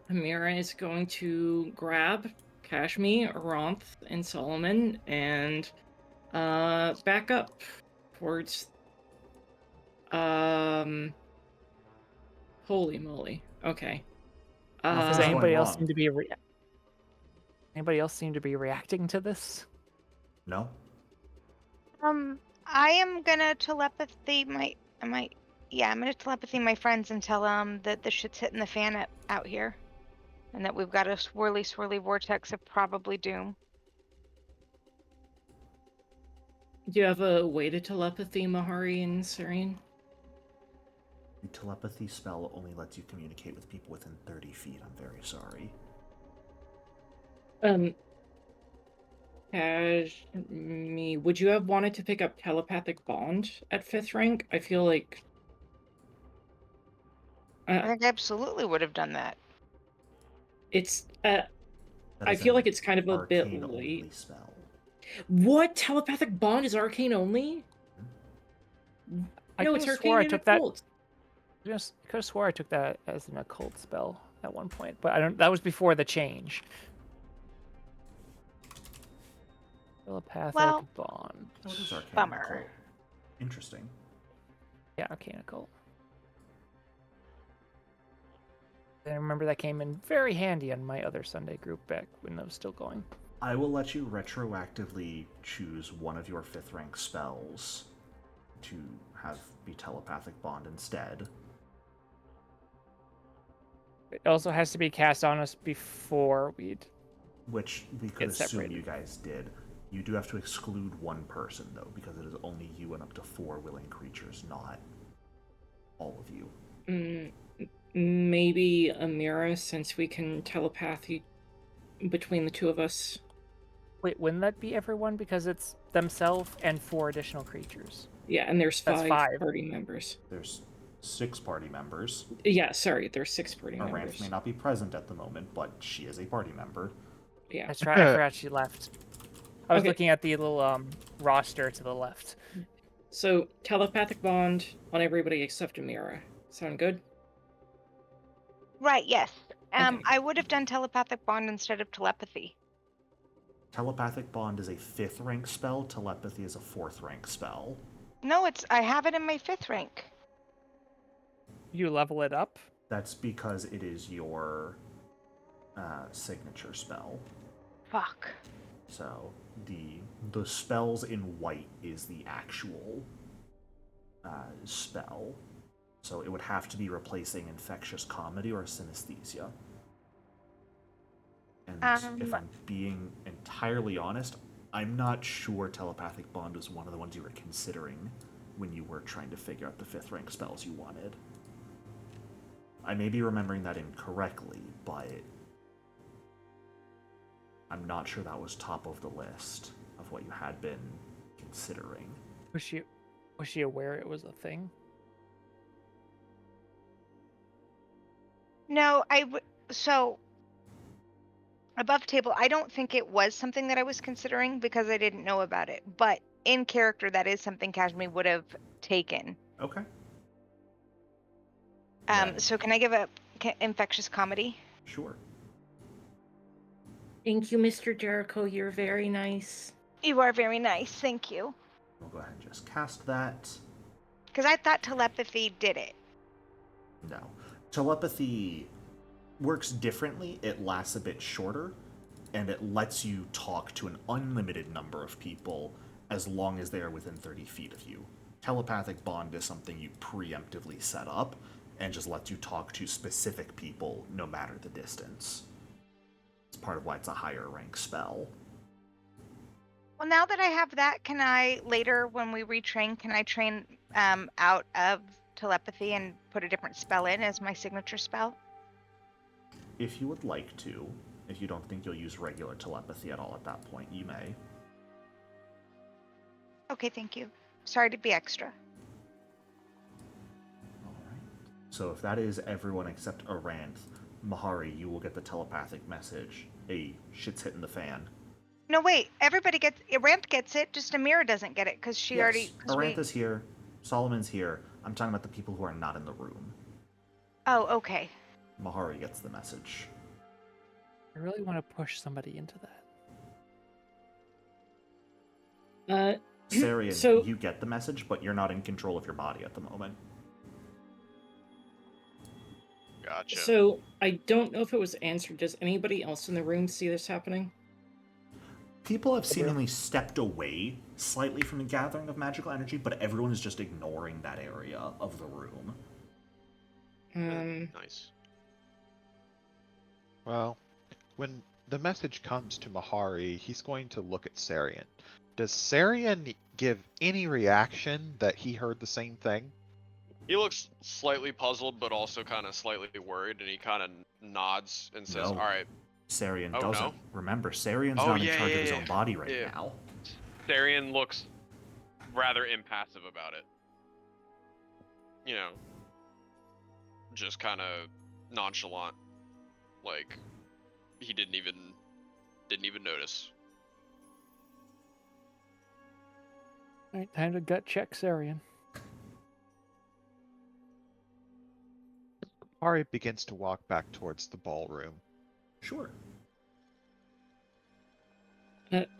Amira is going to grab Kashmi, Aranth, and Solomon and back up towards holy moly. Okay. Nothing's Does going anybody else wrong. seem to be reacting to this? No? I am gonna telepathy I'm gonna telepathy my friends and tell them that the shit's hitting the fan out here. And that we've got a swirly vortex of probably doom. Do you have a way to telepathy Mahari and Serene? The telepathy spell only lets you communicate with people within 30 feet. I'm very sorry. Kashmi, would you have wanted to pick up telepathic bond at 5th rank? I feel like I think I absolutely would have done that. it's That I is feel an like it's kind of a bit arcane-only late. spell. What? Telepathic bond is arcane only? I No, could it's have swore I arcane and took that. occult. I could have swore I took that as an occult spell at one point, but I don't. That was before the change. Telepathic bond. Oh, it is arcane and Bummer. occult. Interesting. Yeah, arcane occult. I remember that came in very handy on my other Sunday group back when that was still going. I will let you retroactively choose one of your 5th rank spells to have be telepathic bond instead. It also has to be cast on us before we'd. Which we could Get assume separated. you guys did. You do have to exclude one person, though, because it is only you and up to 4 willing creatures, not all of you. Maybe Amira, since we can telepathy between the two of us. Wait, wouldn't that be everyone? Because it's themselves and 4 additional creatures. Yeah, and there's That's 5 5. party members. There's 6 party members. Yeah, sorry, there's 6 party Aranth members. may not be present at the moment, but she is a party member. Yeah. That's right. I forgot she left. I was Okay. looking at the little roster to the left. So telepathic bond on everybody except Amira. Sound good? Right, yes. Okay. I would have done telepathic bond instead of telepathy. Telepathic bond is a 5th rank spell, telepathy is a 4th rank spell. No, I have it in my 5th rank. You level it up. That's because it is your signature spell. Fuck. So the spells in white is the actual spell. So it would have to be replacing infectious comedy or synesthesia. And if I'm being entirely honest, I'm not sure telepathic bond was one of the ones you were considering when you were trying to figure out the 5th rank spells you wanted. I may be remembering that incorrectly, but I'm not sure that was top of the list of what you had been considering. Was she aware it was a thing? No, so above table, I don't think it was something that I was considering because I didn't know about it. But in character, that is something Kashmi would have taken. Okay. So can I give a infectious comedy? Sure. Thank you, Mr. Jericho. You're very nice. You are very nice, thank you. We'll go ahead and just cast that. Because I thought telepathy did it. No. Telepathy works differently. It lasts a bit shorter, and it lets you talk to an unlimited number of people as long as they are within 30 feet of you. Telepathic bond is something you preemptively set up and just lets you talk to specific people no matter the distance. It's part of why it's a higher rank spell. Well, now that I have that, can I later, when we retrain, can I train out of telepathy and put a different spell in as my signature spell? If you would like to, if you don't think you'll use regular telepathy at all at that point, you may. Okay, thank you. Sorry to be extra. Alright. So if that is everyone except Aranth, Mahari, you will get the telepathic message. Hey, shit's hitting the fan. No, wait. Everybody gets. Ramp gets it. Just Amira doesn't get it because she already. Cause Aranth is here. Solomon's here. I'm talking about the people who are not in the room. Oh, okay. Mahari gets the message. I really want to push somebody into that. Sarian, So- you get the message, but you're not in control of your body at the moment. Gotcha. So I don't know if it was answered. Does anybody else in the room see this happening? People have seemingly stepped away slightly from the gathering of magical energy, but everyone is just ignoring that area of the room. Nice. Well, when the message comes to Mahari, he's going to look at Sarian. Does Sarian give any reaction that he heard the same thing? He looks slightly puzzled, but also kind of slightly worried, and he kind of nods and says, No. "All right." Sarian Oh, doesn't. no? Remember, Sarian's Oh, not in yeah, charge yeah, of his yeah. own body right Yeah. now. Darian looks rather impassive about it. You know, just kind of nonchalant, like he didn't even notice. Alright, time to gut check Sarian. Mahari begins to walk back towards the ballroom. Sure.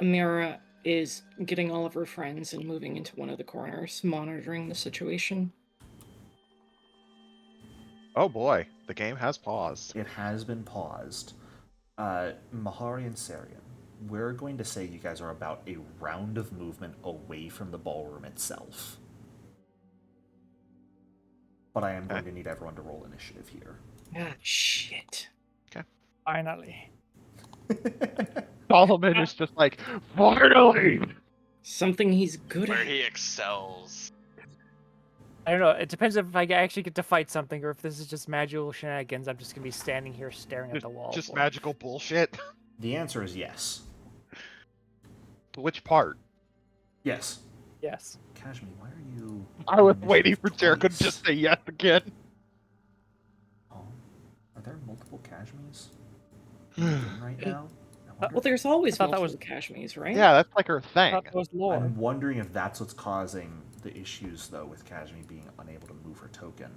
Amira is getting all of her friends and moving into one of the corners, monitoring the situation. Oh boy, the game has paused. It has been paused. Mahari and Sarian, we're going to say you guys are about a round of movement away from the ballroom itself. But I am going to need everyone to roll initiative here. Ah, shit. Finally. Solomon is just like, finally! Something he's good Where at. he excels. I don't know. It depends if I actually get to fight something or if this is just magical shenanigans. I'm just gonna be standing here staring at the wall. Just for. magical bullshit. The answer is yes. Which part? Yes. Yes. Kashmi, why are you... I was initiative waiting for Jericho to twice? just say yes again. Oh, are there multiple Kashmis in the game right now? I wonder Well, there's always I thought that multiple Kashmis, right? Yeah, that's like her I thing. thought that was lore. I'm wondering if that's what's causing the issues, though, with Kashmi being unable to move her token.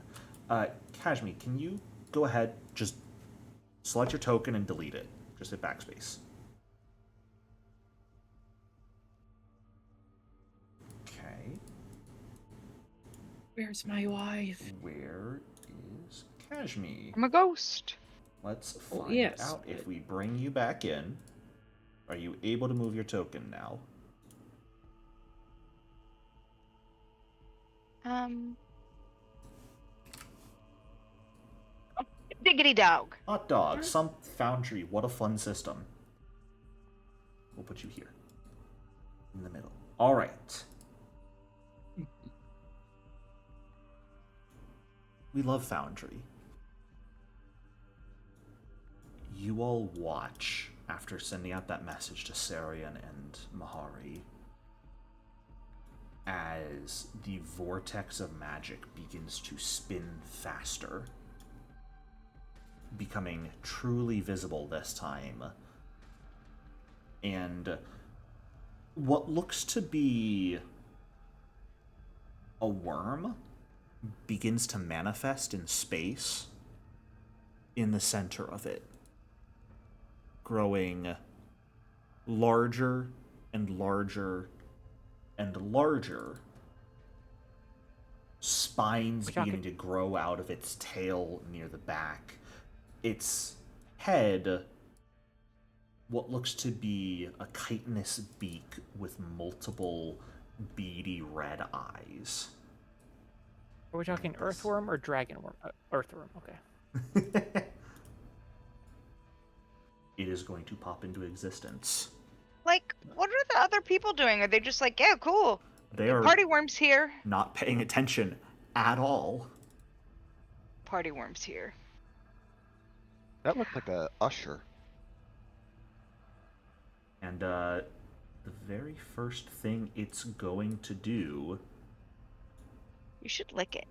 Kashmi, can you go ahead, just select your token and delete it? Just hit backspace. Okay. Where's my wife? Where is Kashmi? I'm a ghost. Let's Well, find yes, out if but- we bring you back in. Are you able to move your token now? Diggity dog. Hot dog, some foundry. What a fun system. We'll put you here. In the middle. Alright. We love Foundry. You all watch after sending out that message to Sarian and Mahari as the vortex of magic begins to spin faster, becoming truly visible this time. And what looks to be a worm begins to manifest in space in the center of it, growing larger and larger and larger, spines beginning to grow out of its tail near the back. Its head, what looks to be a chitinous beak with multiple beady red eyes. Are we talking earthworm or dragon worm? Earthworm, okay. It is going to pop into existence. Like, what are the other people doing? Are they just like, yeah, cool. They are Party worm's here. not paying attention at all. Party worm's here. That looked like a usher. And the very first thing it's going to do You should lick it.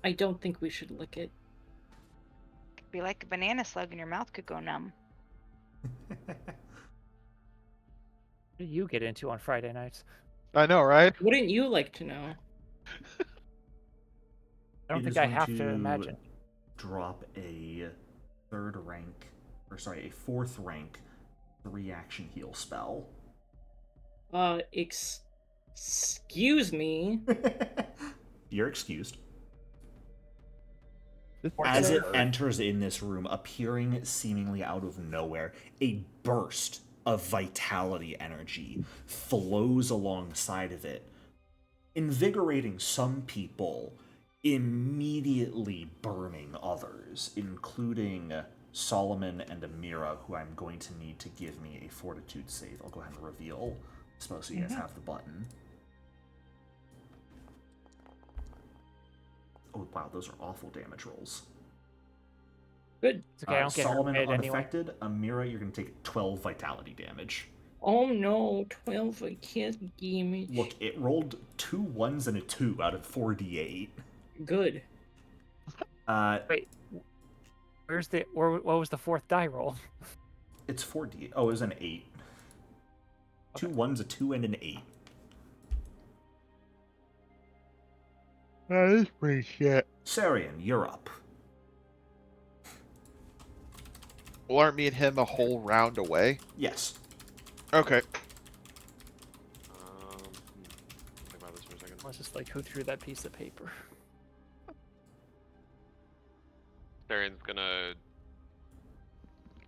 I don't think we should lick it. Could be like a banana slug and your mouth could go numb. What do you get into on Friday nights? I know, right? Wouldn't you like to know? I don't It think is I going have to imagine. Drop a fourth rank 3-action heal spell. Excuse me. You're excused. This As it hurt. enters in this room, appearing seemingly out of nowhere, a burst of vitality energy flows alongside of it, invigorating some people, immediately burning others, including Solomon and Amira, who I'm going to need to give me a fortitude save. I'll go ahead and reveal spell so you guys have the button. Oh wow, those are awful damage rolls. Good. It's okay, I don't get hurt Solomon by it anyway. unaffected. Amira, you're going to take 12 vitality damage. Oh no, 12 vitality damage. Look, it rolled 2 1s and a 2 out of 4d8. Good. Wait, what was the fourth die roll? It's 4d8. Oh, it was an 8. 2 1s, a 2, and an 8. That is pretty shit. Sarian, you're up. Well, aren't me and him a whole round away? Yes. Okay. Think about this for a second. Let's just like who threw that piece of paper. Darian's gonna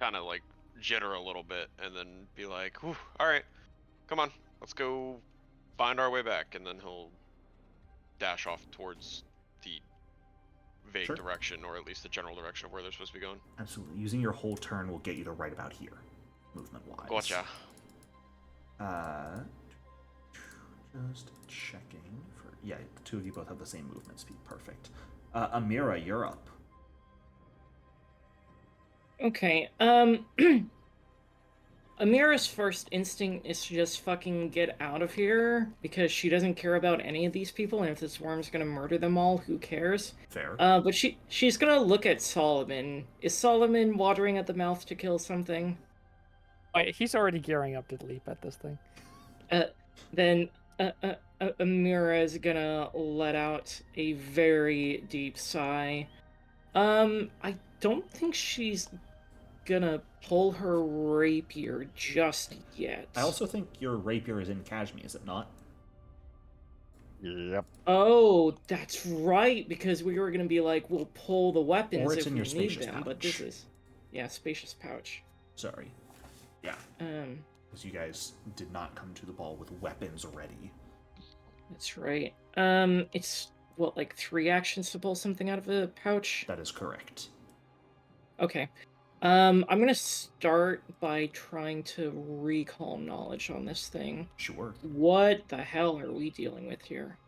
kind of like jitter a little bit and then be like, "Whew, all right, come on, let's go find our way back." And then he'll dash off towards the vague Sure. direction, or at least the general direction of where they're supposed to be going. Absolutely. Using your whole turn will get you to right about here, movement-wise. Gotcha. Just checking for... Yeah, the two of you both have the same movement speed. Perfect. Amira, you're up. Okay, Amira's first instinct is to just fucking get out of here because she doesn't care about any of these people, and if this worm's gonna murder them all, who cares? Fair. But she's gonna look at Solomon. Is Solomon watering at the mouth to kill something? Wait, he's already gearing up to leap at this thing. Then Amira is gonna let out a very deep sigh. I don't think she's gonna pull her rapier just yet. I also think your rapier is in Kashmir, is it not? Yep. Oh, that's right, because we were gonna be like, we'll pull the weapons Or it's if in we your need spacious them, but this pouch. is... Yeah, spacious pouch. Sorry. Yeah, because you guys did not come to the ball with weapons ready. That's right. It's, what, like 3 actions to pull something out of a pouch? That is correct. Okay. I'm gonna start by trying to recall knowledge on this thing. Sure. What the hell are we dealing with here?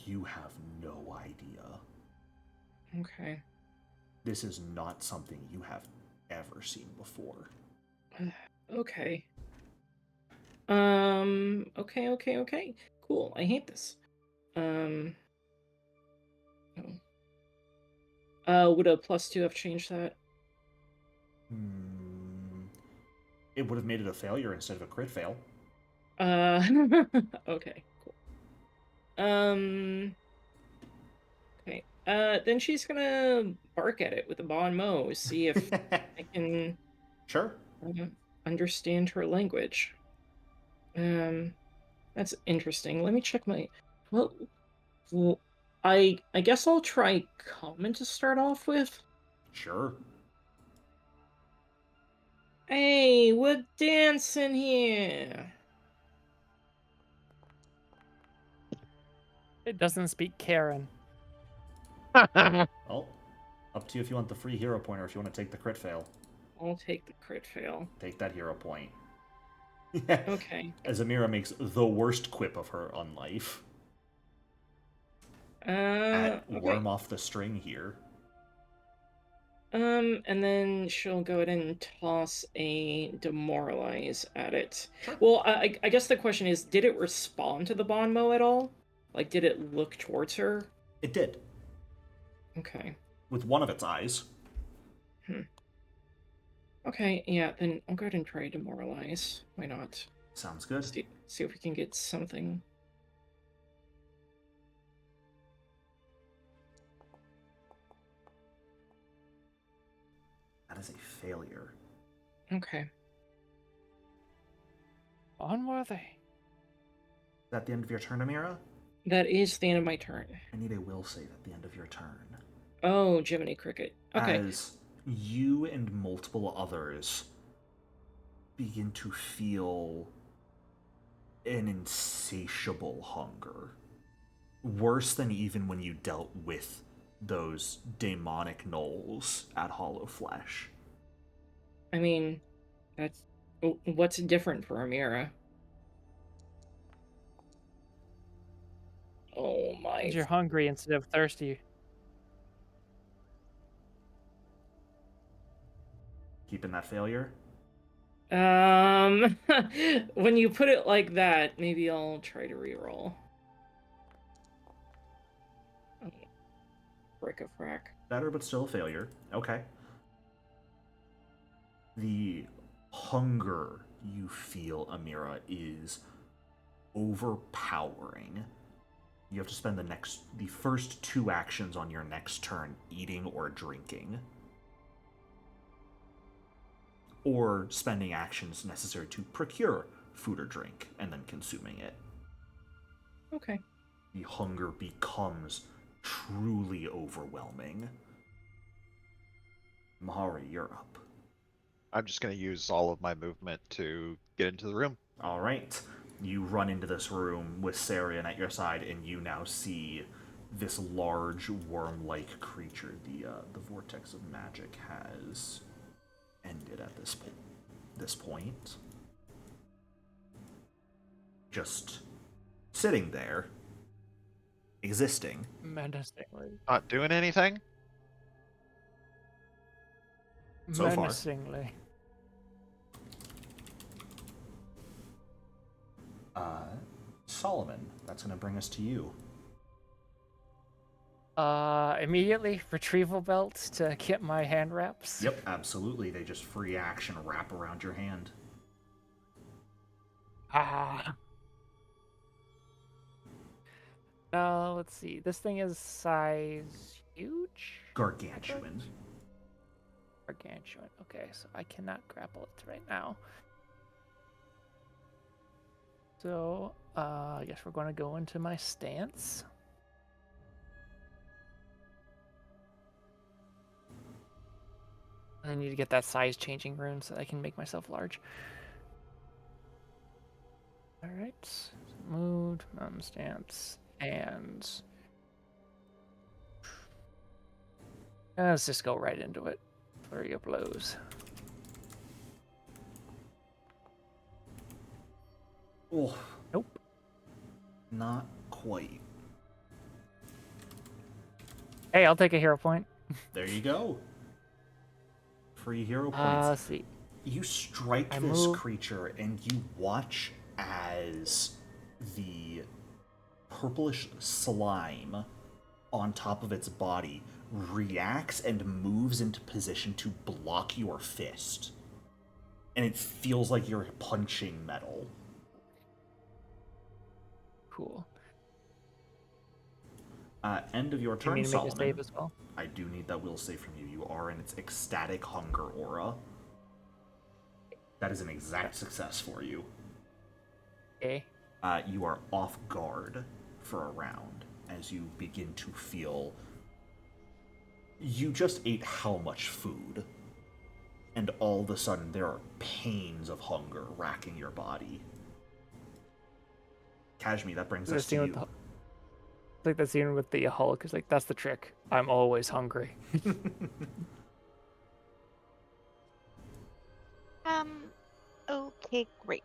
You have no idea. Okay. This is not something you have ever seen before. Okay. Okay. Cool. I hate this. Oh. Would a +2 have changed that? It would have made it a failure instead of a crit fail. Okay, cool. Okay. Then she's gonna bark at it with a bon mot, see if I can Sure. understand her language. That's interesting. Let me check my... Well, I guess I'll try common to start off with. Sure. Hey, we're dancing here. It doesn't speak Karen. Well, up to you if you want the free hero point or if you want to take the crit fail. I'll take the crit fail. Take that hero point. Okay. As Amira makes the worst quip of her on life. At Okay. worm off the string here. And then she'll go ahead and toss a demoralize at it. Sure. Well, I guess the question is, did it respond to the Bonmo at all? Like, did it look towards her? It did, Okay. with one of its eyes. Okay, yeah, then I'll go ahead and try demoralize. Why not? Sounds good. See if we can get something. That is a failure. Okay. Unworthy. Is that the end of your turn, Amira? That is the end of my turn. I need a will save at the end of your turn. Oh, Jiminy Cricket. Okay. As you and multiple others begin to feel an insatiable hunger. Worse than even when you dealt with those demonic gnolls at Hollow Flesh. I mean, that's what's different for Amira. Oh my. You're hungry instead of thirsty. Keeping that failure? When you put it like that, maybe I'll try to reroll. Oh, frick a frack. Better, but still a failure. Okay. The hunger you feel, Amira, is overpowering. You have to spend the first 2 actions on your next turn eating or drinking. Or spending actions necessary to procure food or drink and then consuming it. Okay. The hunger becomes truly overwhelming. Mahari, you're up. I'm just going to use all of my movement to get into the room. All right. You run into this room with Sarian at your side, and you now see this large worm-like creature. The vortex of magic has ended at this point. Just sitting there, existing. Menacingly. Not doing anything? So far. Menacingly. Solomon, that's going to bring us to you. Immediately retrieval belt to get my hand wraps. Yep, absolutely. They just free action wrap around your hand. Ah. Let's see. This thing is size huge? Gargantuan. Gargantuan. Okay, so I cannot grapple it right now. So, I guess we're going to go into my stance. I need to get that size changing rune so that I can make myself large. Alright, so moved, mountain stance, and let's just go right into it. Flurry of blows. Oh. Nope. Not quite. Hey, I'll take a hero point. There you go. Free hero points. Let's see. You strike I this move. creature and you watch as the purplish slime on top of its body reacts and moves into position to block your fist. And it feels like you're punching metal. Cool. End of your Do you turn, need to make a Solomon. save as well? I do need that will save from you. You are in its ecstatic hunger aura. That is an exact success for you. Okay. You are off guard for a round as you begin to feel you just ate how much food, and all of a sudden there are pains of hunger racking your body. Kashmi, that brings us to you. It's like that scene with the Hulk. It's like, that's the trick. I'm always hungry. Okay, great.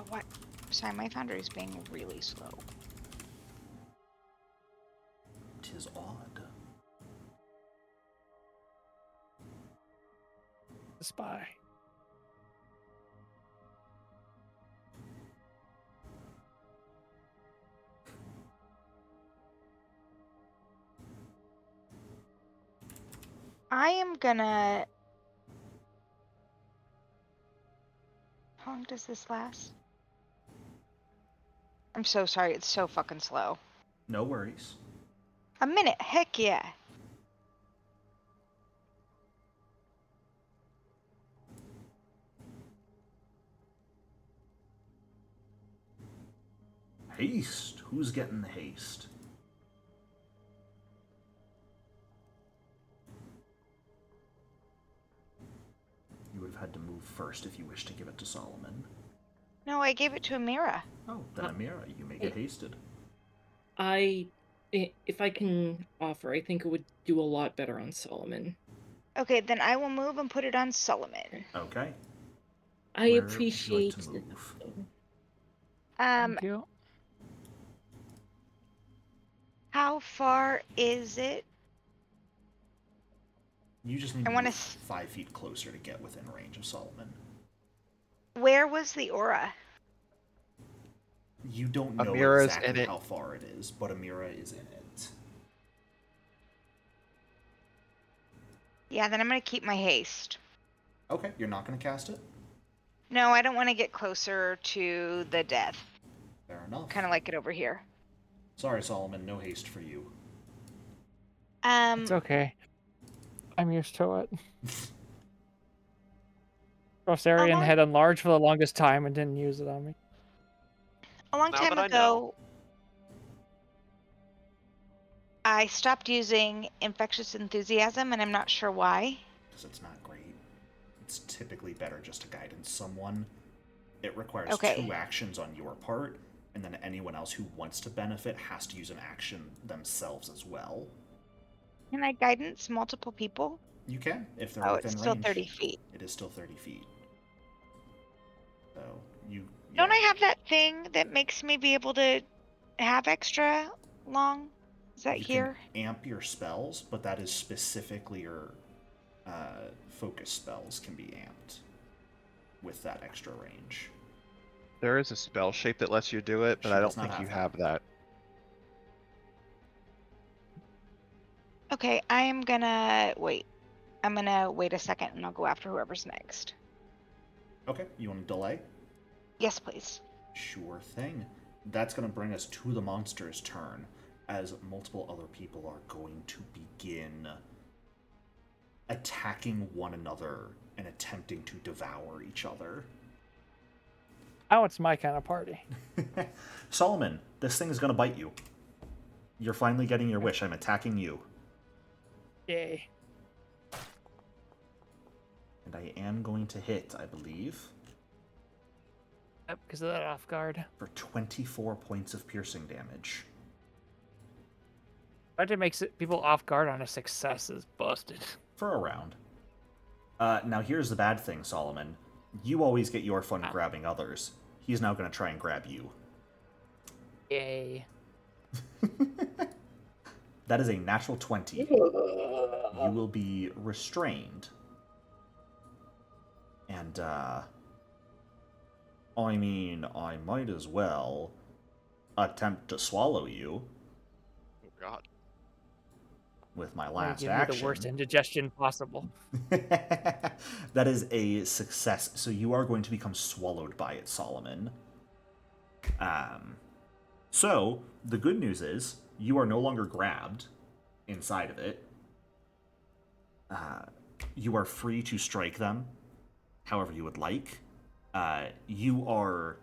What? time my foundry's being really slow. 'Tis odd. The spy. I am gonna... How long does this last? I'm so sorry, it's so fucking slow. No worries. A minute, heck yeah. Haste. Who's getting the haste? You would have had to move first if you wish to give it to Solomon. No, I gave it to Amira. Oh, then Amira, you may get hasted. If I can offer, I think it would do a lot better on Solomon. Okay, then I will move and put it on Solomon. Okay. I Where would you like appreciate to it. move? Thank you. How far is it? You just need I to wanna move s- 5 feet closer to get within range of Solomon. Where was the aura? You don't know Amira's exactly in it. how far it is, but Amira is in it. Yeah, then I'm gonna keep my haste. Okay, you're not going to cast it? No, I don't want to get closer to the death. Fair enough. Kind of like it over here. Sorry, Solomon, no haste for you. It's okay. I'm used to it. Rosarian long- had enlarged for the longest time and didn't use it on me. A long Now time that I ago, know. I stopped using infectious enthusiasm, and I'm not sure why. Because it's not great. It's typically better just to guidance someone. It requires Okay. 2 actions on your part, and then anyone else who wants to benefit has to use an action themselves as well. Can I guidance multiple people? You can, if they're Oh, within it's still range. 30 feet. It is still 30 feet. So, Don't I yeah. have that thing that makes me be able to have extra long? Is that You here? can amp your spells, but that is specifically your focus spells can be amped with that extra range. There is a spell shape that lets you do it, but She I does don't not think you have have that. Okay, I am gonna wait. I'm gonna wait a second and I'll go after whoever's next. Okay, you want to delay? Yes, please. Sure thing. That's going to bring us to the monster's turn, as multiple other people are going to begin attacking one another and attempting to devour each other. Oh, it's my kind of party. Solomon, this thing is going to bite you. You're finally getting your wish. I'm attacking you. Yay. And I am going to hit, I believe, Yep, because of that off guard. for 24 points of piercing damage. Trying to make people off guard on a success is busted. For a round. Now here's the bad thing, Solomon. You always get your fun grabbing others. He's now going to try and grab you. Yay. That is a natural 20. You will be restrained. And, I mean, I might as well attempt to swallow you Oh god. with my I'm gonna last give you action. the worst indigestion possible. That is a success. So you are going to become swallowed by it, Solomon. So the good news is you are no longer grabbed inside of it. You are free to strike them however you would like. You are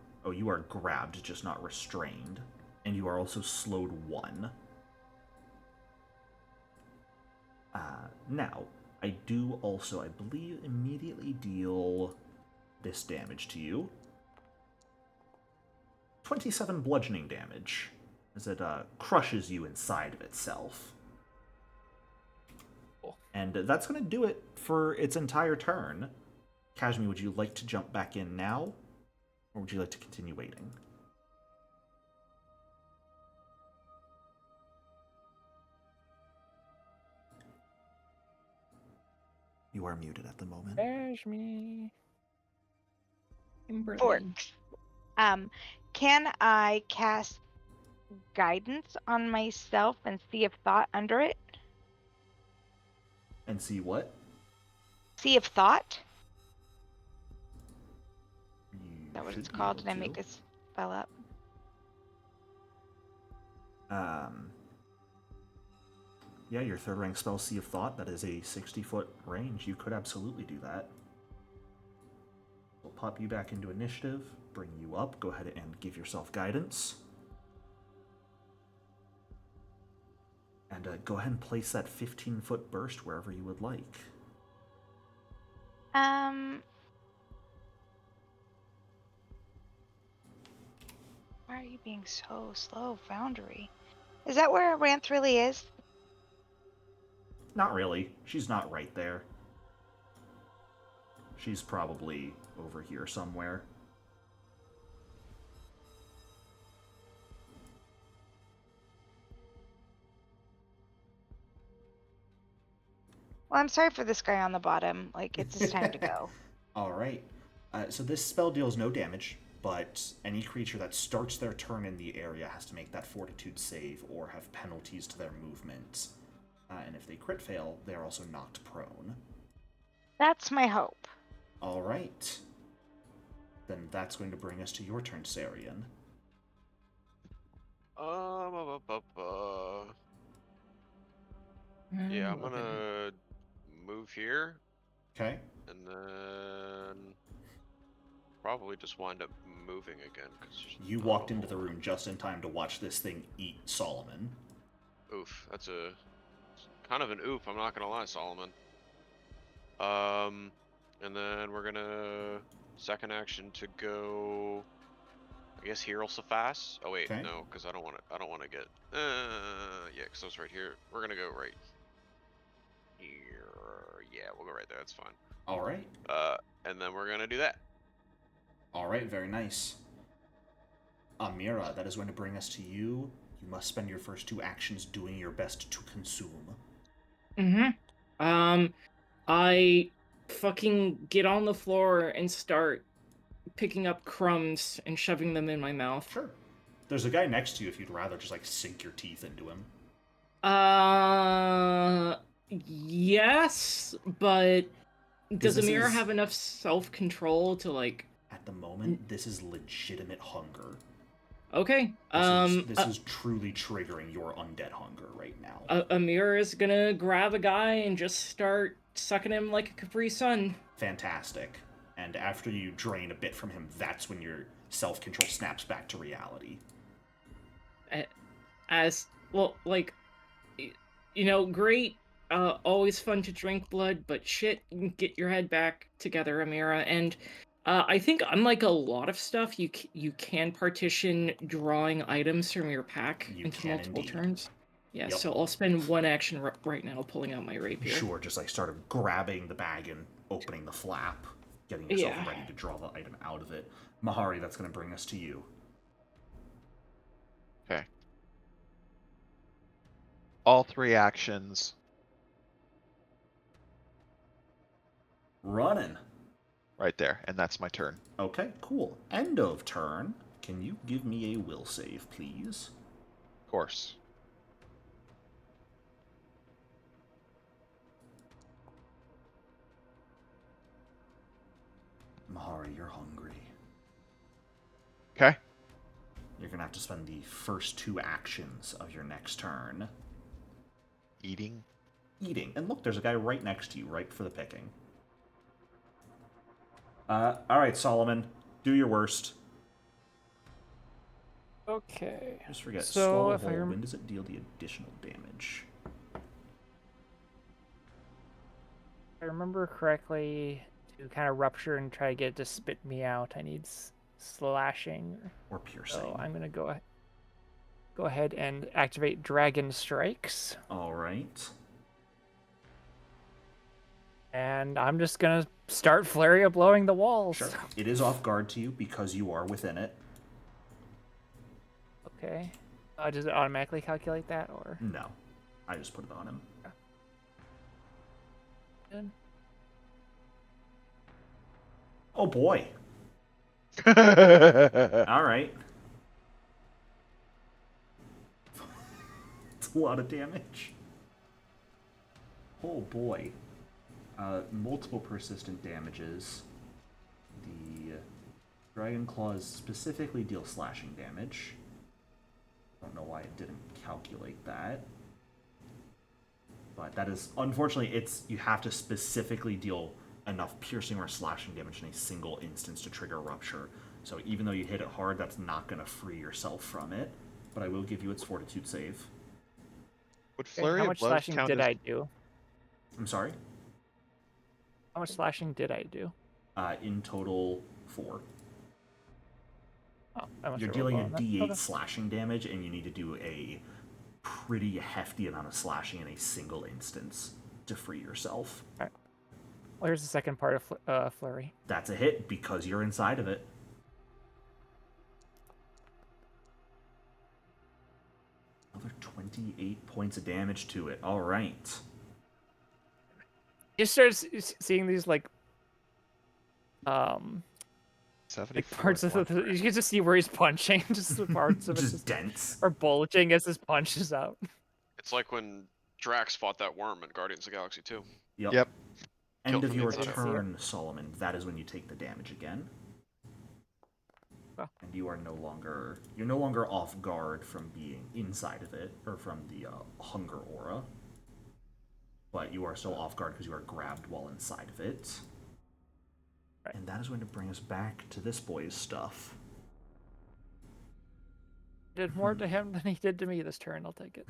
grabbed, just not restrained, and you are also slowed 1. Now, I do also, I believe, immediately deal this damage to you. 27 bludgeoning damage, as it crushes you inside of itself. Cool. And that's going to do it for its entire turn. Kashmi, would you like to jump back in now? Or would you like to continue waiting? You are muted at the moment. There's me. Kimberly. Forks. Can I cast guidance on myself and see if thought under it? And see what? See if thought? You Is that what should it's be called? able Did I make to. a spell up? Yeah, your third rank spell, Sea of Thought, that is a 60-foot range. You could absolutely do that. We'll pop you back into initiative, bring you up, go ahead and give yourself guidance. And go ahead and place that 15-foot burst wherever you would like. Why are you being so slow, Foundry? Is that where Ranth really is? Not really. She's not right there. She's probably over here somewhere. Well, I'm sorry for this guy on the bottom. Like, it's his time to go. Alright. So this spell deals no damage, but any creature that starts their turn in the area has to make that fortitude save or have penalties to their movement. And if they crit fail, they're also knocked prone. That's my hope. Alright. Then that's going to bring us to your turn, Sarian. Yeah, I'm gonna move here, Okay. and then probably just wind up moving again. You walked into the room just in time to watch this thing eat Solomon. Oof, that's a kind of an oof. I'm not gonna lie, Solomon. And then we're gonna second action to go. I guess here also fast. Oh wait, Okay. no, because I don't want to get. Yeah, because I was right here. We're gonna go right here. Yeah, we'll go right there. That's fine. All right. And then we're gonna do that. All right. Very nice. Amira, that is going to bring us to you. You must spend your first 2 actions doing your best to consume. I fucking get on the floor and start picking up crumbs and shoving them in my mouth. Sure. There's a guy next to you if you'd rather just like sink your teeth into him. Yes, but does this Amira is- have enough self-control to like? At the moment, this is legitimate hunger. Okay. This is truly triggering your undead hunger right now. Amira is gonna grab a guy and just start sucking him like a Capri Sun. Fantastic. And after you drain a bit from him, that's when your self-control snaps back to reality. As well, like, you know, great. Always fun to drink blood, but shit, get your head back together, Amira. And I think unlike a lot of stuff, you can partition drawing items from your pack You into can multiple indeed. turns. Yeah, Yep. so I'll spend 1 action right now pulling out my rapier. Sure, just like sort of grabbing the bag and opening the flap, getting yourself Yeah. ready to draw the item out of it. Mahari, that's going to bring us to you. Okay. All 3 actions. Running. Right there, and that's my turn. Okay, cool. End of turn. Can you give me a will save, please? Of course. Mahari, you're hungry. Okay. You're going to have to spend the first 2 actions of your next turn Eating. eating. And look, there's a guy right next to you, ripe for the picking. Alright, Solomon. Do your worst. Okay. Just forget, So, Skull if I Hole, when does it deal the additional damage? If I remember correctly, to kind of rupture and try to get it to spit me out, I need slashing. Or piercing. So I'm gonna go ahead and activate Dragon Strikes, Alright. and I'm just gonna start flurry of blowing the walls. Sure. It is off guard to you because you are within it. Okay. Does it automatically calculate that, or? No. I just put it on him. Good. Oh boy. All right. It's a lot of damage. Oh boy. Multiple persistent damages. The Dragon Claws specifically deal slashing damage. Don't know why it didn't calculate that. But that is, unfortunately, you have to specifically deal enough piercing or slashing damage in a single instance to trigger Rupture. So even though you hit it hard, that's not going to free yourself from it. But I will give you its Fortitude save. Would Flurry How of much Blows slashing count did as... I do? I'm sorry? How much slashing did I do? In total, 4. Oh, I must You're have rolled dealing a well on that. D8 Okay. slashing damage, and you need to do a pretty hefty amount of slashing in a single instance to free yourself. Well, here's the second part of Flurry. That's a hit because you're inside of it. Another 28 points of damage to it. All right. You start seeing these like 74 parts of the, you can just see where he's punching, just the parts of it Just dents. are bulging as his punches out. It's like when Drax fought that worm in Guardians of the Galaxy 2. Yep. End Killed of from the your inside out. turn, Solomon. That is when you take the damage again. Oh. And you're no longer off guard from being inside of it, or from the hunger aura. But you are still off guard because you are grabbed while inside of it. Right. And that is going to bring us back to this boy's stuff. Did more to him than he did to me this turn. I'll take it.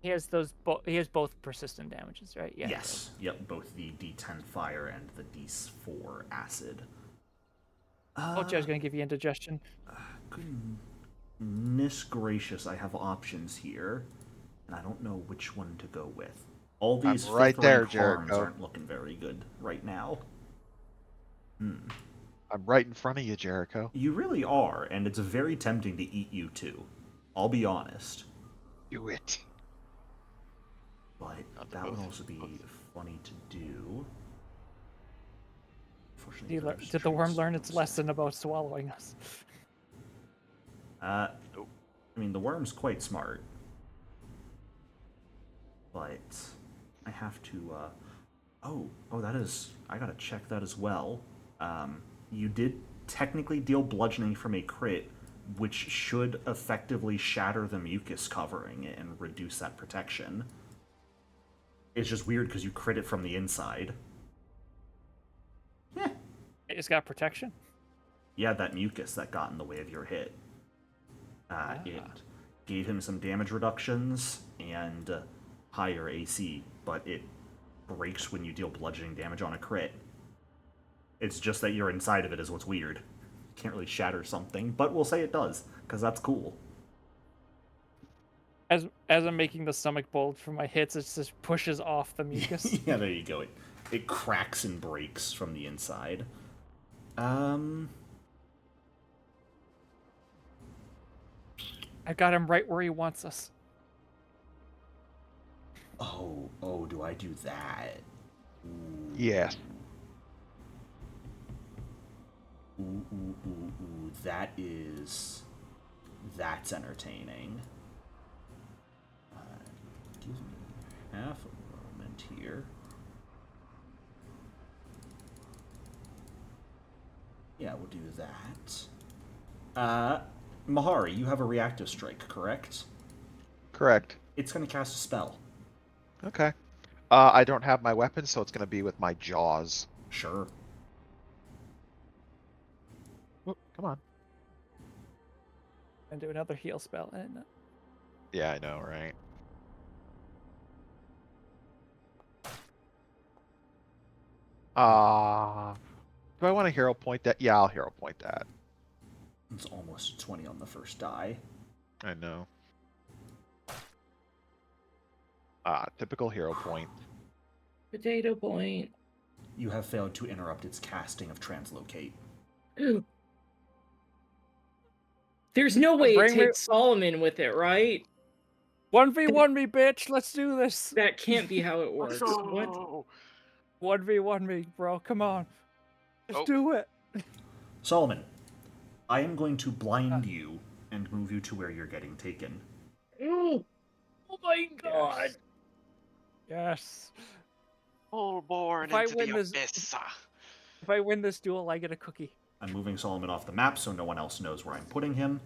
He has those. He has both persistent damages, right? Yeah. Yes. Yep. Both the D10 fire and the D4 acid. I told you I was going to give you indigestion. Goodness gracious, I have options here, and I don't know which one to go with. All these I'm right fifth there, rank harms Jericho. aren't looking very good right now. I'm right in front of you, Jericho. You really are, and it's very tempting to eat you too. I'll be honest. Do it. But Not that both. would also be funny to do. Unfortunately, Did, those did the worm traits learn don't its say. lesson about swallowing us? I mean, the worm's quite smart. But I have to, oh, that is, I gotta check that as well. You did technically deal bludgeoning from a crit, which should effectively shatter the mucus covering it and reduce that protection. It's just weird because you crit it from the inside. Yeah. It's got protection. Yeah, that mucus that got in the way of your hit. It gave him some damage reductions and higher AC, but it breaks when you deal bludgeoning damage on a crit. It's just that you're inside of it is what's weird. Can't really shatter something, but we'll say it does, because that's cool. As I'm making the stomach bulge from my hits, it just pushes off the mucus. Yeah, there you go. It cracks and breaks from the inside. I got him right where he wants us. Oh, do I do that? Ooh. Yes. Ooh, that's entertaining. Give me half a moment here. Yeah, we'll do that. Mahari, you have a reactive strike, correct? Correct. It's going to cast a spell. Okay. I don't have my weapon, so it's going to be with my jaws. Sure. Oh, come on. And do another heal spell. And Yeah, I know, right? Do I want to hero point that? Yeah, I'll hero point that. It's almost a 20 on the first die. I know. Typical hero point. Potato point. You have failed to interrupt its casting of Translocate. Ooh. There's no way it Bring me- takes Solomon with it, right? 1v1 me, bitch. Let's do this. That can't be how it works. Let's What? go! 1v1 me, bro. Come on. Just Oh. do it. Solomon, I am going to blind you and move you to where you're getting taken. Oh my god! Yes. Full born If I into win the this- abyss. If I win this duel, I get a cookie. I'm moving Solomon off the map so no one else knows where I'm putting him.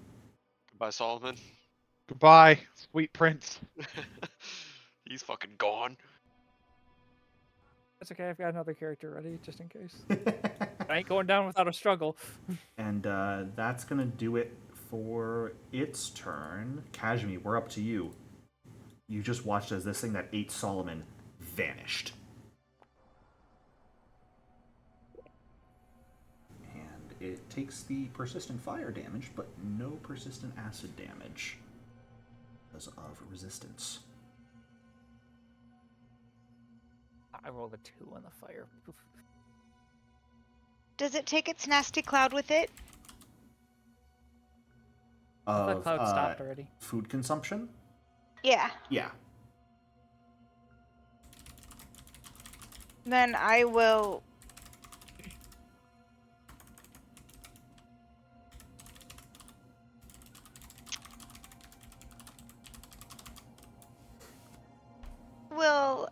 Goodbye, Solomon. Goodbye, sweet prince. He's fucking gone. That's okay. I've got another character ready, just in case. I ain't going down without a struggle. And that's gonna do it for its turn. Kashmi, we're up to you. You just watched as this thing that ate Solomon vanished. And it takes the persistent fire damage, but no persistent acid damage because of resistance. I rolled a 2 on the fire. Oof. Does it take its nasty cloud with it? The Of cloud stopped already. food consumption? Yeah. Yeah. Then I will. Will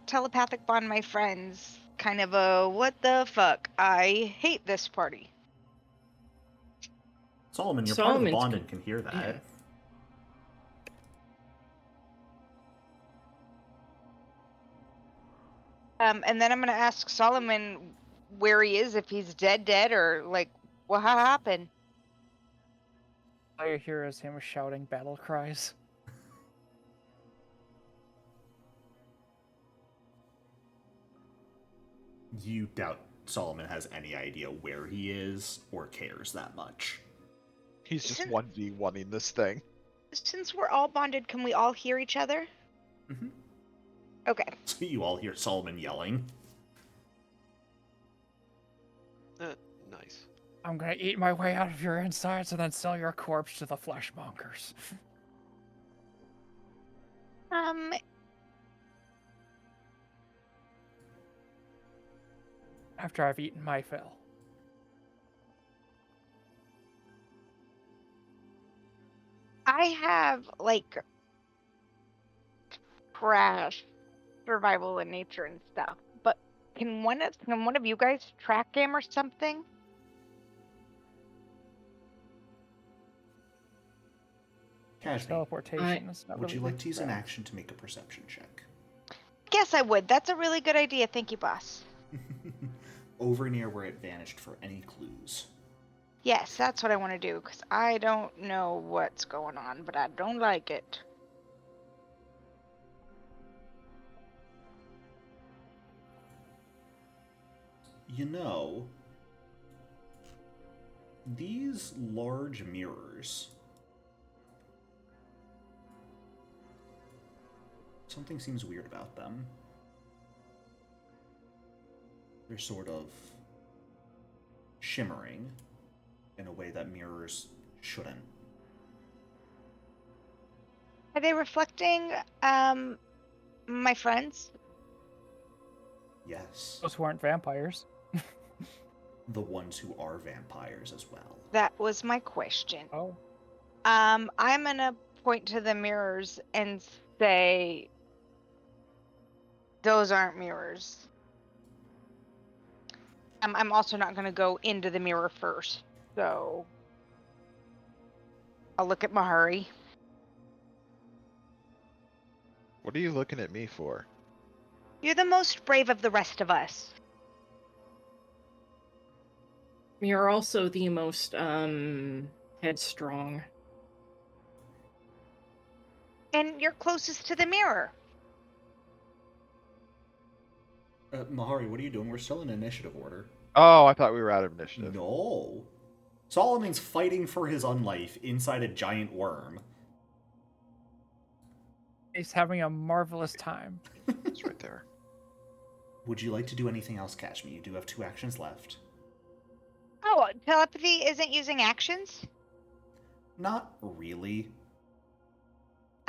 telepathic bond my friends. Kind of a what the fuck? I hate this party. Solomon, you're part of the Solomon's bond and can hear that. yeah. And then I'm gonna ask Solomon where he is, if he's dead, or like what happened. All you hear is him shouting battle cries. You doubt Solomon has any idea where he is or cares that much. He's just Isn't- 1v1ing this thing. Since we're all bonded, can we all hear each other? Mhm. Okay. So you all hear Solomon yelling. Nice. I'm gonna eat my way out of your insides and then sell your corpse to the fleshmongers. After I've eaten my fill. I have like crash, survival in nature and stuff. But can one of you guys track him or something? Kashmi, Teleportation is not would really you like to use an bad. action to make a perception check? Yes, I would. That's a really good idea. Thank you, boss. Over near where it vanished for any clues. Yes, that's what I want to do because I don't know what's going on, but I don't like it. You know, these large mirrors. Something seems weird about them. They're sort of shimmering in a way that mirrors shouldn't. Are they reflecting my friends? Yes, Those weren't vampires. the ones who are vampires as well. That was my question. Oh. I'm gonna point to the mirrors and say, those aren't mirrors. I'm also not gonna go into the mirror first, so I'll look at Mahari. What are you looking at me for? You're the most brave of the rest of us. You're also the most headstrong. And you're closest to the mirror. Mahari, what are you doing? We're still in initiative order. Oh, I thought we were out of initiative. No. Solomon's fighting for his unlife inside a giant worm. He's having a marvelous time. It's right there. Would you like to do anything else, Kashmi? You do have 2 actions left. Oh, telepathy isn't using actions? Not really.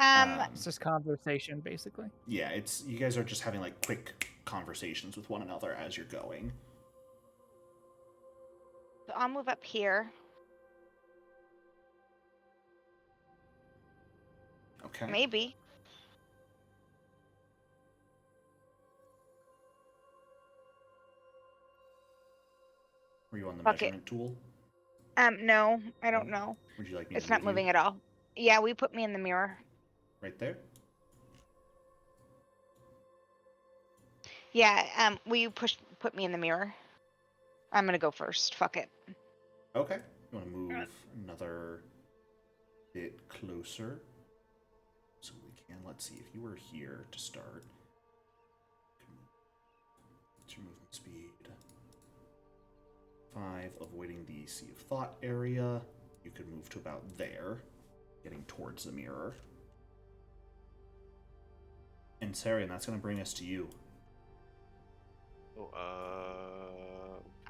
It's just conversation, basically. Yeah, it's you guys are just having like quick conversations with one another as you're going. So I'll move up here. Okay. Maybe. Were you on the Fuck it. measurement tool? No, I don't know. Would you like me It's to not move you? moving at all. Yeah, we put me in the mirror. Right there? Yeah, will you put me in the mirror? I'm gonna go first. Fuck it. Okay. You want to move another bit closer? So we can. Let's see. If you were here to start. What's your movement speed? 5, avoiding the Sea of Thought area. You could move to about there, getting towards the mirror. And Sarian, that's going to bring us to you.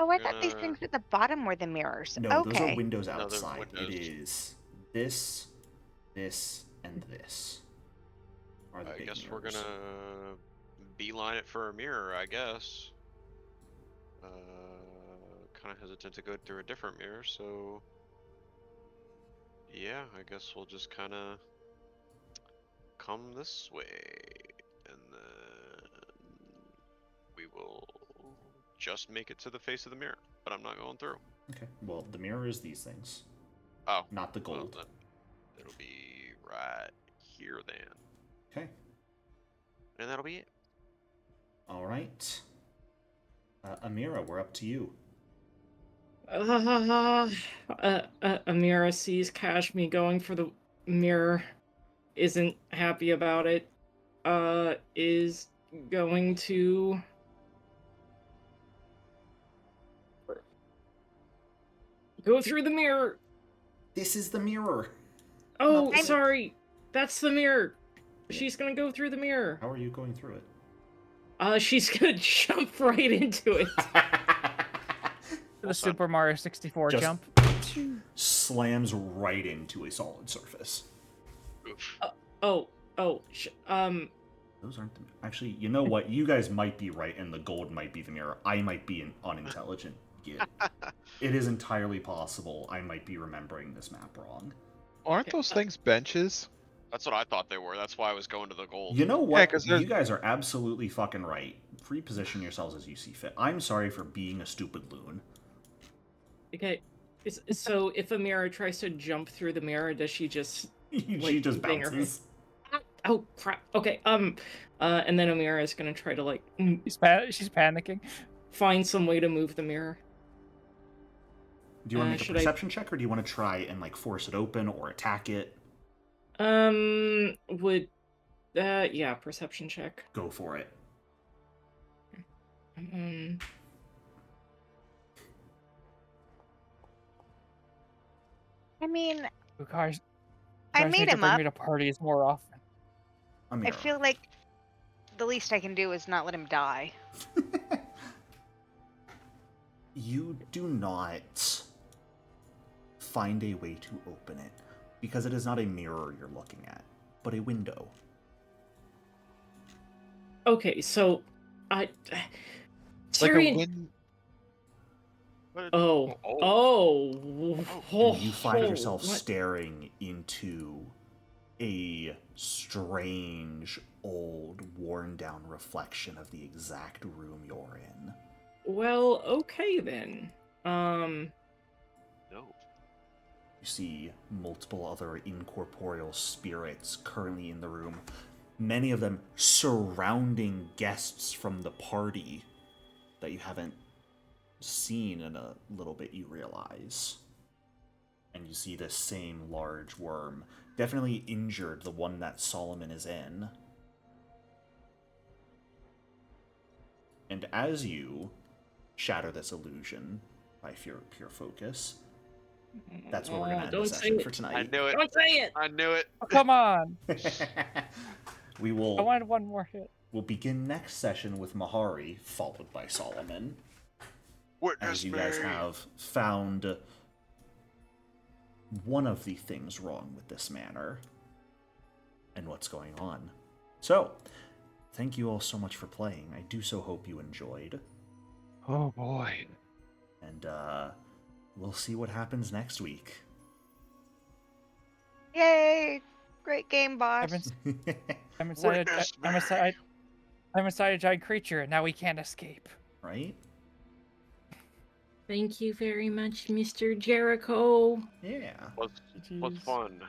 Oh, I thought these things at the bottom were the mirrors. No, okay. those are windows they're outside. windows. It is this, this, and this. Are the I big guess mirrors. we're gonna beeline it for a mirror, I guess. Kind of hesitant to go through a different mirror, so yeah, I guess we'll just kind of come this way, and then we will just make it to the face of the mirror. But I'm not going through. Okay. Well, the mirror is these things, Oh, not the well, gold. then it'll be right here then, Okay. and that'll be it. All right. Amira, we're up to you. Amira sees Kashmi going for the mirror, isn't happy about it, is going to go through the mirror. This is the mirror. Oh, I'm- sorry. That's the mirror. She's gonna go through the mirror. How are you going through it? She's gonna jump right into it. The Super Mario 64 Just- jump. Slams right into a solid surface. Oof. Oh, Those aren't the... Actually, you know what? You guys might be right, and the gold might be the mirror. I might be an unintelligent gid. It is entirely possible I might be remembering this map wrong. Aren't those things benches? That's what I thought they were. That's why I was going to the gold. You know what? 'cause there's- You guys are absolutely fucking right. Reposition yourselves as you see fit. I'm sorry for being a stupid loon. okay. So if Amira tries to jump through the mirror, does she just... She just bang her bounces. Oh, crap. Okay, and then Amira is gonna try to, like, She's panicking. find some way to move the mirror. Do you want to make a should I- perception check, or do you want to try and like force it open or attack it? Yeah, perception check. Go for it. I mean, You guys I need made to him bring up. me to parties more often. I Amira. feel like the least I can do is not let him die. You do not find a way to open it because it is not a mirror you're looking at, but a window. Okay, so Like Tyrion... a win. Oh. And you find oh, yourself what? staring into a strange, old, worn-down reflection of the exact room you're in. Well, okay then. No. You see multiple other incorporeal spirits currently in the room, many of them surrounding guests from the party that you haven't seen in a little bit, you realize. And you see this same large worm, definitely injured, the one that Solomon is in. And as you shatter this illusion by pure focus, that's where we're going to end the Don't say session it. for I tonight. knew it. Don't say it! I knew it. Oh, come on! We I will wanted one more hit. we'll begin next session with Mahari, followed by Solomon, Witness as you me. guys have found one of the things wrong with this manor. and what's going on. So, thank you all so much for playing. I do so hope you enjoyed. Oh boy. And we'll see what happens next week. Yay! Great game, boss. I'm inside. Witness I'm me. inside. I'm inside a giant creature, and now we can't escape. Right? Thank you very much, Mr. Jericho. Yeah. Was GGs. fun.